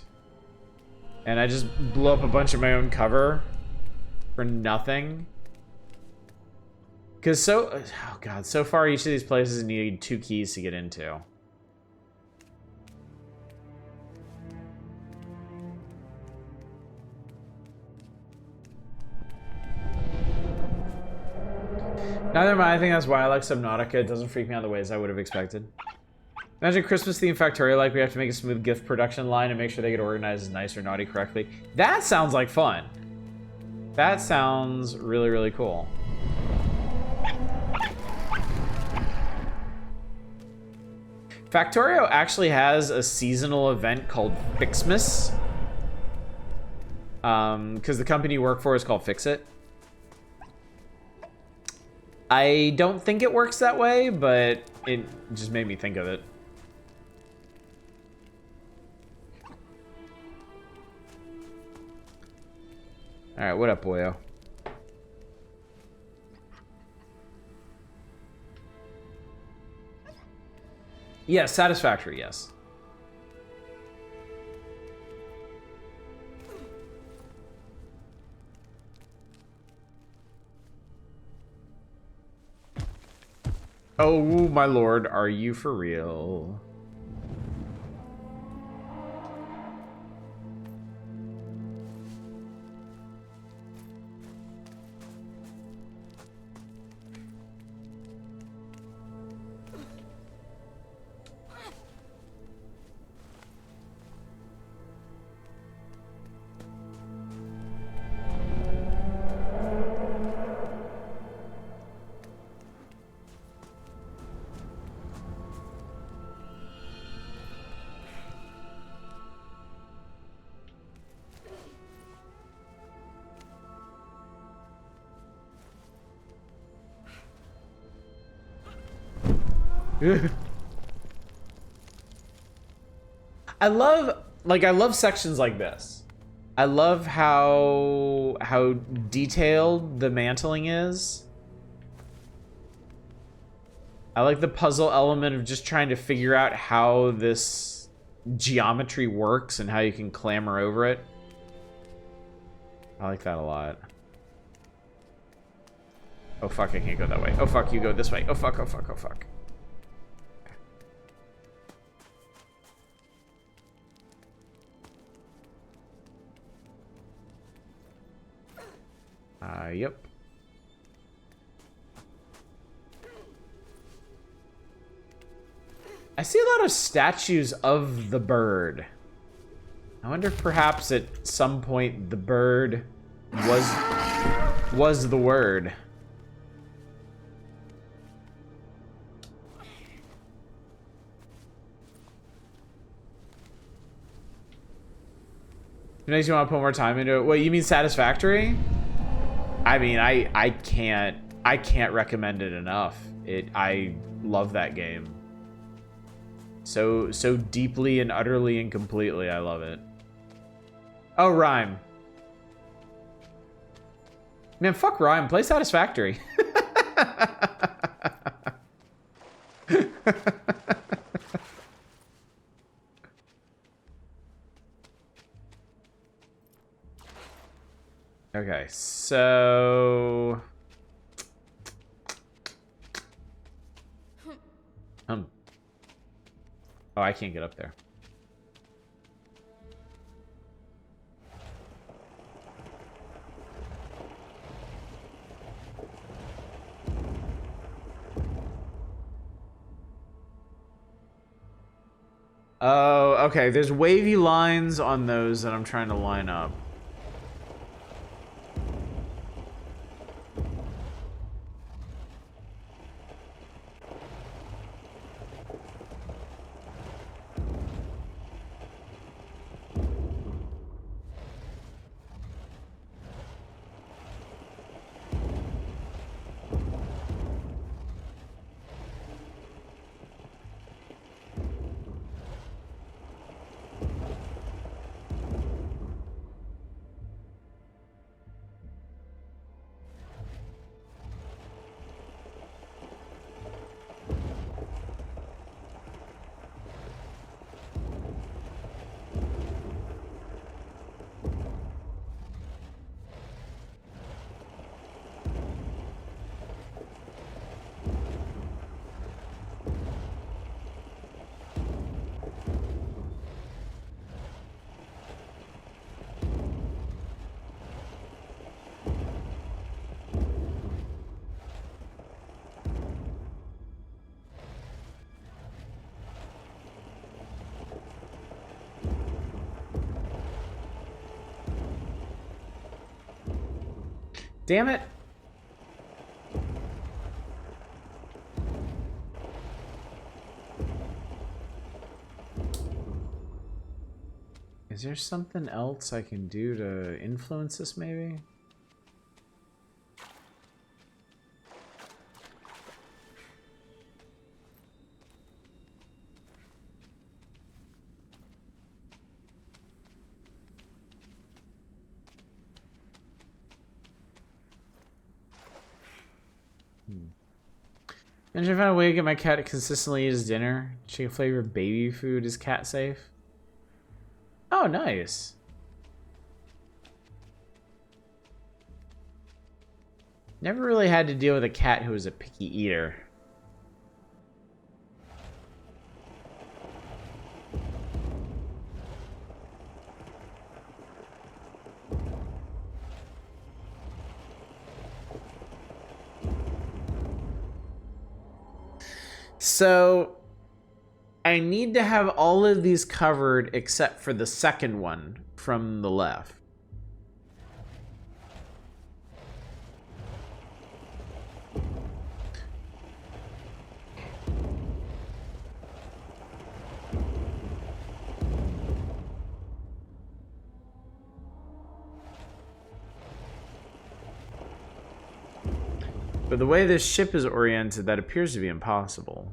And I just blew up a bunch of my own cover for nothing. Because oh god, so far each of these places need 2 keys to get into. Neither am I. I think that's why I like Subnautica. It doesn't freak me out the ways I would have expected. Imagine Christmas themed Factorio, like we have to make a smooth gift production line and make sure they get organized as nice or naughty correctly. That sounds like fun. That sounds really, really cool. Factorio actually has a seasonal event called Fixmas. Because the company you work for is called Fix It. I don't think it works that way, but it just made me think of it. Alright, what up, boyo? Yes, satisfactory, yes. Oh, my lord, are you for real? I love sections like this. I love how detailed the mantling is. I like the puzzle element of just trying to figure out how this geometry works and how you can clamber over it. I like that a lot. Oh fuck, I can't go that way. Oh fuck, you go this way. Oh fuck, oh fuck, oh fuck. Yep. I see a lot of statues of the bird. I wonder if perhaps at some point the bird was the word. It makes you want to put more time into it. What, you mean Satisfactory? I mean, I can't recommend it enough. I love that game. So deeply and utterly and completely, I love it. Oh, RiME. Man, fuck RiME. Play Satisfactory. Okay, so... Oh, I can't get up there. Oh, okay. There's wavy lines on those that I'm trying to line up. Damn it. Is there something else I can do to influence this, maybe? And should I find a way to get my cat to consistently eat his dinner? Chicken flavor baby food is cat safe. Oh, nice. Never really had to deal with a cat who was a picky eater. So I need to have all of these covered except for the second one from the left. But the way this ship is oriented, that appears to be impossible.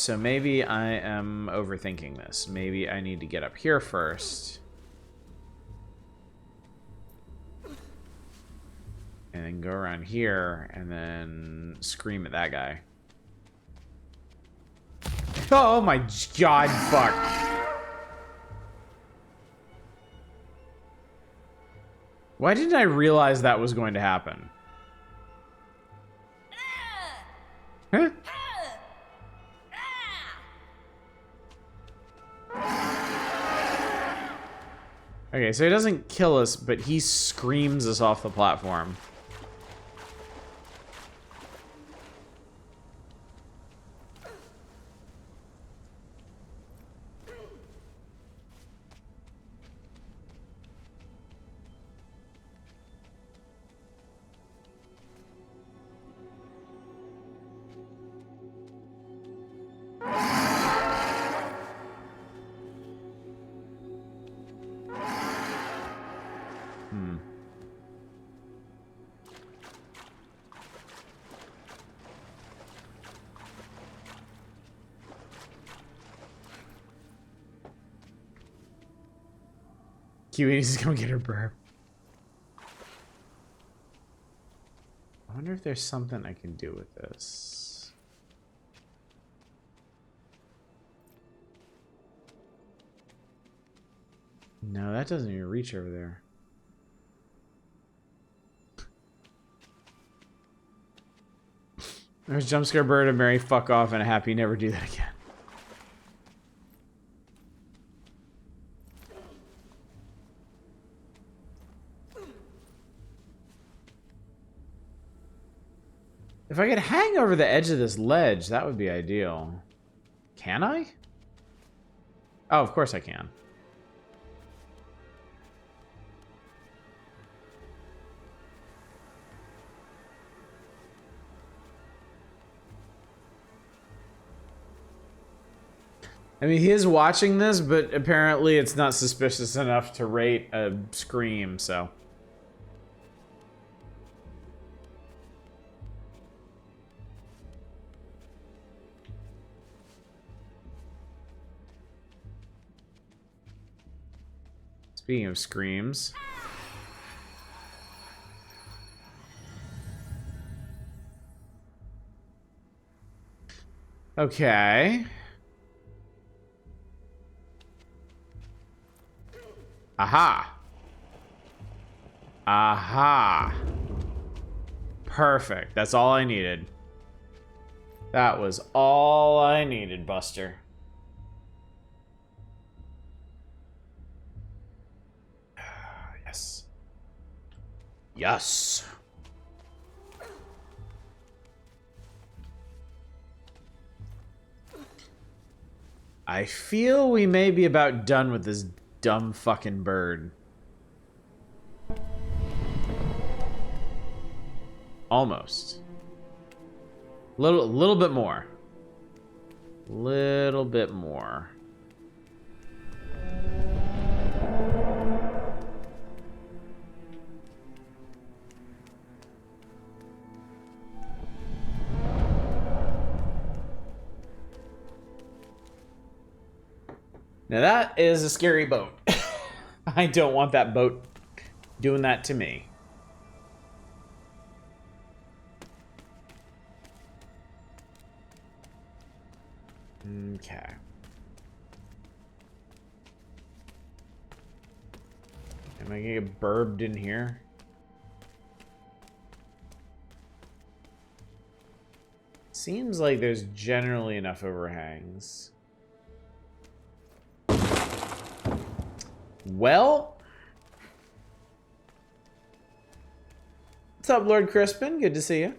so maybe I am overthinking this. Maybe I need to get up here first. And then go around here and then scream at that guy. Oh my god, fuck. Why didn't I realize that was going to happen? Huh? Okay, so he doesn't kill us, but he screams us off the platform. Kiwi needs to come get her burp. I wonder if there's something I can do with this. No, that doesn't even reach over there. There's jump scare bird, a merry fuck off, and a happy never do that again. If I could hang over the edge of this ledge, that would be ideal. Can I? Oh, of course I can. I mean, he is watching this, but apparently it's not suspicious enough to rate a scream, so... Speaking of screams. Okay. Aha. Aha. Perfect. That's all I needed. That was all I needed, Buster. Yes. Yes. I feel we may be about done with this dumb fucking bird. Almost. Little bit more. Little bit more. Now that is a scary boat. I don't want that boat doing that to me. Okay. Am I gonna get burbed in here? Seems like there's generally enough overhangs. Well, what's up, Lord Crispin? Good to see you.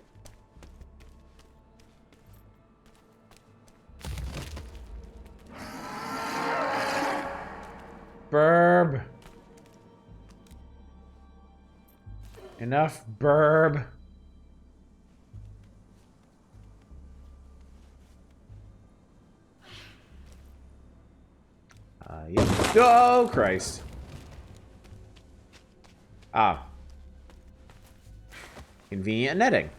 Burb. Enough burb. Yep. Oh, Christ. Ah. Convenient netting.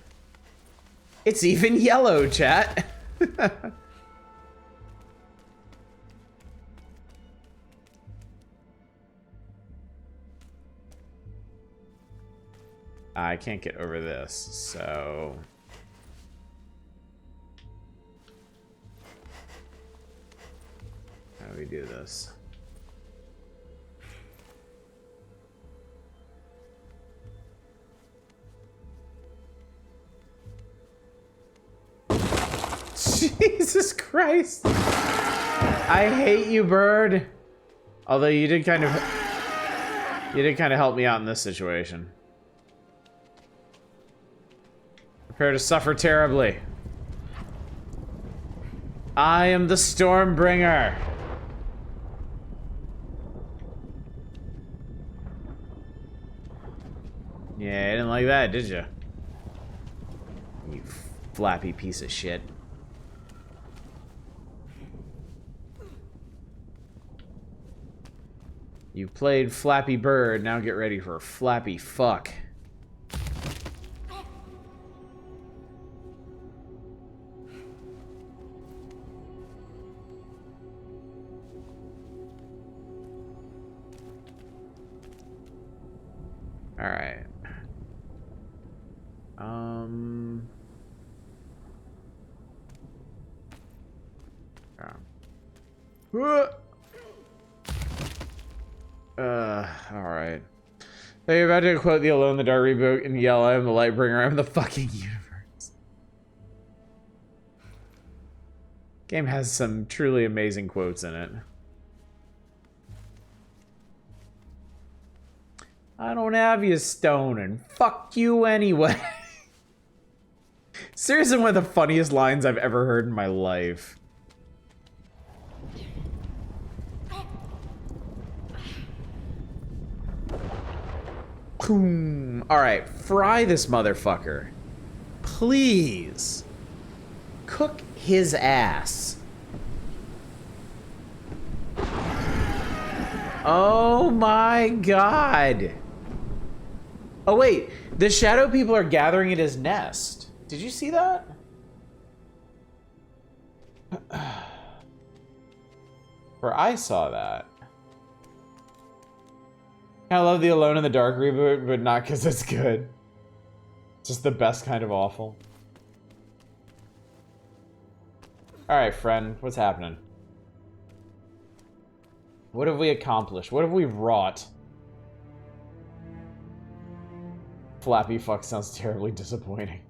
It's even yellow, chat. I can't get over this, so... How do we do this? Jesus Christ! I hate you, bird. Although you did kind of help me out in this situation. Prepare to suffer terribly. I am the Stormbringer. Yeah, I didn't like that, did you? You flappy piece of shit. You played Flappy Bird, now get ready for Flappy Fuck. Alright. Alright. So you're about to quote the Alone in the Dark reboot and yell, I am the Lightbringer, I'm the fucking universe. Game has some truly amazing quotes in it. I don't have you, Stone, and fuck you anyway. Seriously, one of the funniest lines I've ever heard in my life. Boom. Alright, fry this motherfucker. Please. Cook his ass. Oh my god. Oh wait, the shadow people are gathering at his nest. Did you see that? Or I saw that. I love the Alone in the Dark reboot, but not because it's good. It's just the best kind of awful. Alright, friend, what's happening? What have we accomplished? What have we wrought? Flappy Fuck sounds terribly disappointing.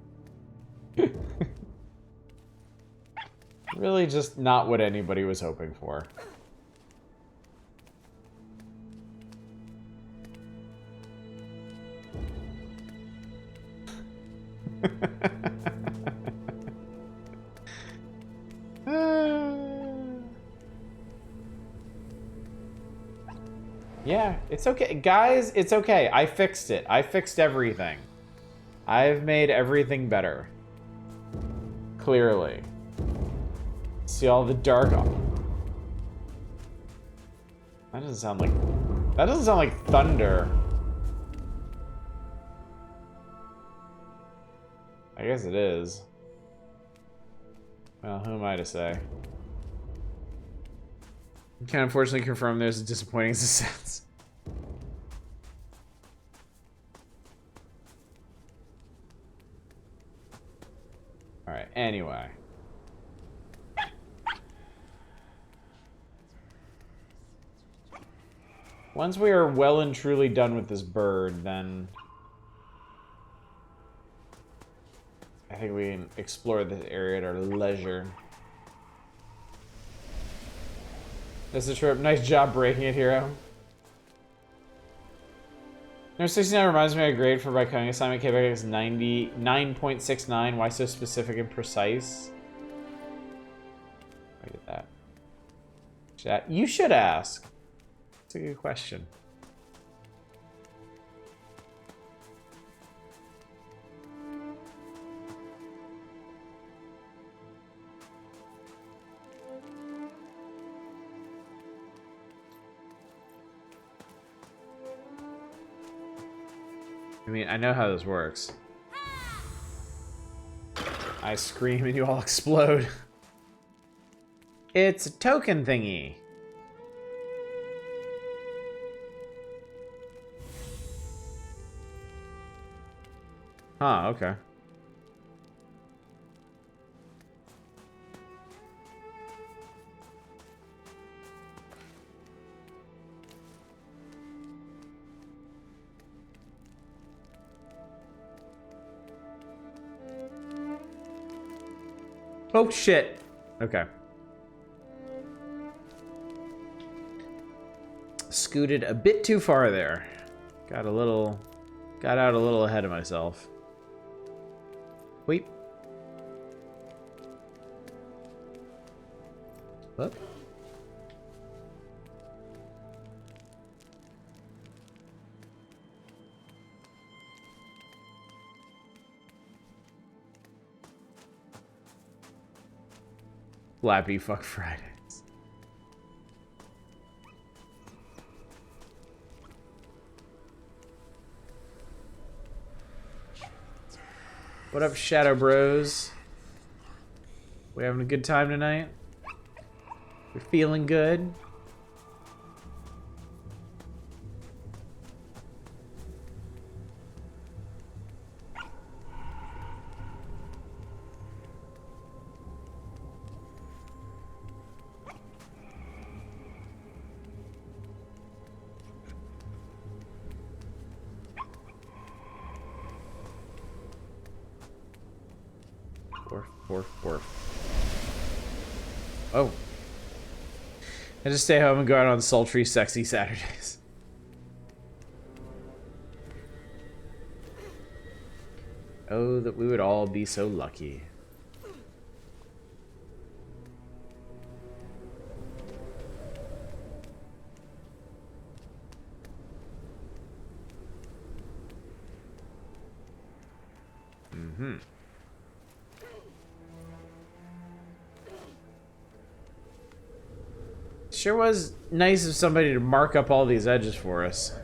Really just not what anybody was hoping for. Yeah, it's okay. Guys, it's okay. I fixed it. I fixed everything. I've made everything better. Clearly. See all the dark... That doesn't sound like... That doesn't sound like thunder. I guess it is. Well, who am I to say? You can unfortunately confirm there's a disappointing sense. Alright, anyway. Once we are well and truly done with this bird, then... I think we can explore this area at our leisure. That's the trip. Nice job breaking it, hero. Number 69 reminds me of a grade for my coding assignment. Came back as 99.69. Why so specific and precise? Look at that. Chat. You should ask. It's a good question. I mean, I know how this works. I scream and you all explode. It's a token thingy. Huh, okay. Oh, shit. Okay. Scooted a bit too far there. Got out a little ahead of myself. Wait. What? Flappy fuck Fridays. What up, Shadow Bros? We having a good time tonight? We're feeling good? Orf. Oh. I just stay home and go out on sultry, sexy Saturdays. Oh, that we would all be so lucky. Mm-hmm. Sure was nice of somebody to mark up all these edges for us.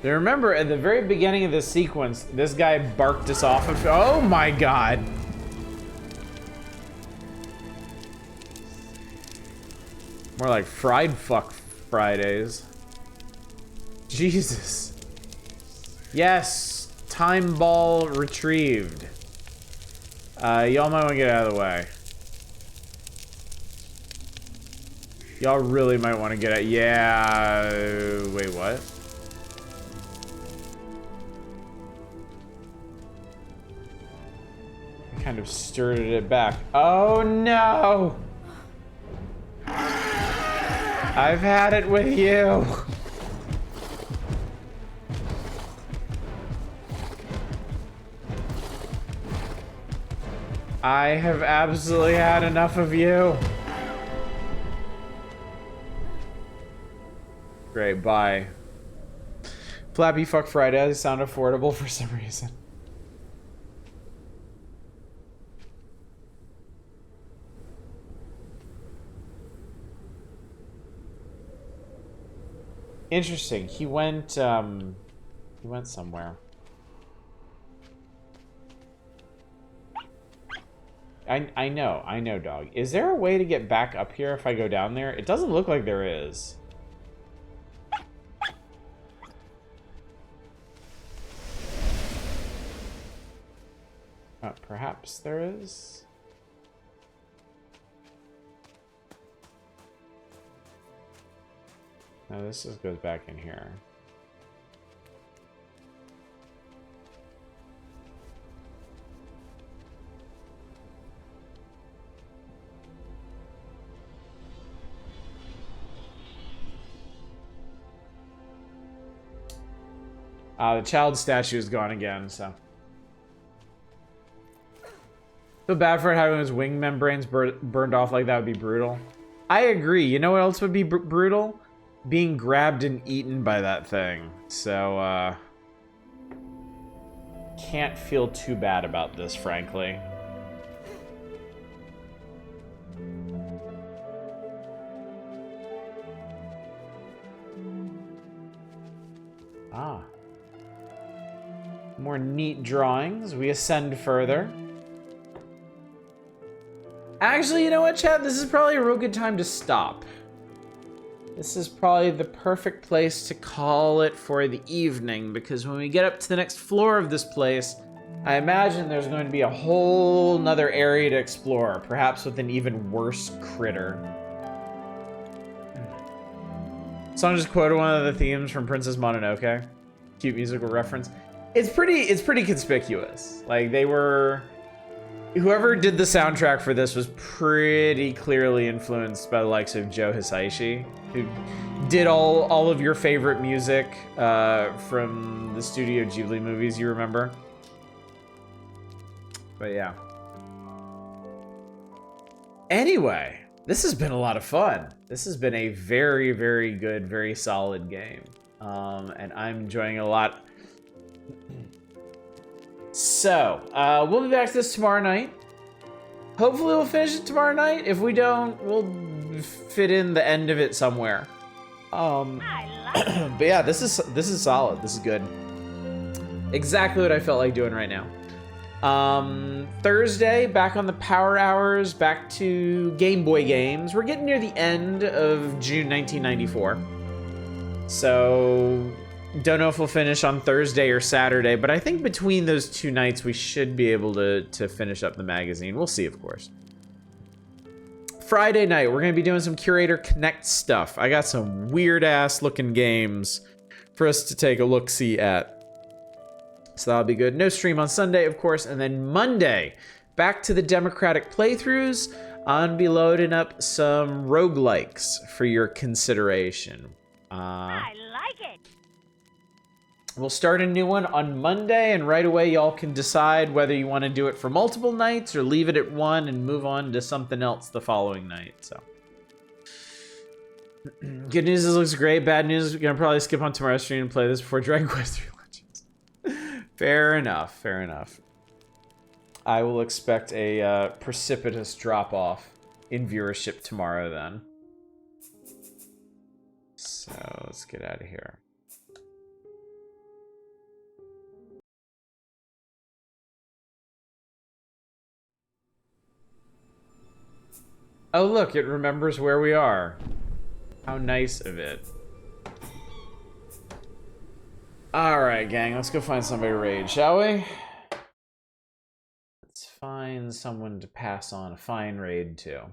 Now remember, at the very beginning of this sequence, this guy barked us off of— oh my god! More like fried fuck Fridays. Jesus. Yes, time ball retrieved. Y'all might want to get out of the way. Y'all really might want to get out— yeah, wait, what? Kind of stirred it back. Oh no! I've had it with you. I have absolutely had enough of you. Great, bye. Flappy fuck Fridays sound affordable for some reason. Interesting. He went somewhere. I know, dog. Is there a way to get back up here if I go down there? It doesn't look like there is. Perhaps there is? No, this just goes back in here. The child statue is gone again, so. Feel bad for it having his wing membranes burned off like that would be brutal. I agree. You know what else would be brutal? being grabbed and eaten by that thing. So, can't feel too bad about this, frankly. Ah. More neat drawings. We ascend further. Actually, you know what, chat? This is probably a real good time to stop. This is probably the perfect place to call it for the evening, because when we get up to the next floor of this place, I imagine there's going to be a whole nother area to explore, perhaps with an even worse critter. Someone just quoted one of the themes from Princess Mononoke. Cute musical reference. It's pretty conspicuous. Like, they were... Whoever did the soundtrack for this was pretty clearly influenced by the likes of Joe Hisaishi, who did all of your favorite music from the Studio Ghibli movies, you remember? But yeah. Anyway, this has been a lot of fun. This has been a very, very good, very solid game. And I'm enjoying it a lot. So, we'll be back to this tomorrow night. Hopefully we'll finish it tomorrow night. If we don't, we'll fit in the end of it somewhere. But yeah, this is solid. This is good. Exactly what I felt like doing right now. Thursday, back on the Power Hours, back to Game Boy games. We're getting near the end of June 1994. So... don't know if we'll finish on Thursday or Saturday, but I think between those two nights we should be able to finish up the magazine. We'll see, of course. Friday night, we're going to be doing some Curator Connect stuff. I got some weird-ass looking games for us to take a look-see at. So that'll be good. No stream on Sunday, of course. And then Monday, back to the Democratic playthroughs. I'll be loading up some roguelikes for your consideration. I like it. We'll start a new one on Monday, and right away y'all can decide whether you want to do it for multiple nights or leave it at one and move on to something else the following night. So, good news is it looks great. Bad news, we're gonna probably skip on tomorrow's stream and play this before Dragon Quest III Legends. Fair enough. Fair enough. I will expect a precipitous drop-off in viewership tomorrow then. So let's get out of here. Oh look, it remembers where we are. How nice of it. Alright, gang, let's go find somebody to raid, shall we? Let's find someone to pass on a fine raid to.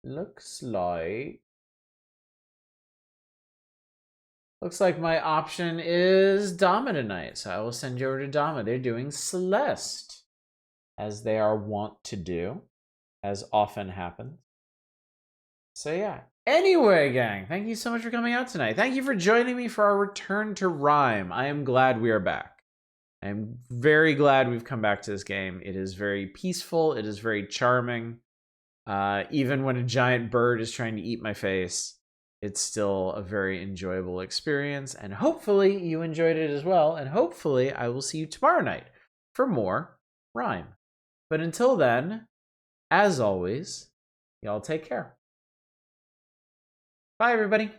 Looks like my option is Dama tonight, so I will send you over to Dama. They're doing Celeste, as they are wont to do, as often happens. So yeah. Anyway, gang, thank you so much for coming out tonight. Thank you for joining me for our return to RiME. I am glad we are back. I am very glad we've come back to this game. It is very peaceful. It is very charming. Even when a giant bird is trying to eat my face, it's still a very enjoyable experience, and hopefully you enjoyed it as well, and hopefully I will see you tomorrow night for more RiME. But until then, as always, y'all take care. Bye, everybody.